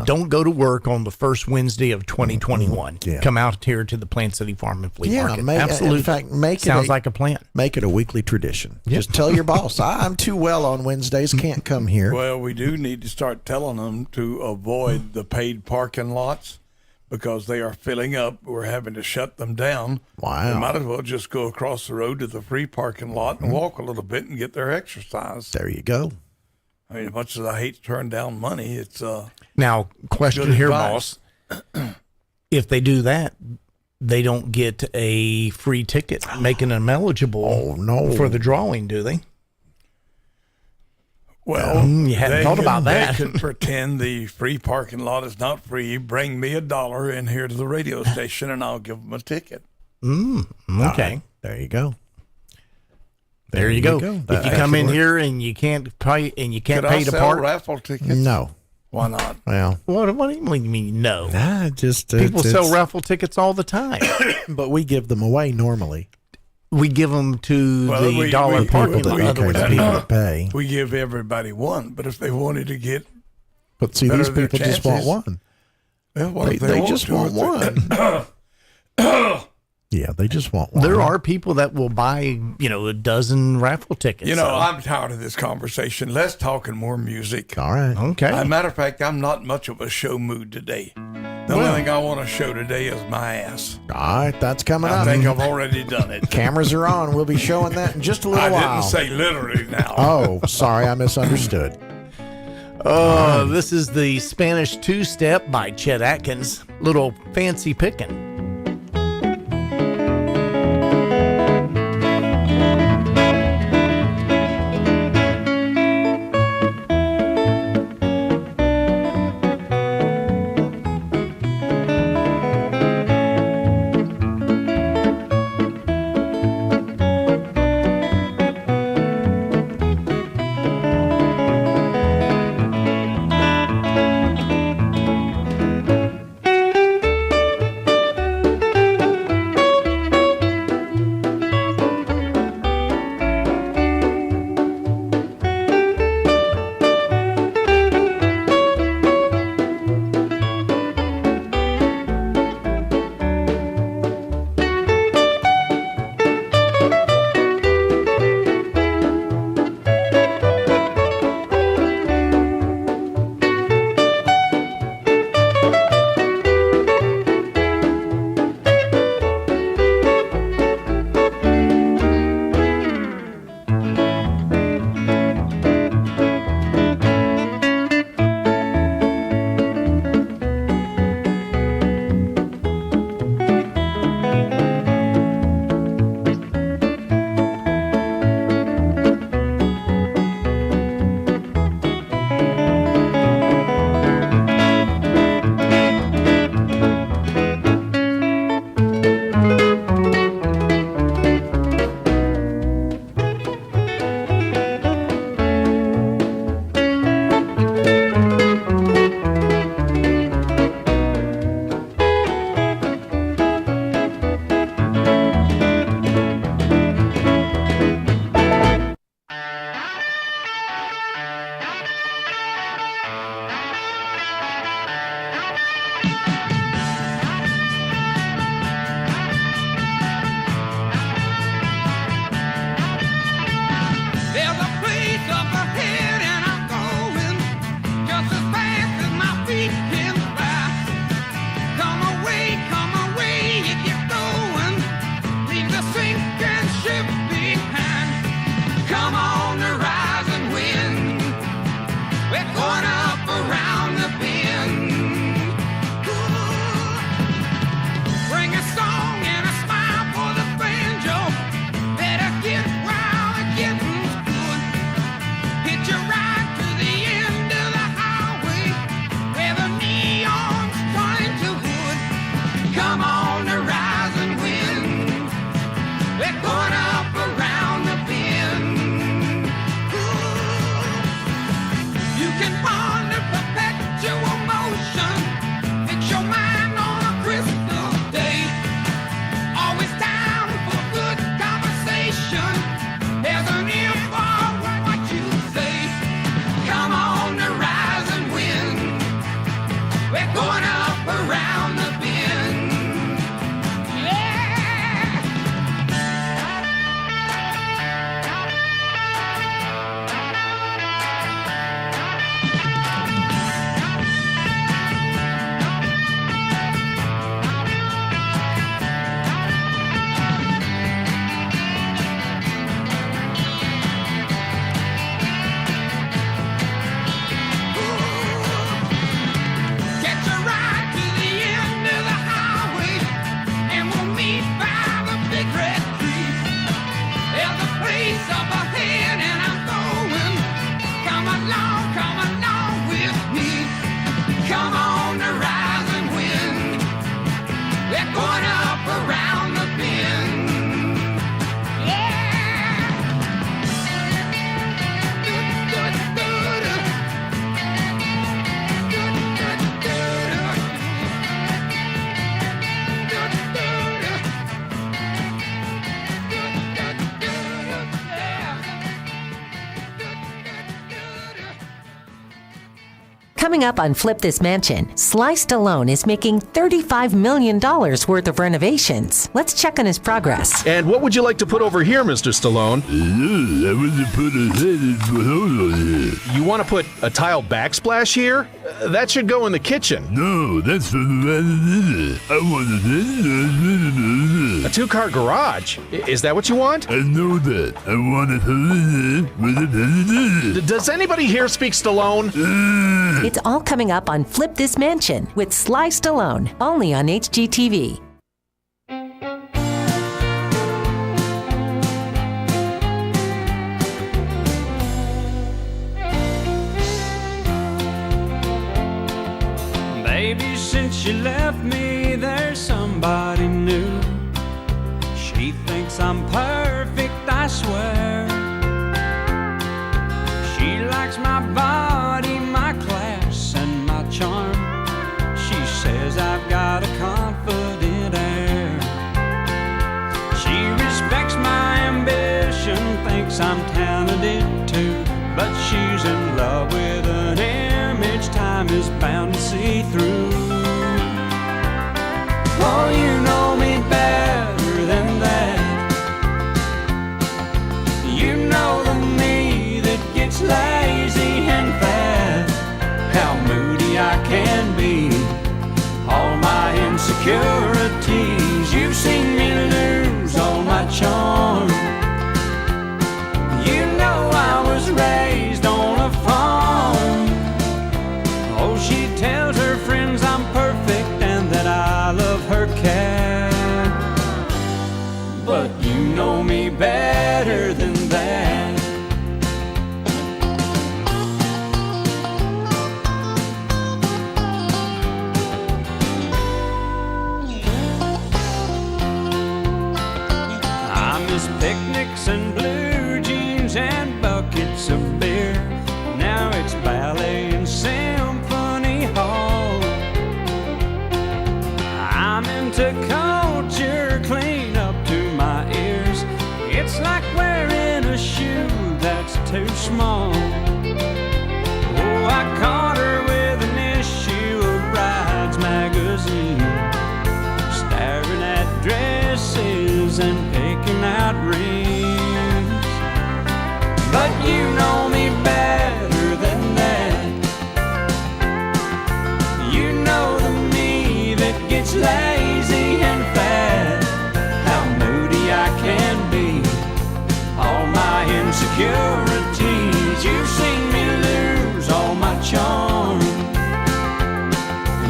Speaker 6: don't go to work on the first Wednesday of 2021.
Speaker 7: Yeah.
Speaker 6: Come out here to the Plant City Farm and Flea Market.
Speaker 7: Absolutely. In fact,
Speaker 6: Sounds like a plan.
Speaker 7: Make it a weekly tradition. Yep. Just tell your boss, I'm too well on Wednesdays, can't come here.
Speaker 17: Well, we do need to start telling them to avoid the paid parking lots because they are filling up. We're having to shut them down.
Speaker 7: Wow.
Speaker 17: They might as well just go across the road to the free parking lot and walk a little bit and get their exercise.
Speaker 7: There you go.
Speaker 17: I mean, as much as I hate to turn down money, it's
Speaker 6: Now, question
Speaker 17: good
Speaker 6: here,
Speaker 17: advice.
Speaker 6: boss. If they do that, they don't get a free ticket, making them eligible for the drawing, do they?
Speaker 17: Well,
Speaker 6: you hadn't thought about that.
Speaker 17: They could pretend the free parking lot is not free. Bring me $1 in here to the radio station, and I'll give them a ticket.
Speaker 6: Okay.
Speaker 7: Right. There you go.
Speaker 6: There you go.
Speaker 7: That
Speaker 6: If you come in
Speaker 7: actually
Speaker 6: here and you can't pay
Speaker 17: Could I
Speaker 6: to
Speaker 17: sell
Speaker 6: park,
Speaker 17: raffle tickets?
Speaker 7: No.
Speaker 17: Why not?
Speaker 7: Well,
Speaker 6: what do you mean no?
Speaker 7: Just
Speaker 6: People sell raffle tickets all the time.
Speaker 7: but we give them away normally.
Speaker 6: We give them to the dollar parking lot. In other words,
Speaker 7: people that pay.
Speaker 17: We give everybody one, but if they wanted to get,
Speaker 7: But see, these people just want one.
Speaker 17: Well, what if
Speaker 7: They
Speaker 17: want
Speaker 7: just
Speaker 17: two or
Speaker 7: want
Speaker 17: three?
Speaker 7: one. Yeah, they just want one.
Speaker 6: There are people that will buy, a dozen raffle tickets.
Speaker 17: You know, I'm tired of this conversation. Let's talk and more music.
Speaker 7: All right.
Speaker 6: Okay.
Speaker 17: As a matter of fact, I'm not much of a show mood today. The only thing I want to show today is my ass.
Speaker 7: All right, that's coming up.
Speaker 17: I think I've already done it.
Speaker 7: Cameras are on. We'll be showing that in just a little
Speaker 17: I
Speaker 7: while.
Speaker 17: didn't say literally now.
Speaker 7: Oh, sorry, I misunderstood.
Speaker 6: This is the Spanish two-step by Chet Atkins. Little fancy picking.
Speaker 2: Coming up on Flip This Mansion, Sly Stallone is making $35 million worth of renovations. Let's check on his progress.
Speaker 5: And what would you like to put over here, Mr. Stallone?
Speaker 3: I want to put
Speaker 5: You want to put a tile backsplash here? That should go in the kitchen.
Speaker 3: No, that's I want
Speaker 5: A two-car garage. Is that what you want?
Speaker 3: I know that. I want it.
Speaker 5: Does anybody here speak Stallone?
Speaker 2: It's all coming up on Flip This Mansion with Sly Stallone, only on HGTV.
Speaker 8: Baby, since you left me, there's somebody new. She thinks I'm perfect, I swear. She likes my body, my class, and my charm. She says I've got a confident air. She respects my ambition, thinks I'm talented too. But she's in love with an image time is bound to see through. Oh, you know me better than that. You know the me that gets lazy and fat. How moody I can be, all my insecurities. You've seen me lose all my charm. You know I was raised on a farm. Oh, she tells her friends I'm perfect and that I love her cat. But you know me better than that. I miss picnics and blue jeans and buckets of beer. Now it's ballet and symphony hall. I'm into culture clean up to my ears. It's like wearing a shoe that's too small. Oh, I caught her with an issue of Brides magazine, staring at dresses and picking out rings. But you know me better than that. You know the me that gets lazy and fat. How moody I can be, all my insecurities. You've seen me lose all my charm.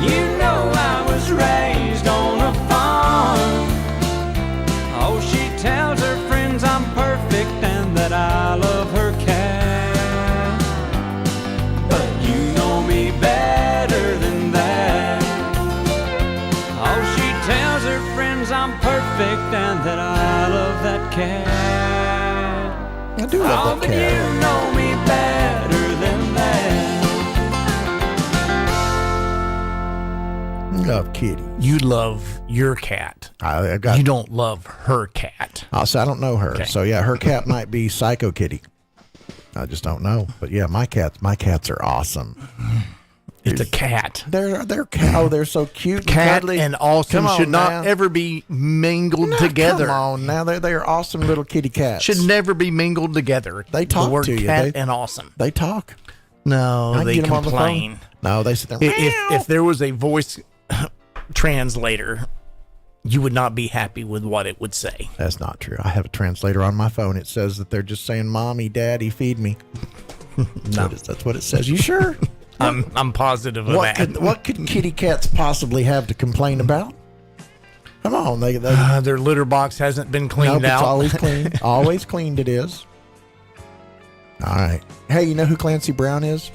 Speaker 8: You know I was raised on a farm. Oh, she tells her friends I'm perfect and that I love her cat. But you know me better than that. Oh, she tells her friends I'm perfect and that I love that cat.
Speaker 7: I do love that
Speaker 8: but
Speaker 7: cat.
Speaker 8: you know me better than that.
Speaker 7: Love Kitty.
Speaker 6: You love your cat.
Speaker 7: I got.
Speaker 6: You don't love her cat.
Speaker 7: So I don't know her.
Speaker 6: Okay.
Speaker 7: So yeah, her cat might be Psycho Kitty. I just don't know. But yeah, my cats are awesome.
Speaker 6: It's a cat.
Speaker 7: They're they're so cute.
Speaker 6: Cat
Speaker 7: cuddly.
Speaker 6: and awesome
Speaker 7: Come on
Speaker 6: should not
Speaker 7: now.
Speaker 6: ever be mingled together.
Speaker 7: Come on now, they're awesome little kitty cats.
Speaker 6: Should never be mingled together.
Speaker 7: They talk
Speaker 6: the word
Speaker 7: to you.
Speaker 6: cat
Speaker 7: They-
Speaker 6: and awesome.
Speaker 7: They talk.
Speaker 6: No,
Speaker 7: I can
Speaker 6: they
Speaker 7: get 'em on the
Speaker 6: complain.
Speaker 7: phone. No, they sit there.
Speaker 6: If there was a voice translator, you would not be happy with what it would say.
Speaker 7: That's not true. I have a translator on my phone. It says that they're just saying, "Mommy, Daddy, feed me."
Speaker 6: No,
Speaker 7: that's what it says. You sure?
Speaker 6: I'm positive of that.
Speaker 7: What could kitty cats possibly have to complain about? Come on,
Speaker 6: their litter box hasn't been cleaned
Speaker 7: Nope,
Speaker 6: out.
Speaker 7: it's always clean. Always cleaned it is. All right. Hey, you know who Clancy Brown is?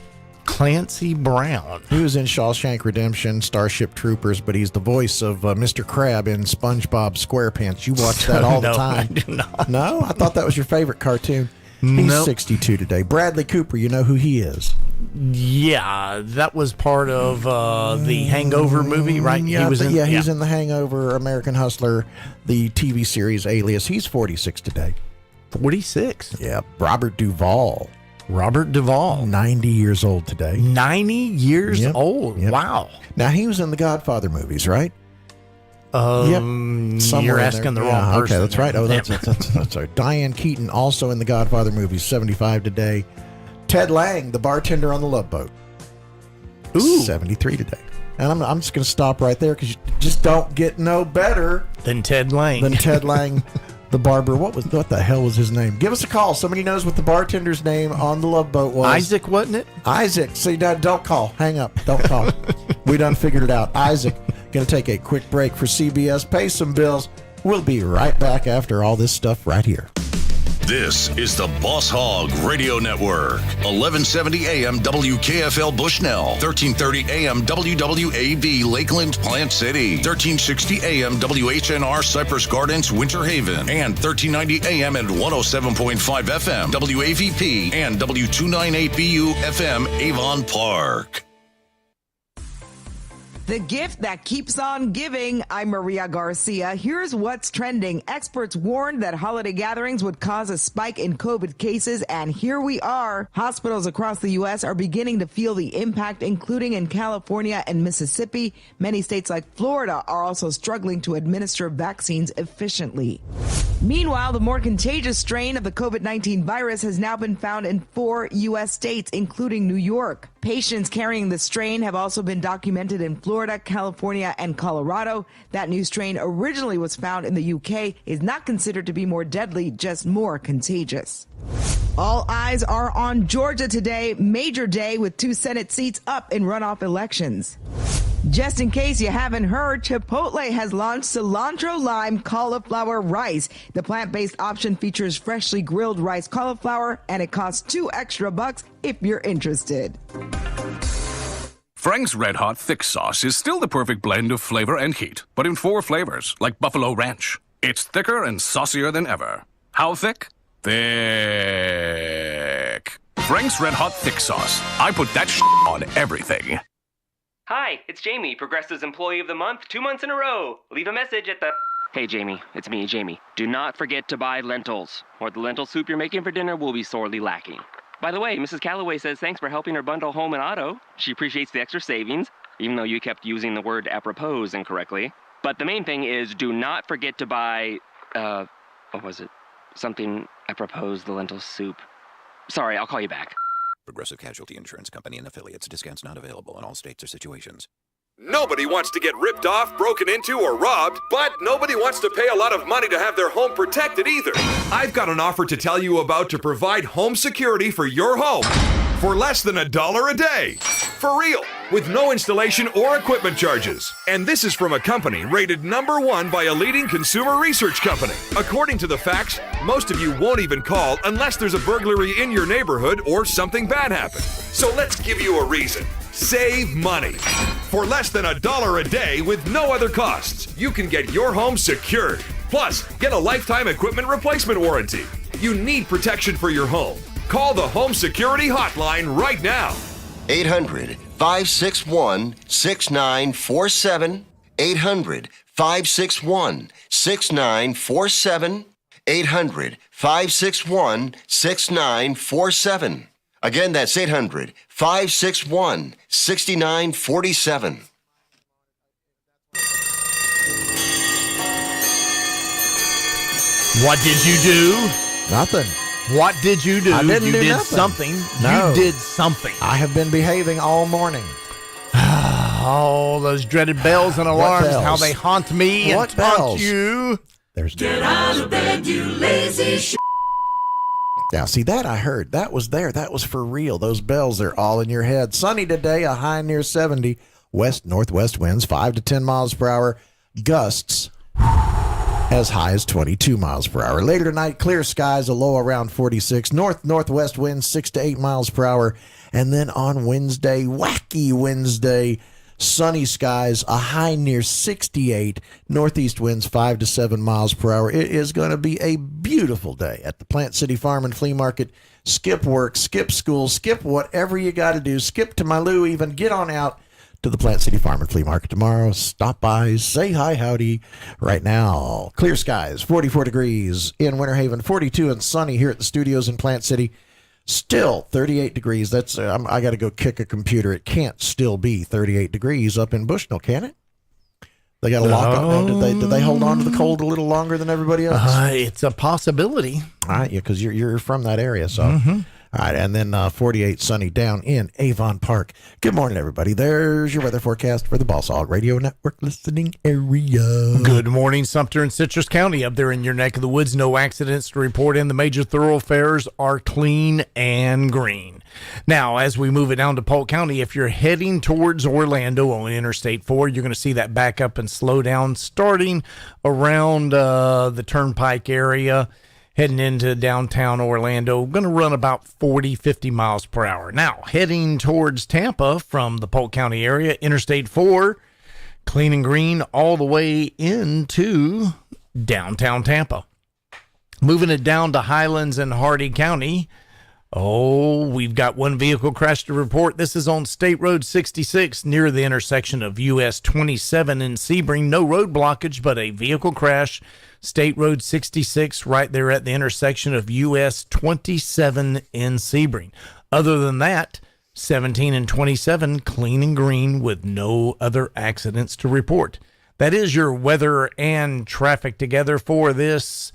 Speaker 6: Clancy Brown.
Speaker 7: He was in Shawshank Redemption, Starship Troopers, but he's the voice of Mr. Crab in SpongeBob SquarePants. You watch that all the
Speaker 6: No,
Speaker 7: time.
Speaker 6: I do not.
Speaker 7: No? I thought that was your favorite cartoon. He's
Speaker 6: Nope.
Speaker 7: 62 today. Bradley Cooper, you know who he is?
Speaker 6: Yeah, that was part of the Hangover movie, right?
Speaker 7: Yeah, he's in The Hangover, American Hustler, the TV series Alias. He's 46 today.
Speaker 6: 46?
Speaker 7: Yeah, Robert Duvall.
Speaker 6: Robert Duvall.
Speaker 7: 90 years old today.
Speaker 6: 90 years
Speaker 7: Yep.
Speaker 6: old.
Speaker 7: Yep.
Speaker 6: Wow.
Speaker 7: Now, he was in the Godfather movies, right?
Speaker 6: You're
Speaker 7: Somewhere in
Speaker 6: asking the
Speaker 7: there.
Speaker 6: wrong
Speaker 7: Yeah,
Speaker 6: person.
Speaker 7: Okay, that's right. Oh,
Speaker 6: Damn.
Speaker 7: that's right. Diane Keaton, also in the Godfather movies, 75 today. Ted Lang, the bartender on the Love Boat, 73 today. And I'm just going to stop right there because you just don't get no better
Speaker 6: than Ted Lang. The barber. What the hell was his name? Give us a call. Somebody knows what the bartender's name on the Love Boat was. Isaac, wasn't it?
Speaker 7: Isaac. See, don't call. Hang up. Don't call. We done figured it out. Isaac. Going to take a quick break for CBS. Pay some bills. We'll be right back after all this stuff right here.
Speaker 1: This is the Boss Hog Radio Network. 1170 AM WKFL Bushnell. 1330 AM WWAB Lakeland Plant City. 1360 AM WHNR Cypress Gardens Winter Haven. And 1390 AM and 107.5 FM WAVP and W298BU FM Avon Park.
Speaker 9: The gift that keeps on giving. I'm Maria Garcia. Here's what's trending. Experts warned that holiday gatherings would cause a spike in COVID cases, and here we are. Hospitals across the U.S. are beginning to feel the impact, including in California and Mississippi. Many states like Florida are also struggling to administer vaccines efficiently. Meanwhile, the more contagious strain of the COVID-19 virus has now been found in 4 U.S. states, including New York. Patients carrying the strain have also been documented in Florida, California, and Colorado. That new strain originally was found in the UK, is not considered to be more deadly, just more contagious. All eyes are on Georgia today, major day with 2 Senate seats up in runoff elections. Just in case you haven't heard, Chipotle has launched cilantro lime cauliflower rice. The plant-based option features freshly grilled rice cauliflower, and it costs $2 extra if you're interested.
Speaker 10: Frank's Red Hot Thick Sauce is still the perfect blend of flavor and heat, but in 4 flavors, like Buffalo Ranch. It's thicker and saucier than ever. How thick? Thick. Frank's Red Hot Thick Sauce. I put that on everything.
Speaker 24: Hi, it's Jamie, Progressive's Employee of the Month, 2 months in a row. Leave a message at the... Hey, Jamie, it's me, Jamie. Do not forget to buy lentils, or the lentil soup you're making for dinner will be sorely lacking. By the way, Mrs. Calloway says thanks for helping her bundle home and auto. She appreciates the extra savings, even though you kept using the word apropos incorrectly. But the main thing is do not forget to buy, what was it? Something apropos the lentil soup. Sorry, I'll call you back.
Speaker 25: Progressive Casualty Insurance Company and affiliates. Discounts not available in all states or situations.
Speaker 26: Nobody wants to get ripped off, broken into, or robbed, but nobody wants to pay a lot of money to have their home protected either. I've got an offer to tell you about to provide home security for your home for less than $1 a day. For real, with no installation or equipment charges. And this is from a company rated #1 by a leading consumer research company. According to the facts, most of you won't even call unless there's a burglary in your neighborhood or something bad happened. So let's give you a reason. Save money. For less than $1 a day with no other costs, you can get your home secured. Plus, get a lifetime equipment replacement warranty. You need protection for your home. Call the Home Security Hotline right now.
Speaker 11: 800-561-6947. 800-561-6947. 800-561-6947. Again, that's 800-561-6947.
Speaker 6: What did you do?
Speaker 7: Nothing.
Speaker 6: What did you do?
Speaker 7: I didn't do
Speaker 6: did
Speaker 7: nothing.
Speaker 6: something.
Speaker 7: No.
Speaker 6: You did something.
Speaker 7: I have been behaving all morning.
Speaker 6: Oh, those dreaded bells and alarms,
Speaker 7: bells?
Speaker 6: how they haunt me
Speaker 7: What
Speaker 6: and taunt
Speaker 7: bells?
Speaker 6: you.
Speaker 7: There's
Speaker 23: Get out of bed, you lazy sh**.
Speaker 7: Now, see, that I heard. That was there. That was for real. Those bells, they're all in your head. Sunny today, a high near 70. West-northwest winds, 5 to 10 miles per hour. Gusts as high as 22 miles per hour. Later tonight, clear skies, a low around 46. North-northwest winds, 6 to 8 miles per hour. And then on Wednesday, wacky Wednesday, sunny skies, a high near 68, northeast winds 5 to 7 miles per hour. It is going to be a beautiful day at the Plant City Farm and Flea Market. Skip work, skip school, skip whatever you got to do. Skip to my Lou, even get on out to the Plant City Farm and Flea Market tomorrow. Stop by, say hi, howdy. Right now, clear skies, 44 degrees in Winter Haven, 42 and sunny here at the studios in Plant City. Still 38 degrees. That's I got to go kick a computer. It can't still be 38 degrees up in Bushnell, can it? They got a lock on. Did they hold on to the cold a little longer than everybody else?
Speaker 6: It's a possibility.
Speaker 7: All right, yeah, because you're from that area, so. All right, and then 48 sunny down in Avon Park. Good morning, everybody. There's your weather forecast for the Boss Hog Radio Network listening area.
Speaker 6: Good morning, Sumter and Citrus County. Up there in your neck of the woods, no accidents to report in. The major thoroughfares are clean and green. Now, as we move it down to Polk County, if you're heading towards Orlando on Interstate 4, you're going to see that back up and slow down starting around the Turnpike area. Heading into downtown Orlando, going to run about 40, 50 miles per hour. Now, heading towards Tampa from the Polk County area, Interstate 4, clean and green all the way into downtown Tampa. Moving it down to Highlands and Hardy County. Oh, we've got one vehicle crash to report. This is on State Road 66 near the intersection of US 27 in Sebring. No road blockage, but a vehicle crash. State Road 66 right there at the intersection of US 27 in Sebring. Other than that, 17 and 27 clean and green with no other accidents to report. That is your weather and traffic together for this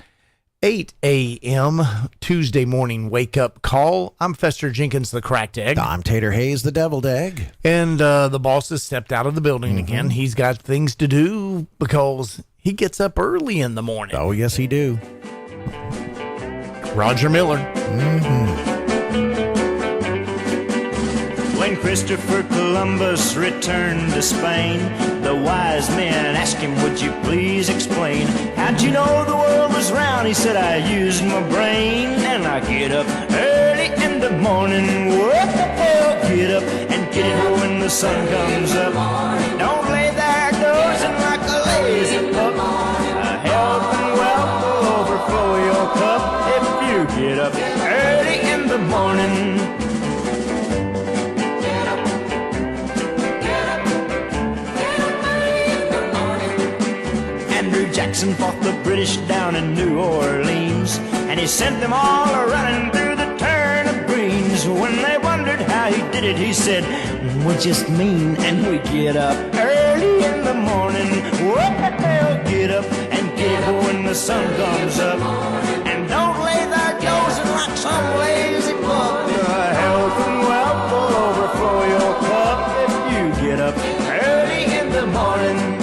Speaker 6: 8 a.m. Tuesday morning wake-up call. I'm Fester Jenkins, the cracked egg.
Speaker 7: I'm Tater Hayes, the deviled egg.
Speaker 6: And the boss has stepped out of the building again. He's got things to do because he gets up early in the morning.
Speaker 7: Oh, yes, he do.
Speaker 6: Roger Miller.
Speaker 4: When Christopher Columbus returned to Spain, the wise men asked him, would you please explain? How'd you know the world was round? He said, I used my brain. And I get up early in the morning, get up and get it when the sun comes up. Don't lay there dozing like a lazy pup. Health and wealth will overflow your cup if you get up early in the morning. Jackson fought the British down in New Orleans, and he sent them all running through the turnip greens. When they wondered how he did it, he said, we're just mean, and we get up early in the morning. Get up and get up when the sun comes up, and don't lay there dozing like some lazy pup. Health and wealth will overflow your cup if you get up early in the morning.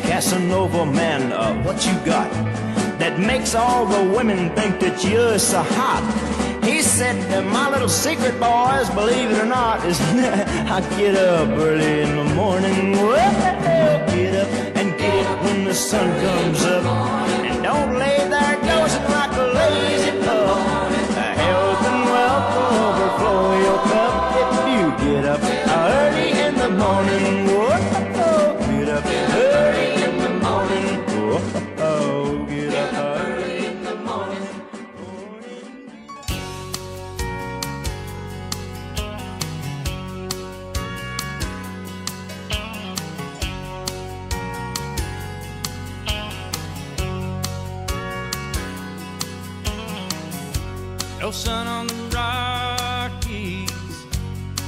Speaker 4: Casanova, man, what you got that makes all the women think that you're so hot? He said, my little secret, boys, believe it or not, is I get up early in the morning. Get up and get it when the sun comes up, and don't lay there dozing like a lazy pup. Health and wealth will overflow your cup if you get up early in the morning. Get up early in the morning. Get up early in the morning.
Speaker 8: No sun on the Rockies,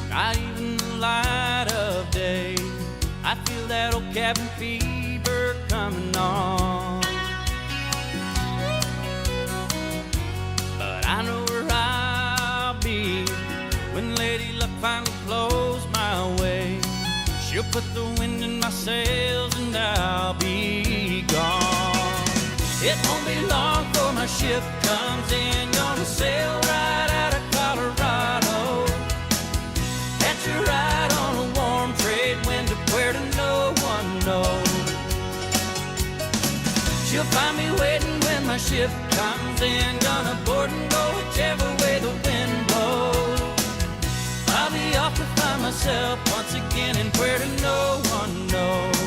Speaker 8: not even the light of day. I feel that old cabin fever coming on, but I know where I'll be when Lady Luck finally blows my way. She'll put the wind in my sails and I'll be gone. It won't be long before my ship comes in, gonna sail right out of Colorado. Catch a ride on a warm trade wind to where to no one knows. She'll find me waiting when my ship comes in, gonna board and go whichever way the wind blows. I'll be off to find myself once again in where to no one knows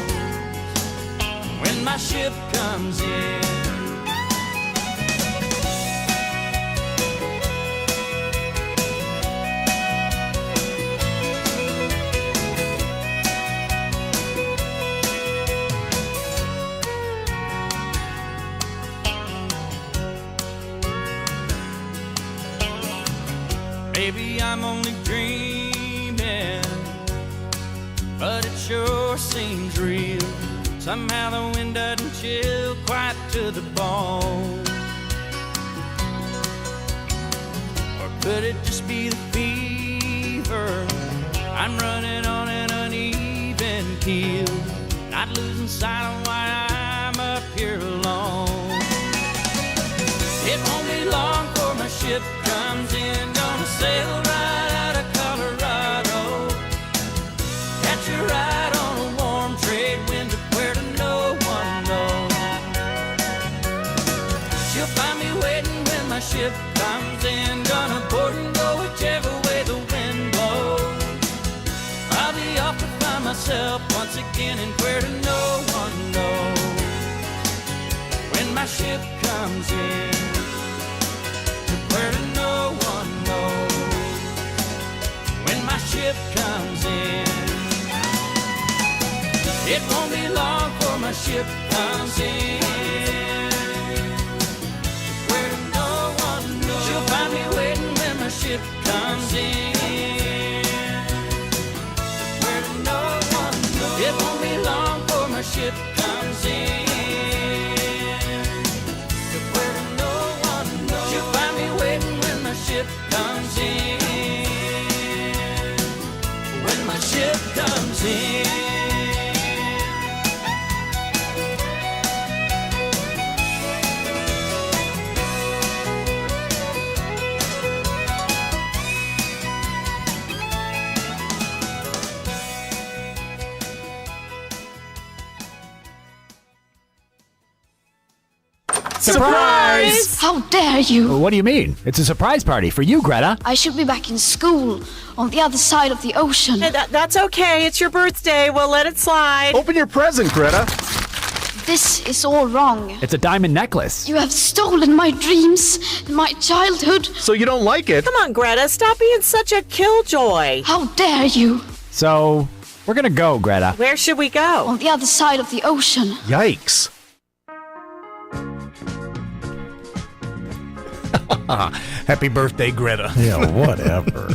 Speaker 8: when my ship comes in. war seems real. Somehow the wind doesn't chill quite to the bone. Or could it just be the fever? I'm running on an uneven keel, not losing sight of why I'm up here alone. It won't be long before my ship comes in, gonna sail right out of Colorado, catch a ride on a warm trade wind to where to no one knows. She'll find me waiting when my ship comes in, gonna board and go whichever way the wind blows. I'll be off to find myself once again in where to no one knows. When my ship comes in, where no one knows. When my ship comes in, it won't be long before my ship comes in. Where no one knows. She'll find me waiting when my ship comes in. Where no one knows. It won't be long before my ship comes in. Ship comes in. When my ship comes in.
Speaker 12: Surprise!
Speaker 13: How dare you?
Speaker 12: What do you mean? It's a surprise party for you, Greta.
Speaker 13: I should be back in school on the other side of the ocean.
Speaker 14: Hey, that's okay. It's your birthday. We'll let it slide.
Speaker 5: Open your present, Greta.
Speaker 13: This is all wrong.
Speaker 12: It's a diamond necklace.
Speaker 13: You have stolen my dreams and my childhood.
Speaker 5: So you don't like it?
Speaker 14: Come on, Greta. Stop being such a killjoy.
Speaker 13: How dare you?
Speaker 12: So, we're gonna go, Greta.
Speaker 14: Where should we go?
Speaker 13: On the other side of the ocean.
Speaker 5: Yikes.
Speaker 6: Happy birthday, Greta.
Speaker 7: Yeah, whatever.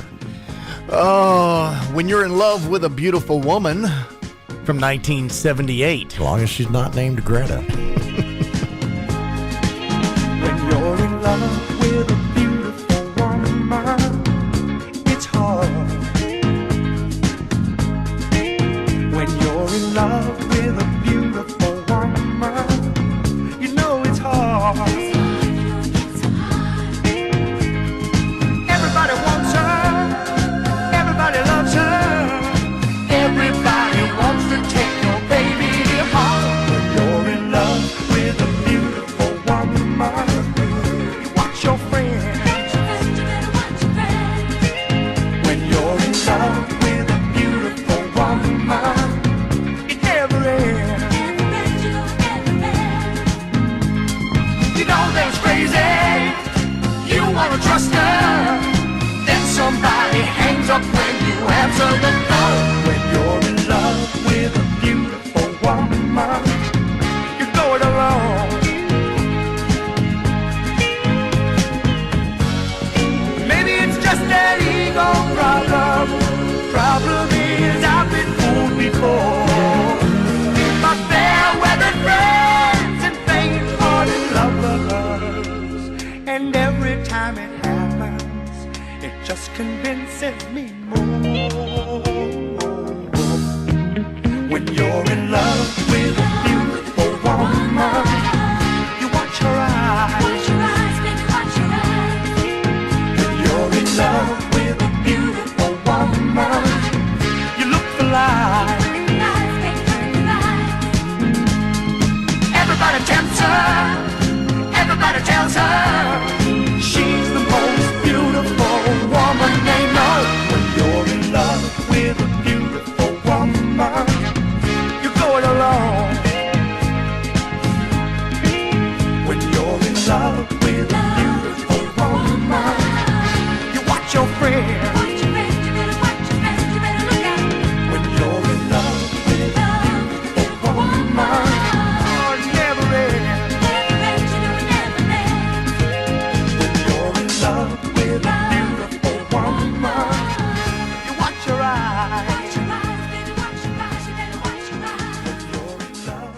Speaker 6: When you're in love with a beautiful woman from 1978.
Speaker 7: As long as she's not named Greta.
Speaker 23: When you're in love with a beautiful woman, it's hard. When you're in love with a beautiful woman, you know it's hard. Everybody wants her, everybody loves her, everybody wants to take your baby home. When you're in love with a beautiful woman, you watch your friends. When you're in love with a beautiful woman, it never ends. You know that's crazy, you wanna trust her, then somebody hangs up when you answer the phone. When you're in love with a beautiful woman, you go it alone. Maybe it's just an ego problem. Problem is I've been fooled before. My fair weather friends and faint-hearted lovers, and every time it happens, it just convinces me more. When you're in love with a beautiful woman, you watch her eyes. When you're in love with a beautiful woman, you look for life. Everybody tempts her, everybody tells her she's the most beautiful woman they know. When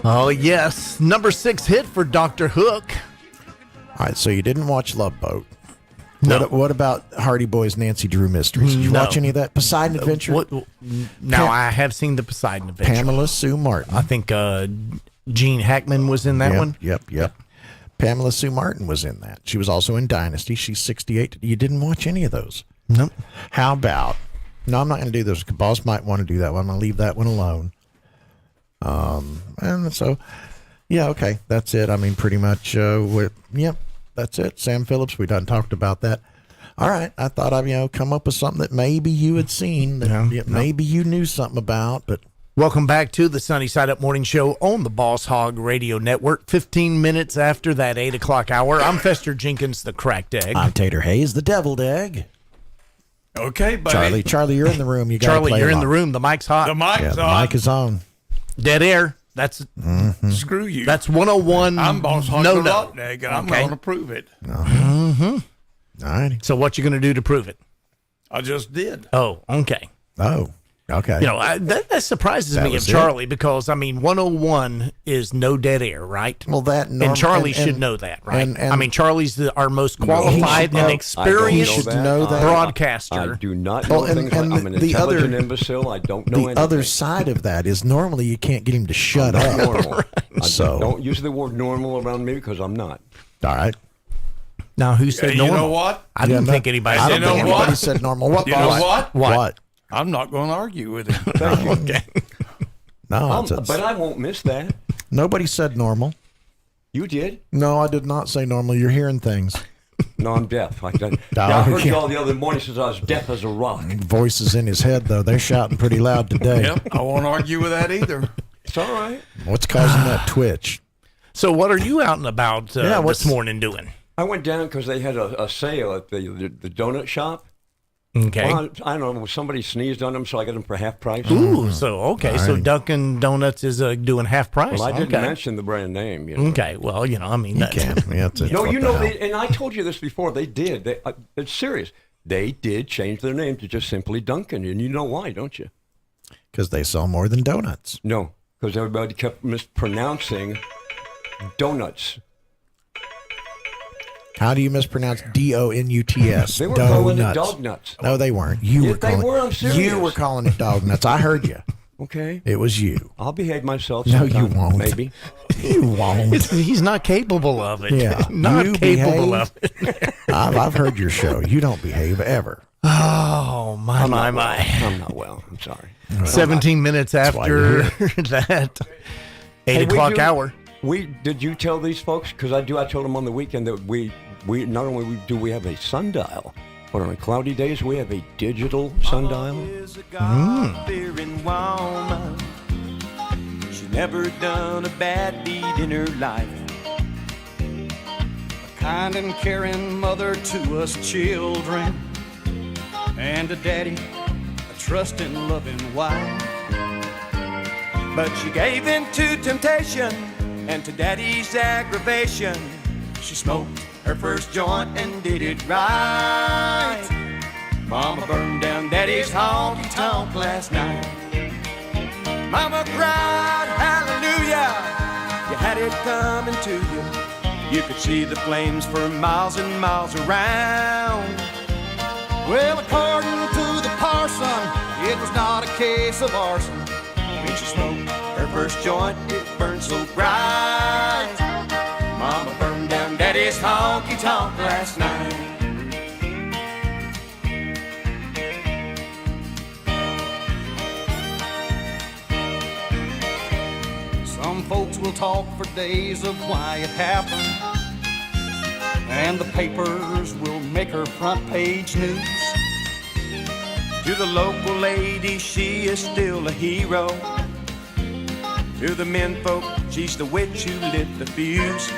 Speaker 6: Oh, yes. Number 6 hit for Dr. Hook.
Speaker 7: All right, so you didn't watch Love Boat.
Speaker 6: No.
Speaker 7: What about Hardy Boys' Nancy Drew Mysteries? Did you watch any of that? Poseidon Adventure?
Speaker 6: Now, I have seen the Poseidon Adventure.
Speaker 7: Pamela Sue Martin.
Speaker 6: I think Gene Hackman was in that one.
Speaker 7: Yep. Pamela Sue Martin was in that. She was also in Dynasty. She's 68. You didn't watch any of those?
Speaker 6: Nope.
Speaker 7: How about... No, I'm not going to do those. Boss might want to do that one. I'm going to leave that one alone. And so, yeah, okay. That's it. I mean, pretty much, that's it. Sam Phillips, we done talked about that. All right. I thought I'd, come up with something that maybe you had seen, that maybe you knew something about, but...
Speaker 6: Welcome back to the Sunny Side Up Morning Show on the Boss Hog Radio Network. 15 minutes after that 8 o'clock hour. I'm Fester Jenkins, the cracked egg.
Speaker 7: I'm Tater Hayes, the deviled egg.
Speaker 17: Okay, buddy.
Speaker 7: Charlie, you're in the room. You got to
Speaker 6: Charlie,
Speaker 7: play
Speaker 6: you're in
Speaker 7: along.
Speaker 6: the room. The mic's hot.
Speaker 17: The mic's
Speaker 7: The
Speaker 17: on.
Speaker 7: mic is on.
Speaker 6: Dead air. That's
Speaker 17: Screw you.
Speaker 6: That's 101.
Speaker 17: I'm Boss Hog
Speaker 6: no,
Speaker 17: the
Speaker 6: no.
Speaker 17: Rotten Egg, and I'm going to prove it.
Speaker 7: All right.
Speaker 6: So what you going to do to prove it?
Speaker 17: I just did.
Speaker 6: Oh, okay.
Speaker 7: Oh, okay.
Speaker 6: That surprises
Speaker 7: That
Speaker 6: me of
Speaker 7: was it?
Speaker 6: Charlie because, 101 is no dead air, right?
Speaker 7: Well, that...
Speaker 6: And Charlie should know that, right? Charlie's our most qualified and
Speaker 7: he
Speaker 6: experienced
Speaker 7: should know that.
Speaker 6: broadcaster.
Speaker 15: I do not know things like I'm an intelligent imbecile. I don't know anything.
Speaker 7: The other side of that is normally you can't get him to shut up.
Speaker 15: Normal.
Speaker 7: So
Speaker 15: Don't use the word normal around me because I'm not.
Speaker 7: all right.
Speaker 6: Now, who said
Speaker 17: You
Speaker 6: normal?
Speaker 17: know what?
Speaker 6: I didn't think anybody
Speaker 7: I
Speaker 6: said
Speaker 7: don't think
Speaker 17: know what?
Speaker 7: anybody said normal. What?
Speaker 17: You know
Speaker 7: boss?
Speaker 17: what?
Speaker 7: What?
Speaker 17: I'm not going to argue with him.
Speaker 15: Thank you.
Speaker 6: Okay.
Speaker 7: No,
Speaker 15: But I won't miss that.
Speaker 7: nobody said normal.
Speaker 15: You did?
Speaker 7: No, I did not say normal. You're hearing things.
Speaker 15: No, I'm deaf. I heard y'all the other morning since I was deaf as a rock.
Speaker 7: Voices in his head, though. They're shouting pretty loud today.
Speaker 17: Yep, I won't argue with that either.
Speaker 15: It's all right.
Speaker 7: What's causing that twitch?
Speaker 6: So what are you out and about
Speaker 7: what's-
Speaker 6: this morning doing?
Speaker 15: I went down because they had a sale at the donut shop.
Speaker 6: Okay.
Speaker 15: Well, I don't know. Somebody sneezed on them, so I got them for half price.
Speaker 6: Ooh, so Dunkin' Donuts is doing half price.
Speaker 15: Well, I didn't
Speaker 6: Okay.
Speaker 15: mention the brand name.
Speaker 6: Okay, well,
Speaker 7: You can. Yeah, it's
Speaker 15: No,
Speaker 7: what
Speaker 15: you
Speaker 7: the
Speaker 15: know,
Speaker 7: hell.
Speaker 15: and I told you this before. They did. It's serious. They did change their name to just simply Dunkin', and you know why, don't you?
Speaker 7: Because they sell more than donuts.
Speaker 15: No, because everybody kept mispronouncing donuts.
Speaker 7: How do you mispronounce DONUTS?
Speaker 15: They were calling it dog nuts.
Speaker 7: No, they weren't. You
Speaker 15: Yes,
Speaker 7: were calling.
Speaker 15: they were. I'm serious.
Speaker 7: You were calling it dog nuts. I heard you.
Speaker 15: Okay.
Speaker 7: It was you.
Speaker 15: I'll behave myself.
Speaker 7: No, you
Speaker 15: sometime,
Speaker 7: won't.
Speaker 15: Maybe.
Speaker 7: You won't.
Speaker 6: He's not capable of it.
Speaker 7: Yeah.
Speaker 6: Not
Speaker 7: You
Speaker 6: capable
Speaker 7: behave.
Speaker 6: of it.
Speaker 7: I've heard your show. You don't behave ever.
Speaker 6: Oh, my.
Speaker 15: I'm not well. I'm sorry.
Speaker 6: 17 minutes
Speaker 7: why
Speaker 6: after that 8
Speaker 15: Hey,
Speaker 6: o'clock hour.
Speaker 15: Did you tell these folks? Because I told them on the weekend that we not only do we have a sundial, but on cloudy days we have a digital sundial.
Speaker 4: God-fearing woman. She never done a bad deed in her life.
Speaker 8: A kind and caring mother to us children, and a daddy, a trusting, loving wife.
Speaker 4: But she gave in to temptation and to daddy's aggravation. She smoked her first joint and did it right. Mama burned down daddy's honky-tonk last night. Mama cried, hallelujah. You had it coming to you. You could see the flames for miles and miles around.
Speaker 8: Well, according to the parson, it was not a case of arson.
Speaker 4: When she smoked her first joint, it burned so bright. Mama burned down daddy's honky-tonk last night.
Speaker 8: Some folks will talk for days of why it happened, and the papers will make her front page news.
Speaker 4: To the local lady, she is still a hero. To the men folk, she's the witch who lit the fuse.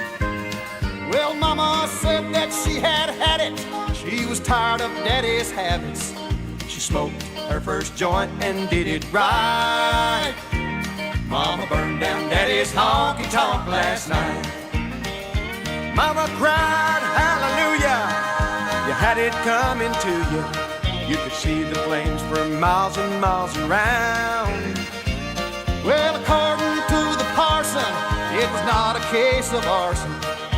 Speaker 8: Well, Mama said that she had it. She was tired of daddy's habits.
Speaker 4: She smoked her first joint and did it right. Mama burned down daddy's honky-tonk last night. Mama cried, hallelujah. You had it coming to you. You could see the flames for miles and miles around.
Speaker 8: Well, according to the parson,
Speaker 4: case of arson.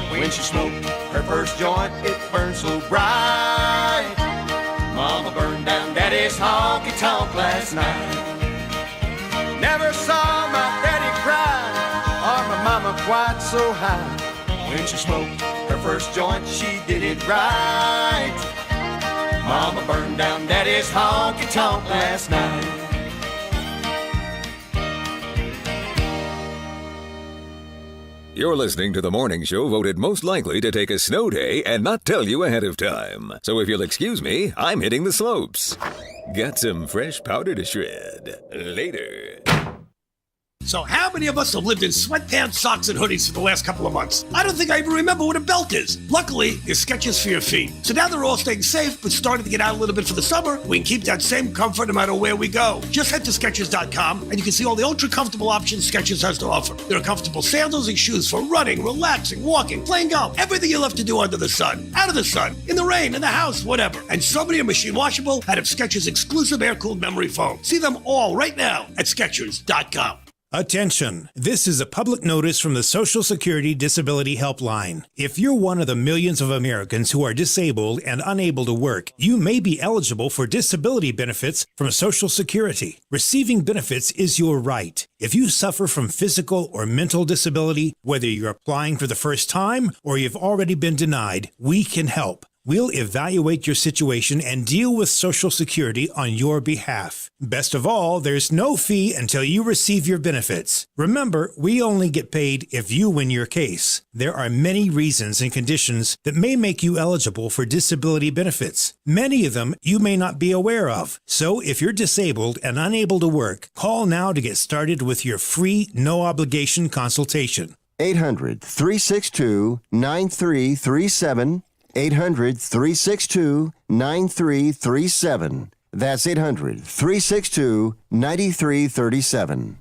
Speaker 4: When she smoked her first joint, it burned so bright. Mama burned down Daddy's honky-tonk last night. Never saw my daddy cry, or my mama quite so high. When she smoked her first joint, she did it right. Mama burned down Daddy's honky-tonk last night.
Speaker 16: You're listening to the morning show voted most likely to take a snow day and not tell you ahead of time. So if you'll excuse me, I'm hitting the slopes. Got some fresh powder to shred. Later.
Speaker 18: So how many of us have lived in sweatpants, socks, and hoodies for the last couple of months? I don't think I even remember what a belt is. Luckily, there's Skechers for your feet. So now they're all staying safe, but starting to get out a little bit for the summer, we can keep that same comfort no matter where we go. Just head to Skechers.com, and you can see all the ultra-comfortable options Skechers has to offer. There are comfortable sandals and shoes for running, relaxing, walking, playing golf, everything you love to do under the sun, out of the sun, in the rain, in the house, whatever. And so many are machine washable out of Skechers' exclusive air-cooled memory foam. See them all right now at Skechers.com.
Speaker 19: Attention! This is a public notice from the Social Security Disability Helpline. If you're one of the millions of Americans who are disabled and unable to work, you may be eligible for disability benefits from Social Security. Receiving benefits is your right. If you suffer from physical or mental disability, whether you're applying for the first time or you've already been denied, we can help. We'll evaluate your situation and deal with Social Security on your behalf. Best of all, there's no fee until you receive your benefits. Remember, we only get paid if you win your case. There are many reasons and conditions that may make you eligible for disability benefits. Many of them you may not be aware of. So if you're disabled and unable to work, call now to get started with your free, no-obligation consultation.
Speaker 11: 800-362-9337. 800-362-9337. That's 800-362-9337.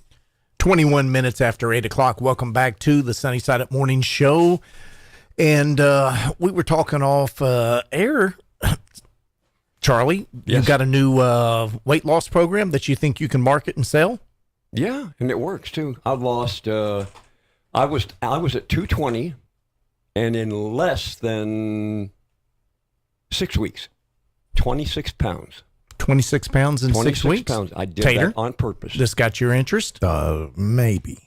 Speaker 6: 21 minutes after 8 o'clock. Welcome back to the Sunny Side Up Morning Show. And we were talking off air. Charlie,
Speaker 15: Yes.
Speaker 6: you've got a new weight loss program that you think you can market and sell?
Speaker 15: Yeah, and it works too. I've lost. I was at 220, and in less than 6 weeks, 26 pounds.
Speaker 6: 26 pounds in 6 weeks?
Speaker 15: Pounds. I did
Speaker 6: Tater,
Speaker 15: that on purpose.
Speaker 6: this got your interest? Maybe.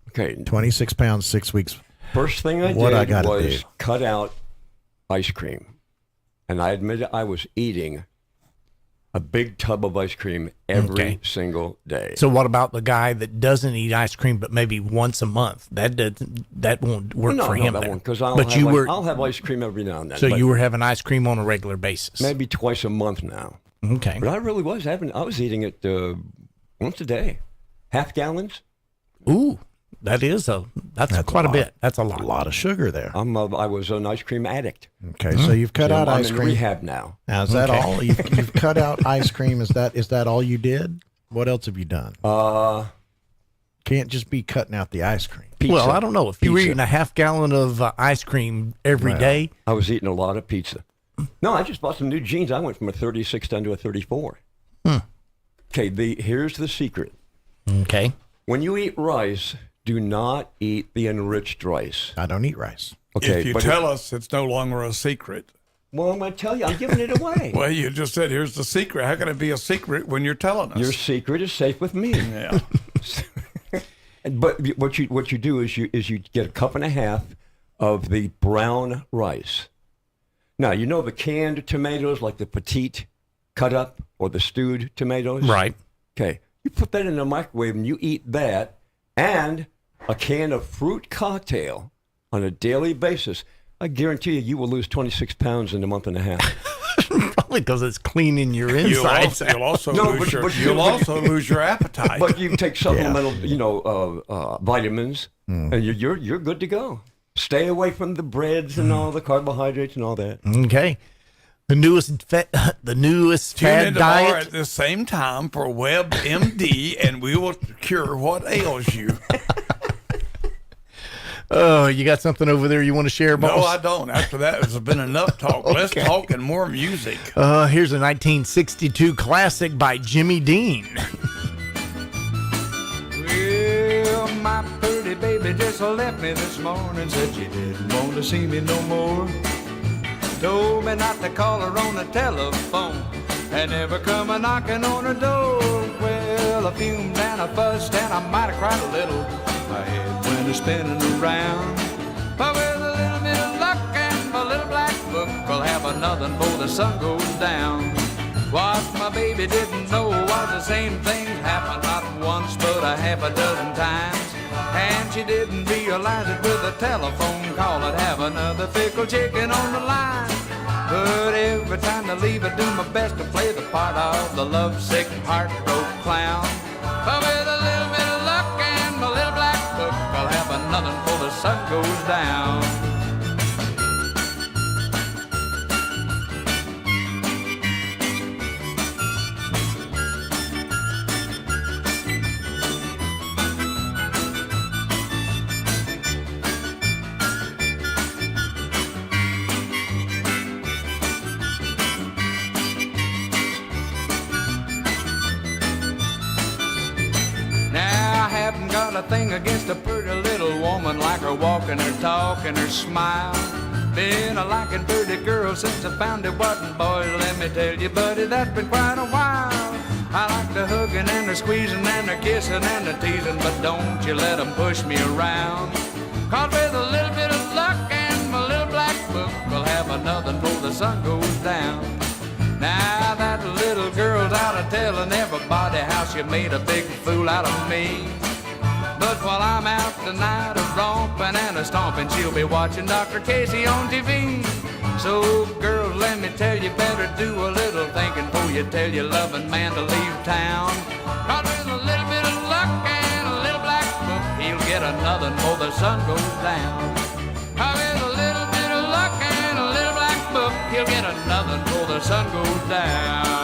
Speaker 15: Okay.
Speaker 7: 26 pounds, 6 weeks.
Speaker 15: First thing I
Speaker 7: What
Speaker 15: did
Speaker 7: I gotta
Speaker 15: was
Speaker 7: do?
Speaker 15: cut out ice cream. And I admitted I was eating a big tub of ice cream every single day.
Speaker 6: So what about the guy that doesn't eat ice cream but maybe once a month? That won't work for him.
Speaker 15: That
Speaker 6: there.
Speaker 15: won't, because I'll have ice cream every now and then.
Speaker 6: So
Speaker 15: but
Speaker 6: you were having ice cream on a regular basis?
Speaker 15: maybe twice a month now.
Speaker 6: Okay.
Speaker 15: But I really was I was eating it once a day. Half gallons.
Speaker 6: Ooh, that's quite a bit. That's a lot.
Speaker 7: A lot of sugar there.
Speaker 15: I was an ice cream addict.
Speaker 7: Okay, so you've cut out
Speaker 15: I'm
Speaker 7: ice
Speaker 15: in
Speaker 7: cream.
Speaker 15: rehab now.
Speaker 7: Now, is that all? You've cut out ice cream. Is that all you did? What else have you done? Can't just be cutting out the ice cream.
Speaker 15: Pizza.
Speaker 6: Well, I don't know. If you were
Speaker 15: Pizza.
Speaker 6: eating a half gallon of ice cream every day,
Speaker 15: I was eating a lot of pizza. No, I just bought some new jeans. I went from a 36 down to a 34. Okay, here's the secret.
Speaker 6: Okay.
Speaker 15: When you eat rice, do not eat the enriched rice.
Speaker 7: I don't eat rice.
Speaker 15: Okay,
Speaker 17: if you tell us, it's no longer a secret.
Speaker 15: Well, I'm going to tell you. I'm giving it away.
Speaker 17: Well, you just said, here's the secret. How can it be a secret when you're telling us?
Speaker 15: Your secret is safe with me.
Speaker 17: Yeah.
Speaker 15: But what you do is you get a cup and a half of the brown rice. Now, you know the canned tomatoes, like the petite cut up or the stewed tomatoes?
Speaker 6: Right.
Speaker 15: Okay. You put that in the microwave and you eat that and a can of fruit cocktail on a daily basis. I guarantee you will lose 26 pounds in a month and a half.
Speaker 6: Probably because it's cleaning your insides.
Speaker 17: You'll also lose your appetite.
Speaker 15: But you take supplemental, vitamins, and you're good to go. Stay away from the breads and all the carbohydrates and all that.
Speaker 6: Okay. The newest
Speaker 17: Tune
Speaker 6: fad
Speaker 17: in tomorrow
Speaker 6: diet.
Speaker 17: at the same time for WebMD, and we will cure what ails you.
Speaker 6: Oh, you got something over there you want to share, boss?
Speaker 17: No, I don't. After that, there's been enough talk. Let's talk and more music.
Speaker 6: Here's a 1962 classic by Jimmy Dean.
Speaker 8: Well, my pretty baby just just left me this morning, said she didn't want to see me no more. Told me not to call her on the telephone and never come a knocking on her door. Well, I fumed and I fussed and I might have cried a little. My head went a-spinning around. But with a little bit of luck and my little black book, I'll have another before the sun goes down. What my baby didn't know was the same thing happened not once but a half a dozen times. And she didn't realize it with a telephone call. I'd have another fickle chicken on the line. But every time I leave, I do my best to play the part of the lovesick, heartbroken clown. But with a little bit of luck and my little black book, I'll have another before the sun goes down. Got a thing against a pretty little woman, like her walk and her talk and her smile. Been a liking pretty girl since I found it wasn't, boys, let me tell you, buddy, that's been quite a while. I like the hugging and the squeezing and the kissing and the teasing, but don't you let them push me around. Cause with a little bit of luck and my little black book, we'll have another before the sun goes down. Now that little girl's out of telling everybody how she made a big fool out of me. But while I'm out tonight a-romping and a-stomping, she'll be watching Dr. Casey on TV. So, girls, let me tell you, better do a little thinking before you tell your loving man to leave town. Cause with a little bit of luck and a little black book, he'll get another before the sun goes down. Cause with a little bit of luck and a little black book, he'll get another before the sun goes down.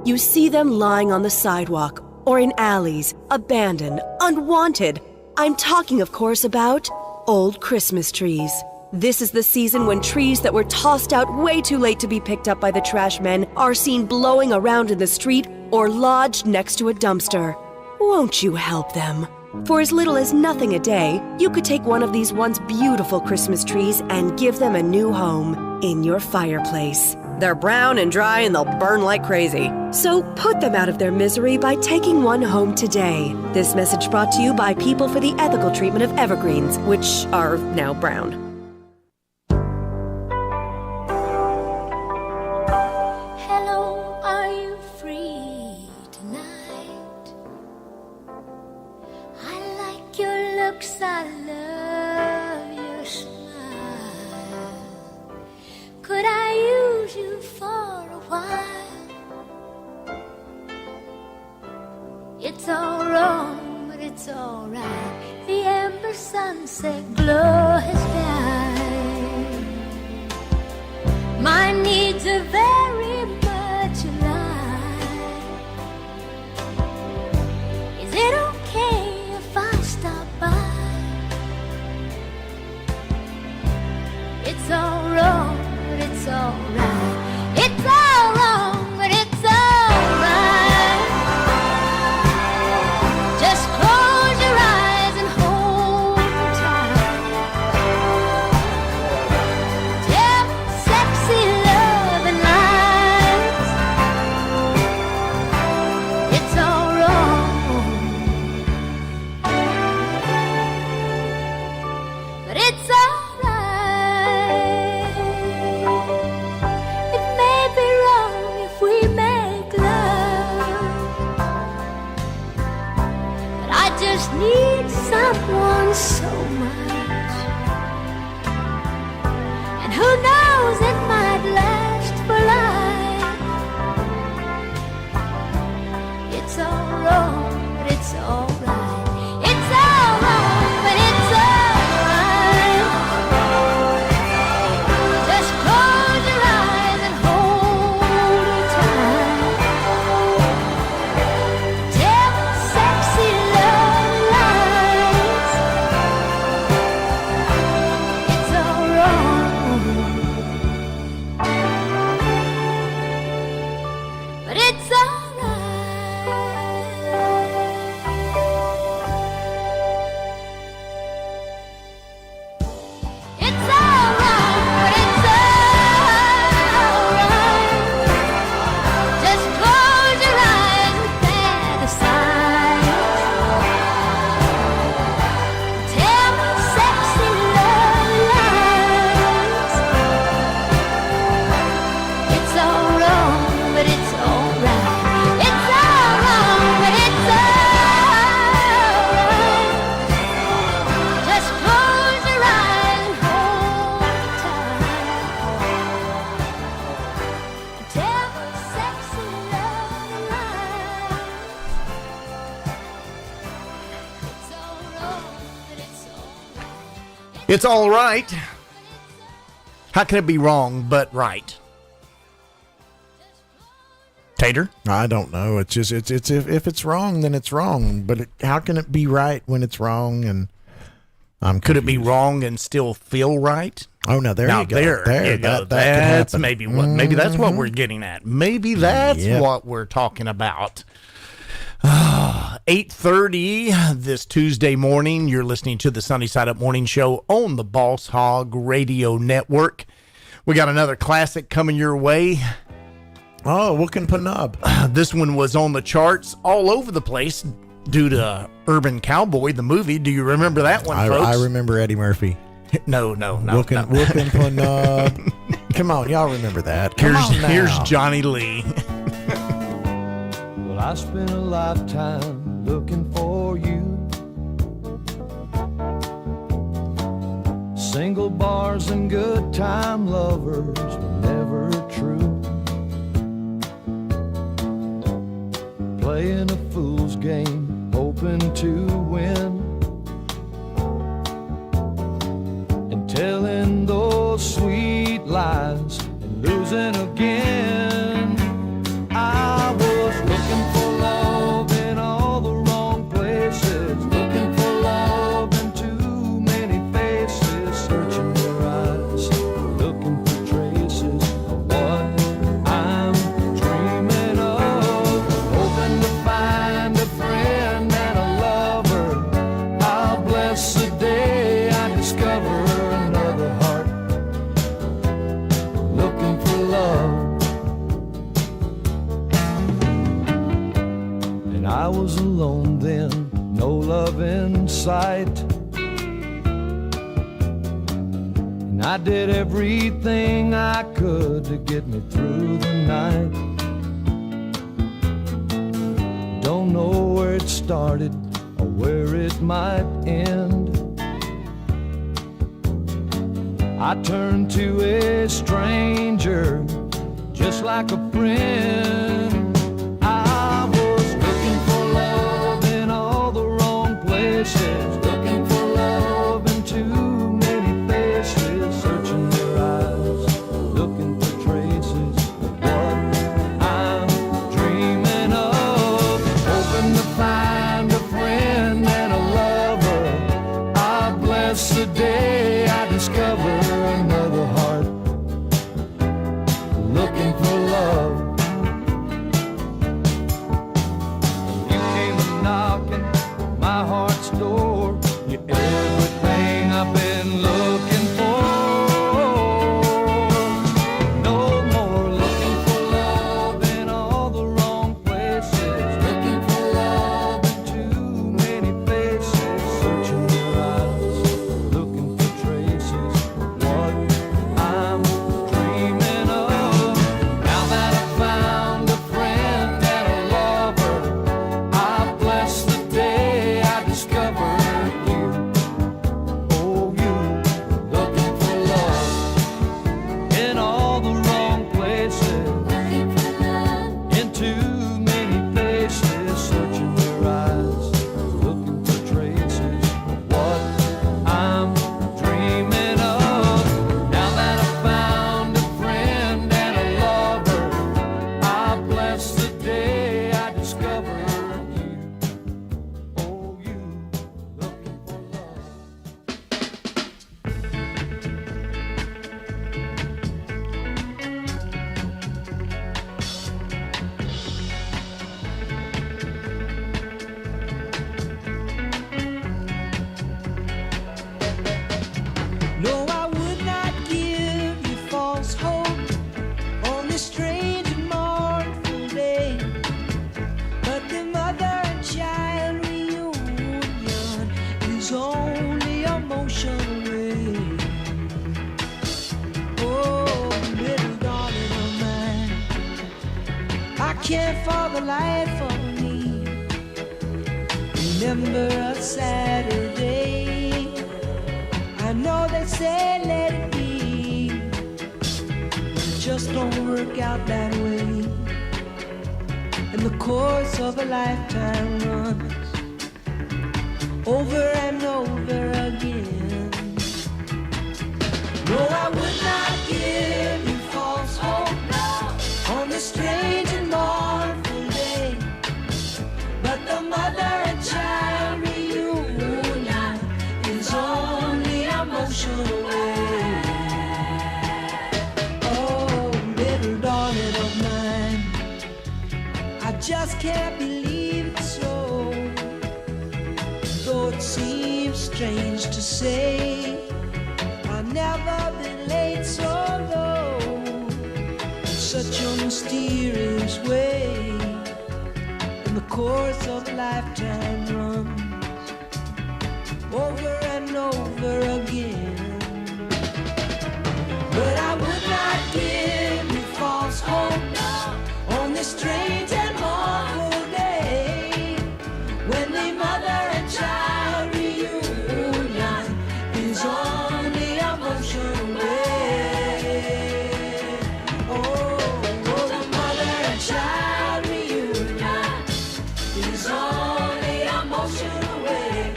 Speaker 1: You see them lying on the sidewalk or in alleys, abandoned, unwanted. I'm talking, of course, about old Christmas trees. This is the season when trees that were tossed out way too late to be picked up by the trash men are seen blowing around in the street or lodged next to a dumpster. Won't you help them? For as little as nothing a day, you could take one of these once beautiful Christmas trees and give them a new home in your fireplace. They're brown and dry and they'll burn like crazy. So put them out of their misery by taking one home today. This message brought to you by People for the Ethical Treatment of Evergreens, which are now brown.
Speaker 2: Hello, are you free tonight? I like your looks, I love your smile. Could I use you for a while? It's all wrong, but it's all right. The amber sunset glow has died. My needs are very much alive. Is it okay if I stop by? It's all wrong, but it's all right. It's all wrong, but it's all right. Just close your eyes and hold me tight. Tell me sexy loving lies. It's all wrong, but it's all right. It may be wrong if we make love, but I just need someone so much. And who knows, it might last for life. It's all wrong, but it's all right. It's all wrong, but it's all right. Just close your eyes and hold me tight. Tell me sexy love lies. It's all wrong,
Speaker 6: It's all right. How can it be wrong but right? Tater?
Speaker 7: I don't know. It's just it's if it's wrong, then it's wrong. But how can it be right when it's wrong? And I'm
Speaker 6: could it be wrong and still feel right?
Speaker 7: Oh no, there you go.
Speaker 6: There you go.
Speaker 7: That
Speaker 6: That's
Speaker 7: could happen.
Speaker 6: maybe that's what we're getting at. Maybe that's
Speaker 7: Yep.
Speaker 6: what we're talking about. 8:30 this Tuesday morning. You're listening to the Sunny Side Up Morning Show on the Boss Hog Radio Network. We got another classic coming your way.
Speaker 7: Oh, Wookin' Panub.
Speaker 6: This one was on the charts all over the place due to Urban Cowboy, the movie. Do you remember that one, folks?
Speaker 7: I remember Eddie Murphy.
Speaker 6: No.
Speaker 7: Wookin' Panub. Come on, y'all remember that.
Speaker 6: Here's Johnny Lee.
Speaker 3: Well, I spent a lifetime looking for you. Single bars and good time lovers were never true. Playing a fool's game, hoping to win, and telling those sweet lies and losing again. I was looking for love in all the wrong places, looking for love in too many faces, searching your eyes, looking for traces of what I'm dreaming of, hoping to find a friend and a lover. I'll bless the day I discover another heart looking for love. And I was alone then, no love in sight, and I did everything I could to get me through the night. Don't know where it started or where it might end. I turned to a stranger just like a friend. I was looking for love in all the wrong places, looking for love in too many faces, searching their eyes, looking for traces of what I'm dreaming of, hoping to find a friend and a lover. I bless the day I discover another heart looking for love. You came a knocking at my heart's door. You're everything I've been looking for. No more looking for love in all the wrong places, looking for love in too many faces, searching your eyes, looking for traces of what I'm dreaming of. Now that I've found a friend and a lover, I bless the day I discovered you. Oh, you looking for love in all the wrong places, in too many faces, searching your eyes, looking for traces of what I'm dreaming of. Now that I've found a friend and a lover, I bless the day I discovered you. Oh, you looking for love.
Speaker 23: No, I would not give you false hope on this strange and mournful day. But the mother and child reunion is only a motion away. Oh, little darling of mine, I can't for the life of me remember a Saturday. I know they say let it be, but it just don't work out that way. And the course of a lifetime runs over and over again. No, I would not give you false hope on this strange and mournful day. But the mother and child reunion is only a motion away. Oh, little darling of mine, I just can't believe it's so. Though it seems strange to say, I've never been late so low in such a mysterious way. And the course of a lifetime runs over and over again. But I would not give you false hope on this strange and mournful day, when the mother and child reunion is only a motion away. Oh, the mother and child reunion is only a motion away.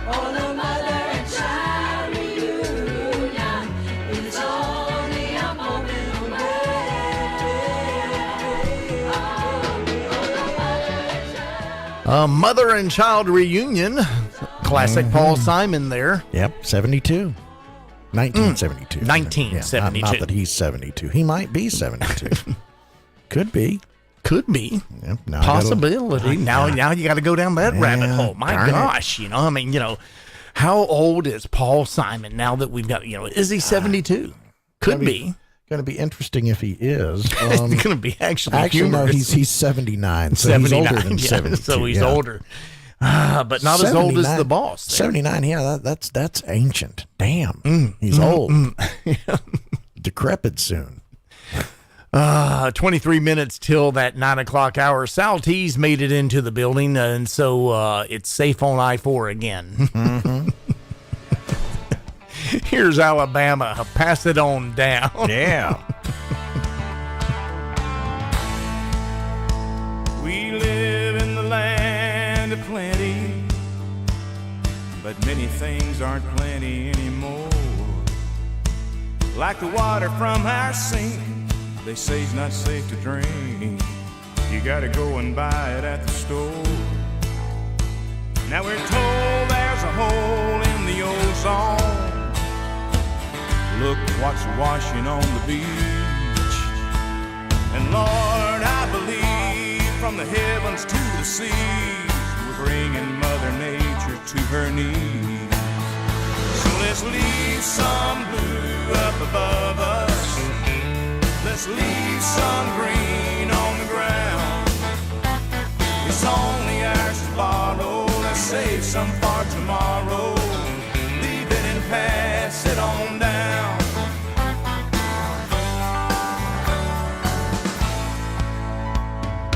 Speaker 23: Oh, the mother and child reunion is only a moment
Speaker 6: Mother and child reunion. Classic Paul Simon there.
Speaker 7: Yep, 72. 1972.
Speaker 6: 1972.
Speaker 7: Not that he's 72. He might be 72. Could be.
Speaker 6: Could be.
Speaker 7: Yep,
Speaker 6: Possibility. Now you got to go down that rabbit hole. My
Speaker 7: darn it.
Speaker 6: gosh, I mean, how old is Paul Simon now that we've got, is he 72? Could be.
Speaker 7: Going to be interesting if he is.
Speaker 6: It's going to be actually
Speaker 7: no,
Speaker 6: humorous.
Speaker 7: he's 79. So
Speaker 6: 79,
Speaker 7: he's older than 72.
Speaker 6: So he's older. But not as old as the boss.
Speaker 7: 79, yeah, that's ancient. Damn. He's old. Decrepit soon.
Speaker 6: 23 minutes till that 9 o'clock hour. Sal T's made it into the building, and so it's safe on I-4 again.
Speaker 7: Mm-hmm.
Speaker 6: Here's Alabama. Pass it on down.
Speaker 7: Yeah.
Speaker 8: We live in the land of plenty, but many things aren't plenty anymore. Like the water from our sink, they say it's not safe to drink. You gotta go and buy it at the store. Now we're told there's a hole in the ozone. Look what's washing on the beach. And Lord, I believe from the heavens to the seas, we're bringing Mother Nature to her knees. So let's leave some blue up above us. Let's leave some green on the ground. It's only ours to borrow. Let's save some for tomorrow. Leave it and pass it on down.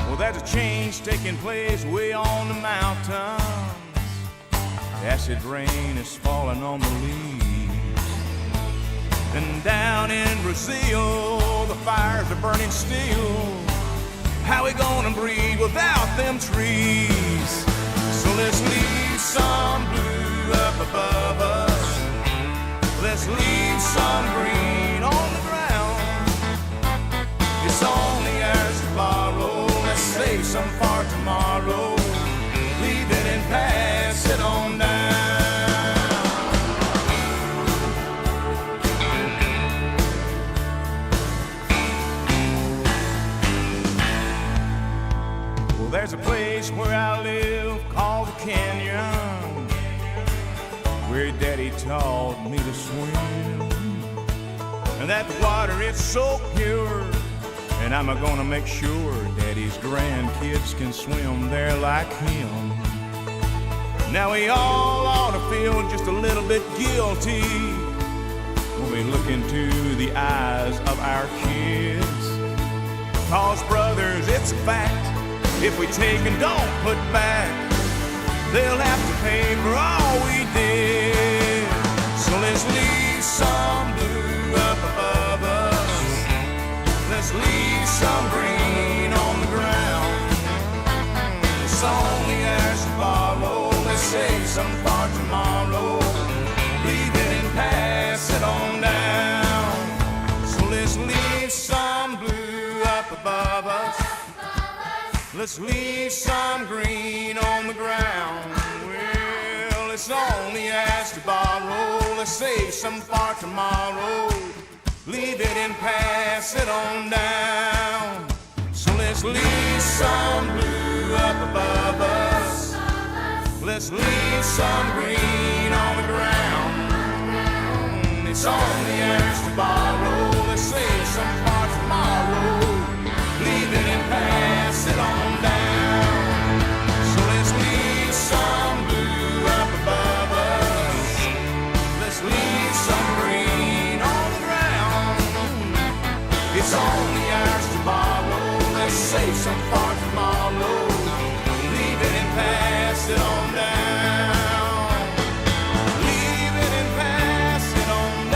Speaker 8: Well, there's a change taking place way on the mountains. Acid rain is falling on the leaves. And down in Brazil, the fires are burning still. How we gonna breathe without them trees? So let's leave some blue up above us. Let's leave some green on the ground. It's only ours to borrow. Let's save some for tomorrow. Leave it and pass it on down. There's a place where I live called the Canyon, where Daddy taught me to swim. And that water, it's so pure, and I'm gonna make sure Daddy's grandkids can swim there like him. Now we all ought to feel just a little bit guilty when we look into the eyes of our kids. 'Cause brothers, it's a fact, if we take and don't put back, they'll have to pay for all we did. So let's leave some blue up above us. Let's leave some green on the ground. It's only ours to borrow. Let's save some for tomorrow. Leave it and pass it on
Speaker 3: let's leave some blue up above us. Let's leave some green on the ground. Well, it's only asked to borrow. Let's save some for tomorrow. Leave it and pass it on down. So let's leave some blue up above us. Let's leave some green on the ground. It's only asked to borrow. Let's save some for tomorrow. Leave it and pass it on down. So let's leave some blue up above us. Let's leave some green on the ground. It's only ours to borrow. Let's save some for tomorrow. Leave it and pass it on down. Leave it and pass it on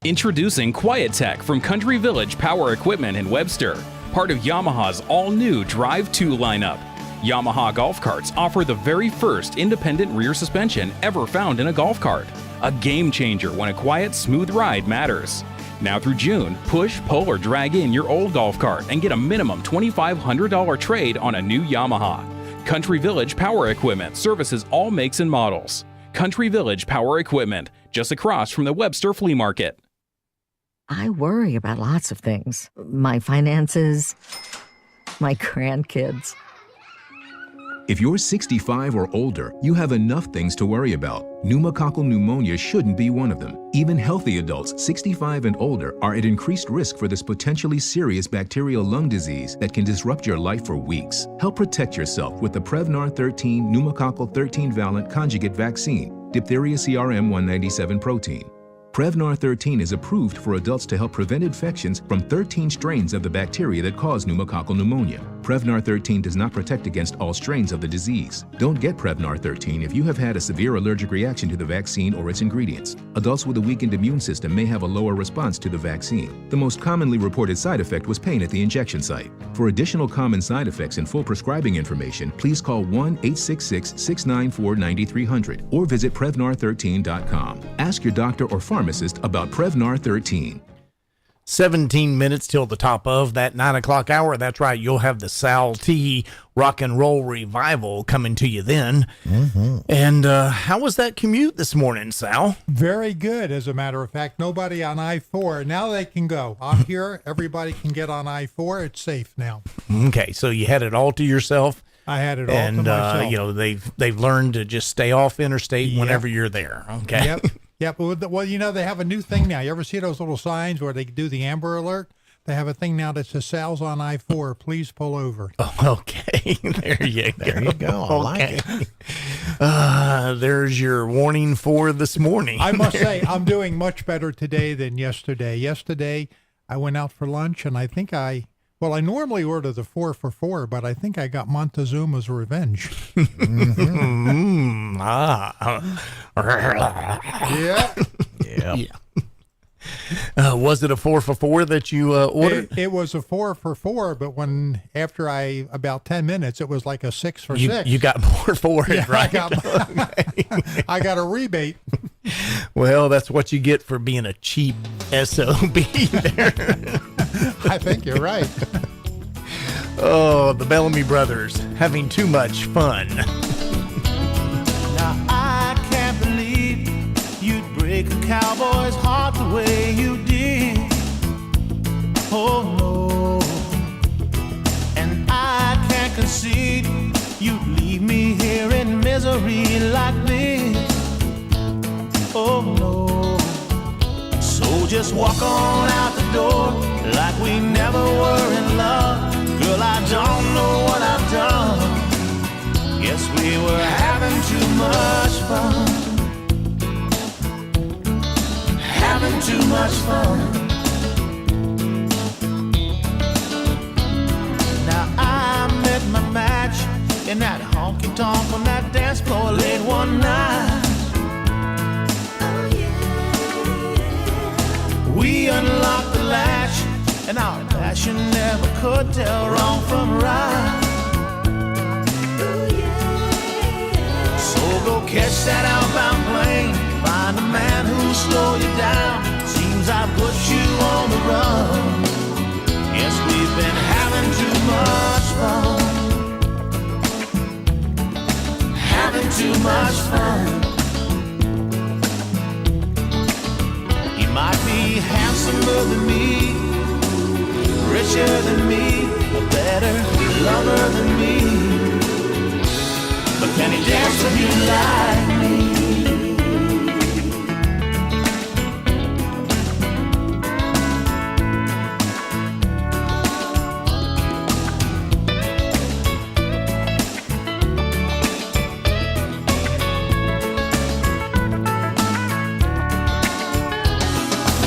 Speaker 9: Introducing QuietTech from Country Village Power Equipment in Webster, part of Yamaha's all-new Drive 2 lineup. Yamaha golf carts offer the very first independent rear suspension ever found in a golf cart. A game changer when a quiet, smooth ride matters. Now through June, push, pull, or drag in your old golf cart and get a minimum $2,500 trade on a new Yamaha. Country Village Power Equipment services all makes and models. Country Village Power Equipment, just across from the Webster Flea Market.
Speaker 10: I worry about lots of things. My finances, my grandkids.
Speaker 20: If you're 65 or older, you have enough things to worry about. Pneumococcal pneumonia shouldn't be one of them. Even healthy adults 65 and older are at increased risk for this potentially serious bacterial lung disease that can disrupt your life for weeks. Help protect yourself with the Prevnar 13 pneumococcal 13-valent conjugate vaccine, diphtheria CRM 197 protein. Prevnar 13 is approved for adults to help prevent infections from 13 strains of the bacteria that cause pneumococcal pneumonia. Prevnar 13 does not protect against all strains of the disease. Don't get Prevnar 13 if you have had a severe allergic reaction to the vaccine or its ingredients. Adults with a weakened immune system may have a lower response to the vaccine. The most commonly reported side effect was pain at the injection site. For additional common side effects and full prescribing information, please call 1-866-694-9300 or visit Prevnar13.com. Ask your doctor or pharmacist about Prevnar 13.
Speaker 6: 17 minutes till the top of that 9 o'clock hour. That's right. You'll have the Sal T Rock and Roll Revival coming to you then. Mm-hmm. And how was that commute this morning, Sal?
Speaker 21: Very good. As a matter of fact, nobody on I-4. Now they can go. I'm here. Everybody can get on I-4. It's safe now.
Speaker 6: Okay. So you had it all to yourself.
Speaker 21: I had it all to myself.
Speaker 6: And, you know, they've learned to just stay off interstate whenever you're there. Okay.
Speaker 21: Yep. Yep. Well, you know, they have a new thing now. You ever see those little signs where they do the Amber Alert? They have a thing now that says Sal's on I-4. Please pull over.
Speaker 6: Oh, okay. There you go. I like it. There's your warning for this morning.
Speaker 21: I must say, I'm doing much better today than yesterday. Yesterday, I went out for lunch, and I think I normally order the 4 for $4, but I think I got Montezuma's Revenge.
Speaker 6: Mm-hmm. Yeah. Was it a 4 for $4 that you ordered?
Speaker 21: It was a 4 for $4, but after about 10 minutes, it was like a 6 for $6.
Speaker 6: You got more for it, right?
Speaker 21: I got a rebate.
Speaker 6: Well, that's what you get for being a cheap SOB there.
Speaker 21: I think you're right.
Speaker 6: Oh, the Bellamy Brothers having too much fun.
Speaker 3: Now I can't believe you'd break a cowboy's heart the way you did. Oh no. And I can't concede you'd leave me here in misery like this. Oh no. So just walk on out the door like we never were in love. Girl, I don't know what I've done. Guess we were having too much fun. Having too much fun. Now I met my match in that honky-tonk on that dance floor late one night. We unlocked the latch and our passion never could tell wrong from right. So go catch that outbound plane. Find a man who'll slow you down. Seems I put you on the run. Yes, we've been having too much fun. Having too much fun. You might be handsomer than me, richer than me, a better lover than me. But can he dance with you like me?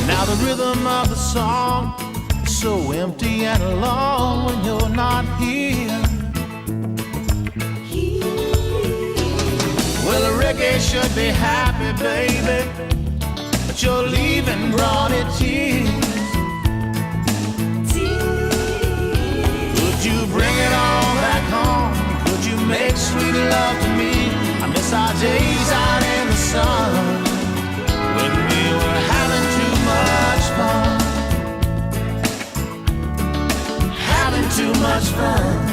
Speaker 3: Now the rhythm of the song is so empty and alone when you're not here. Well, a reggae should be happy, baby, but your leaving brought it tears. Could you bring it all back home? Could you make sweet love to me? I miss our days out in the sun when we were having too much fun. Having too much fun.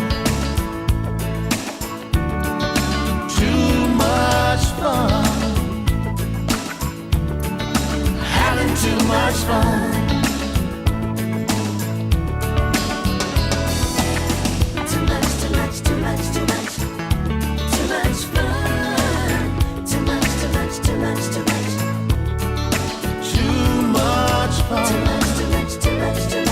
Speaker 3: Much fun, having too much fun. Too much, too much, too much, too much, too much fun. Too much, too much, too much, too much, too much fun. Too much, too much, too much, too much, too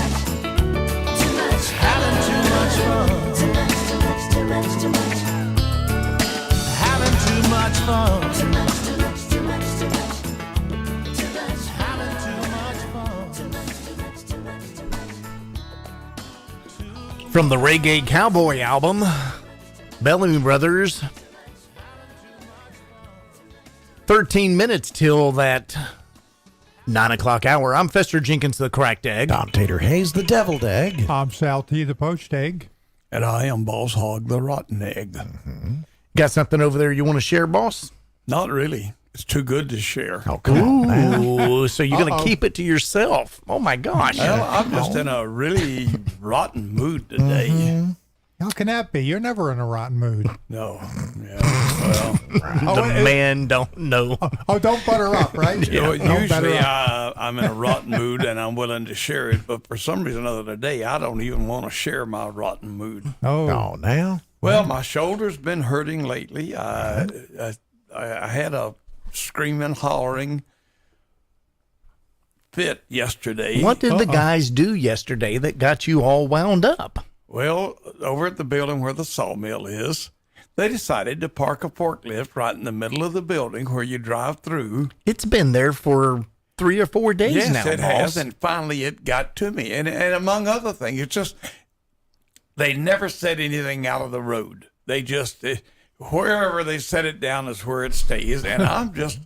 Speaker 3: much, having too much fun. Too much, too much, too much, too much. Too much fun. Too much, too much, too much, too much. Too much, having too much fun. Too much, too much, too much, too much.
Speaker 6: From the Reggae Cowboy album, Bellamy Brothers. 13 minutes till that 9 o'clock hour. I'm Fester Jenkins, the Cracked Egg.
Speaker 7: Tom Tater Hayes, the Deviled Egg.
Speaker 21: I'm Sal T, the Poached Egg.
Speaker 17: And I am Boss Hog, the Rotten Egg.
Speaker 6: Got something over there you want to share, boss?
Speaker 17: Not really. It's too good to share.
Speaker 6: Oh, come on. Ooh, so you're going to keep it to yourself. Oh, my gosh.
Speaker 17: Well, I'm just in a really rotten mood today.
Speaker 21: How can that be? You're never in a rotten mood.
Speaker 17: No. Yeah. Well,
Speaker 6: the man don't know.
Speaker 21: Oh, don't butter up, right?
Speaker 17: You know,
Speaker 21: Don't butter
Speaker 17: usually
Speaker 21: up.
Speaker 17: I'm in a rotten mood and I'm willing to share it, but for some reason or other today, I don't even want to share my rotten mood.
Speaker 21: Oh,
Speaker 7: now?
Speaker 17: Well, my shoulder's been hurting lately. I had a screaming, hollering fit yesterday.
Speaker 6: What did the guys do yesterday that got you all wound up?
Speaker 17: Well, over at the building where the sawmill is, they decided to park a forklift right in the middle of the building where you drive through.
Speaker 6: It's been there for 3 or 4 days
Speaker 17: yes,
Speaker 6: now,
Speaker 17: it
Speaker 6: boss.
Speaker 17: has, and finally it got to me. And among other things, it's just they never set anything out of the road. They just wherever they set it down is where it stays. And I'm just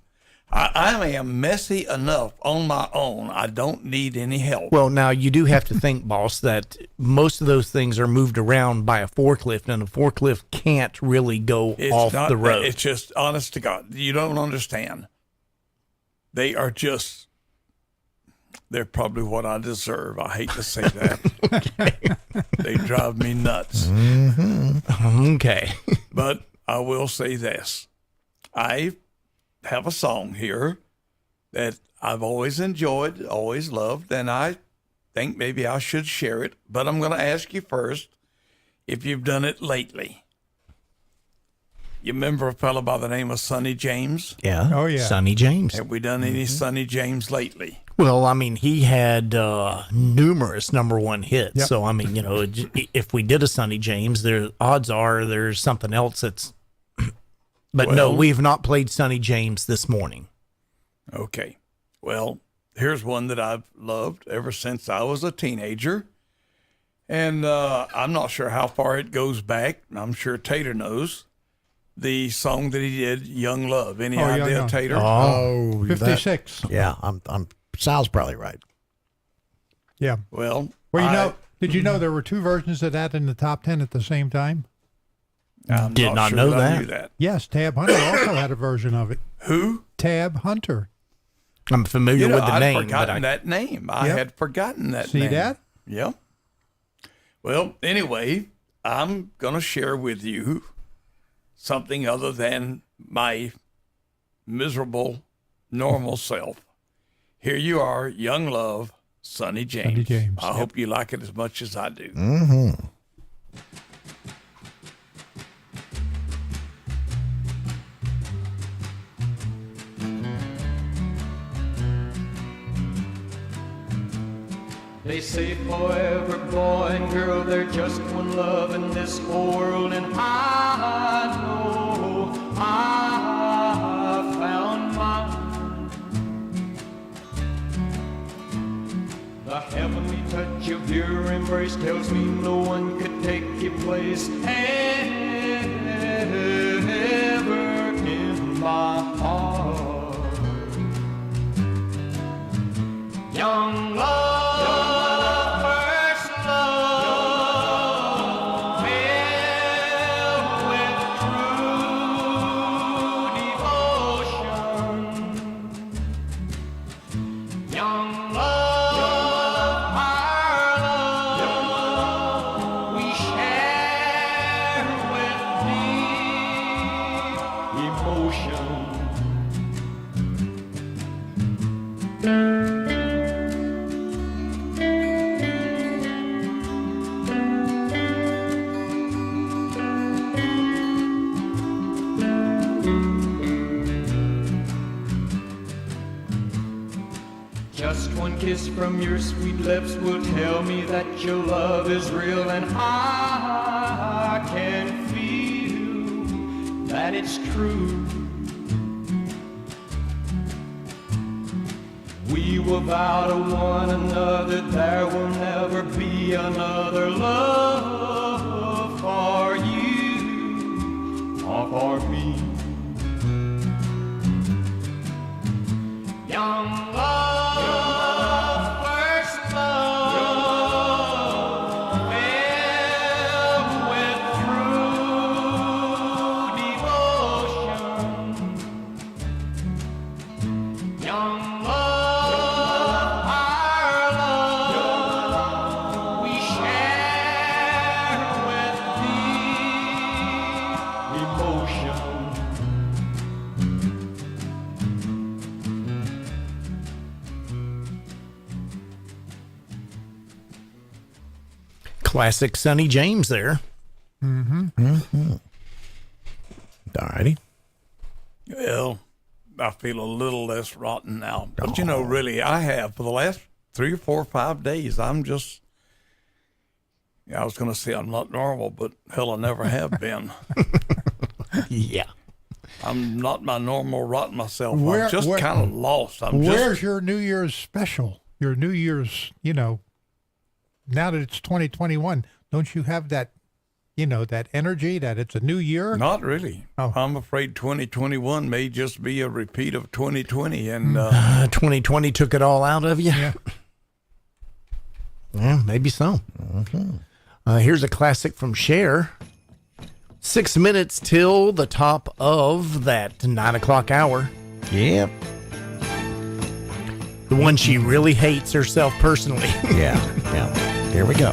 Speaker 17: I am messy enough on my own. I don't need any help.
Speaker 6: Well, now you do have to think, boss, that most of those things are moved around by a forklift, and a forklift can't really go off the road.
Speaker 17: It's just, honest to God, you don't understand. They are just, they're probably what I deserve. I hate to say that. They drive me nuts.
Speaker 6: Mm-hmm. Okay.
Speaker 17: But I will say this. I have a song here that I've always enjoyed, always loved, and I think maybe I should share it. But I'm going to ask you first if you've done it lately. You remember a fellow by the name of Sonny James?
Speaker 6: Yeah.
Speaker 21: Oh, yeah.
Speaker 6: Sonny James.
Speaker 17: Have we done any Sonny James lately?
Speaker 6: Well, I mean, he had numerous #1 hits.
Speaker 21: Yep.
Speaker 6: So, I mean, you know, if we did a Sonny James, there odds are there's something else that's. But no,
Speaker 17: Well-
Speaker 6: we've not played Sonny James this morning.
Speaker 17: Okay. Well, here's one that I've loved ever since I was a teenager. And I'm not sure how far it goes back. I'm sure Tater knows. The song that he did, Young Love. Any
Speaker 21: Oh, Young
Speaker 17: idea,
Speaker 21: Love.
Speaker 17: Tater?
Speaker 7: Oh,
Speaker 21: 56.
Speaker 7: Yeah, I'm Sal's probably right.
Speaker 21: Yeah.
Speaker 17: Well,
Speaker 21: Well, you know, Did you know there were 2 versions of that in the top 10 at the same time?
Speaker 6: Did not know
Speaker 17: I
Speaker 6: that.
Speaker 17: knew that.
Speaker 21: Yes, Tab Hunter also had a version of it.
Speaker 17: Who?
Speaker 21: Tab Hunter.
Speaker 6: I'm familiar with the
Speaker 17: I'd
Speaker 6: name.
Speaker 17: forgotten that name. I
Speaker 21: Yep.
Speaker 17: had forgotten that
Speaker 21: See
Speaker 17: name.
Speaker 21: that?
Speaker 17: Yep. Well, anyway, I'm going to share with you something other than my miserable, normal self. Here you are, Young Love, Sonny James.
Speaker 21: Sonny James,
Speaker 17: I
Speaker 21: yep.
Speaker 17: hope you like it as much as I do.
Speaker 7: Mm-hmm.
Speaker 8: They say for every boy and girl they're just one love in this whole world, and I know I found mine. The heavenly touch of your embrace tells me no one could take your place ever in my heart. Young love. Just one kiss from your sweet lips will tell me that your love is real, and I can feel that it's true. We will vow to one another there will never be another love for you or for me. Young love.
Speaker 6: Classic Sonny James there.
Speaker 21: Mm-hmm.
Speaker 7: Mm-hmm. All righty.
Speaker 17: Well, I feel a little less rotten now. But, you know, really, I have for the last 3 or 4 or 5 days. I'm just, I was going to say I'm not normal, but hell, I never have been.
Speaker 6: Yeah.
Speaker 17: I'm not my normal rotten myself.
Speaker 21: Where-
Speaker 17: I'm just
Speaker 21: where-
Speaker 17: kind of lost.
Speaker 21: Where's your New Year's special? Your New Year's, now that it's 2021, don't you have that, that energy that it's a new year?
Speaker 17: Not really.
Speaker 21: Oh.
Speaker 17: I'm afraid 2021 may just be a repeat of 2020. And
Speaker 6: 2020 took it all out of you?
Speaker 21: Yeah.
Speaker 6: Yeah, maybe so.
Speaker 7: Mm-hmm.
Speaker 6: Here's a classic from Cher. 6 minutes till the top of that 9 o'clock hour.
Speaker 7: Yep.
Speaker 6: The one she really hates herself personally.
Speaker 7: Yeah. Here we go.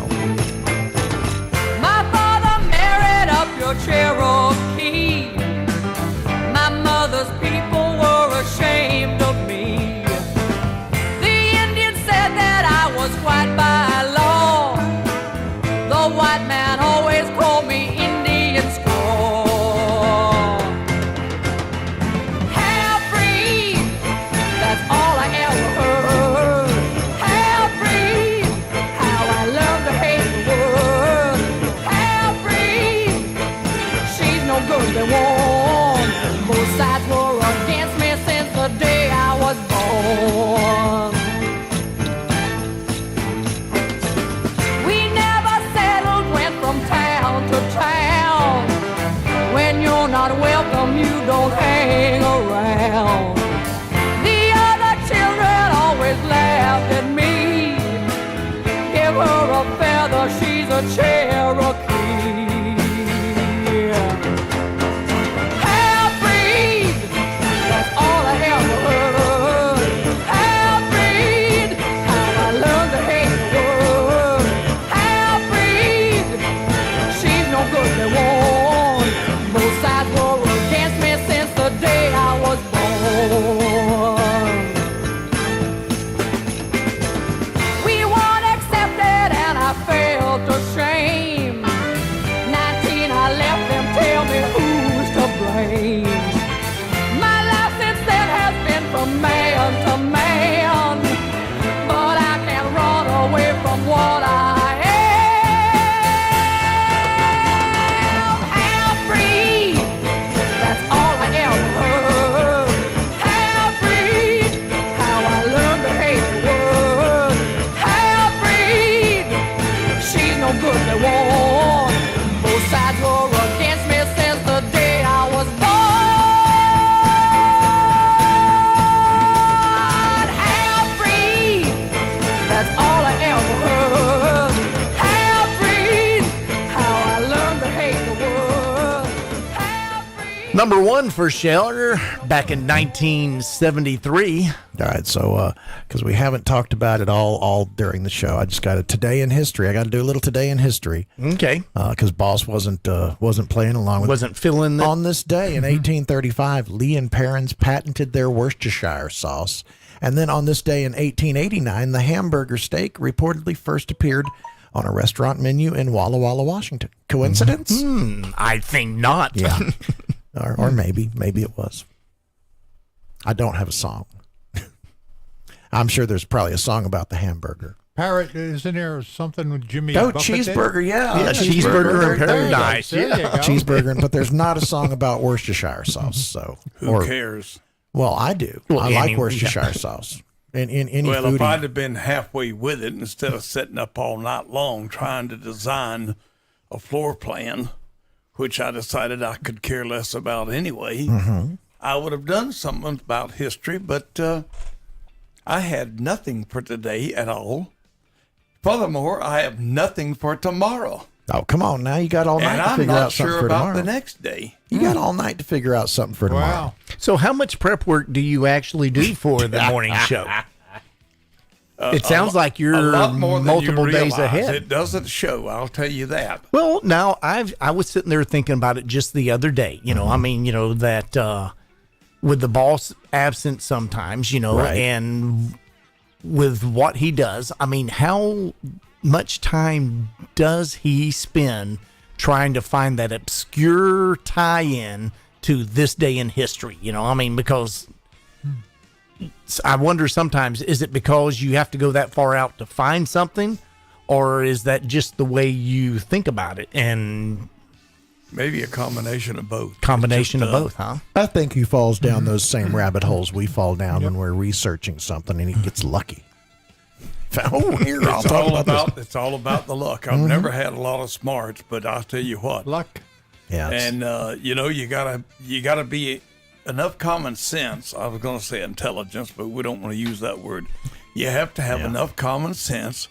Speaker 12: My father married up your Cherokee. My mother's people were ashamed of me. The Indians said that I was white by law. The white man always called me Indian squaw. Half-breed, that's all I ever heard. Half-breed, how I learned to hate the
Speaker 6: Number one for Cher back in 1973.
Speaker 7: All right, so because we haven't talked about it all during the show, I just got a today in history. I got to do a little today in history.
Speaker 6: Okay.
Speaker 7: Because Boss wasn't playing along with.
Speaker 6: Wasn't feeling the...
Speaker 7: On this day in 1835, Lee and Perrins patented their Worcestershire sauce, and then on this day in 1889, the hamburger steak reportedly first appeared on a restaurant menu in Walla Walla, Washington. Coincidence?
Speaker 6: I think not.
Speaker 7: Yeah. Or maybe it was. I don't have a song. I'm sure there's probably a song about the hamburger.
Speaker 21: Parrot, isn't there something with Jimmy
Speaker 7: Oh,
Speaker 21: Buffett did?
Speaker 7: cheeseburger, yeah.
Speaker 6: Cheeseburger in Paradise.
Speaker 21: There you go.
Speaker 7: Cheeseburger, but there's not a song about Worcestershire sauce. So
Speaker 17: Who cares?
Speaker 7: Well, I do.
Speaker 6: Well,
Speaker 7: I like
Speaker 6: any-
Speaker 7: Worcestershire sauce. In any
Speaker 17: Well,
Speaker 7: foodie.
Speaker 17: if I'd have been halfway with it instead of sitting up all night long trying to design a floor plan, which I decided I could care less about anyway, I would have done something about history, but I had nothing for today at all. Furthermore, I have nothing for tomorrow.
Speaker 7: Oh, come on now. You got all night
Speaker 17: And
Speaker 7: to
Speaker 17: I'm
Speaker 7: figure
Speaker 17: not
Speaker 7: out something
Speaker 17: sure
Speaker 7: for
Speaker 17: about
Speaker 7: tomorrow.
Speaker 17: the next day.
Speaker 7: You got all night to figure out something for tomorrow.
Speaker 21: Wow.
Speaker 6: So how much prep work do you actually do for the morning show? It sounds like you're
Speaker 17: a lot more than
Speaker 6: multiple
Speaker 17: you
Speaker 6: days
Speaker 17: realize.
Speaker 6: ahead.
Speaker 17: It doesn't show, I'll tell you that.
Speaker 6: Well, now I was sitting there thinking about it just the other day. You know, I mean, you know that with the boss absent sometimes, you know,
Speaker 7: Right.
Speaker 6: and with what he does, I mean, how much time does he spend trying to find that obscure tie-in to this day in history? You know, I mean, because I wonder sometimes, is it because you have to go that far out to find something, or is that just the way you think about it? And
Speaker 17: maybe a combination of both.
Speaker 6: Combination of both, huh?
Speaker 7: I think he falls down those same rabbit holes we fall down when we're researching something, and he gets lucky. Oh, here, I'll talk about this.
Speaker 17: It's all about the luck. I've never had a lot of smarts, but I'll tell you what.
Speaker 21: Luck.
Speaker 7: Yeah.
Speaker 17: And you know, you gotta be enough common sense. I was gonna say intelligence, but we don't want to use that word. You have to have enough common sense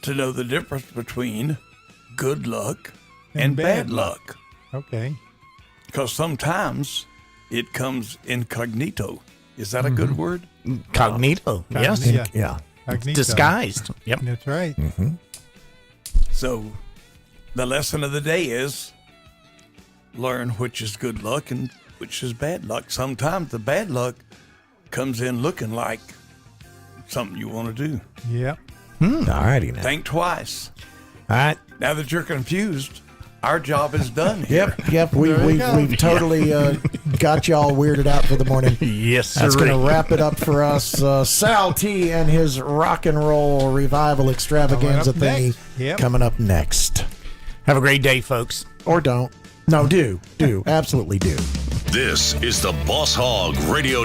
Speaker 17: to know the difference between good luck and bad luck.
Speaker 21: Okay.
Speaker 17: Because sometimes it comes incognito. Is that a good word?
Speaker 6: Cognito. Yes.
Speaker 7: Yeah.
Speaker 21: Cognito.
Speaker 6: Disguised. Yep.
Speaker 21: That's right.
Speaker 17: So the lesson of the day is learn which is good luck and which is bad luck. Sometimes the bad luck comes in looking like something you want to do.
Speaker 21: Yep.
Speaker 7: All righty now.
Speaker 17: Think twice.
Speaker 7: All right.
Speaker 17: Now that you're confused, our job is done here.
Speaker 7: Yep. We've totally got y'all weirded out for the morning.
Speaker 6: Yes, sir.
Speaker 7: That's going to wrap it up for us. Sal T and his rock and roll revival extravaganza
Speaker 21: Coming up
Speaker 7: thingy
Speaker 21: next. Yep.
Speaker 7: coming up next.
Speaker 6: Have a great day, folks.
Speaker 7: Or don't. No, do. Absolutely do.
Speaker 13: This is the Boss Hog Radio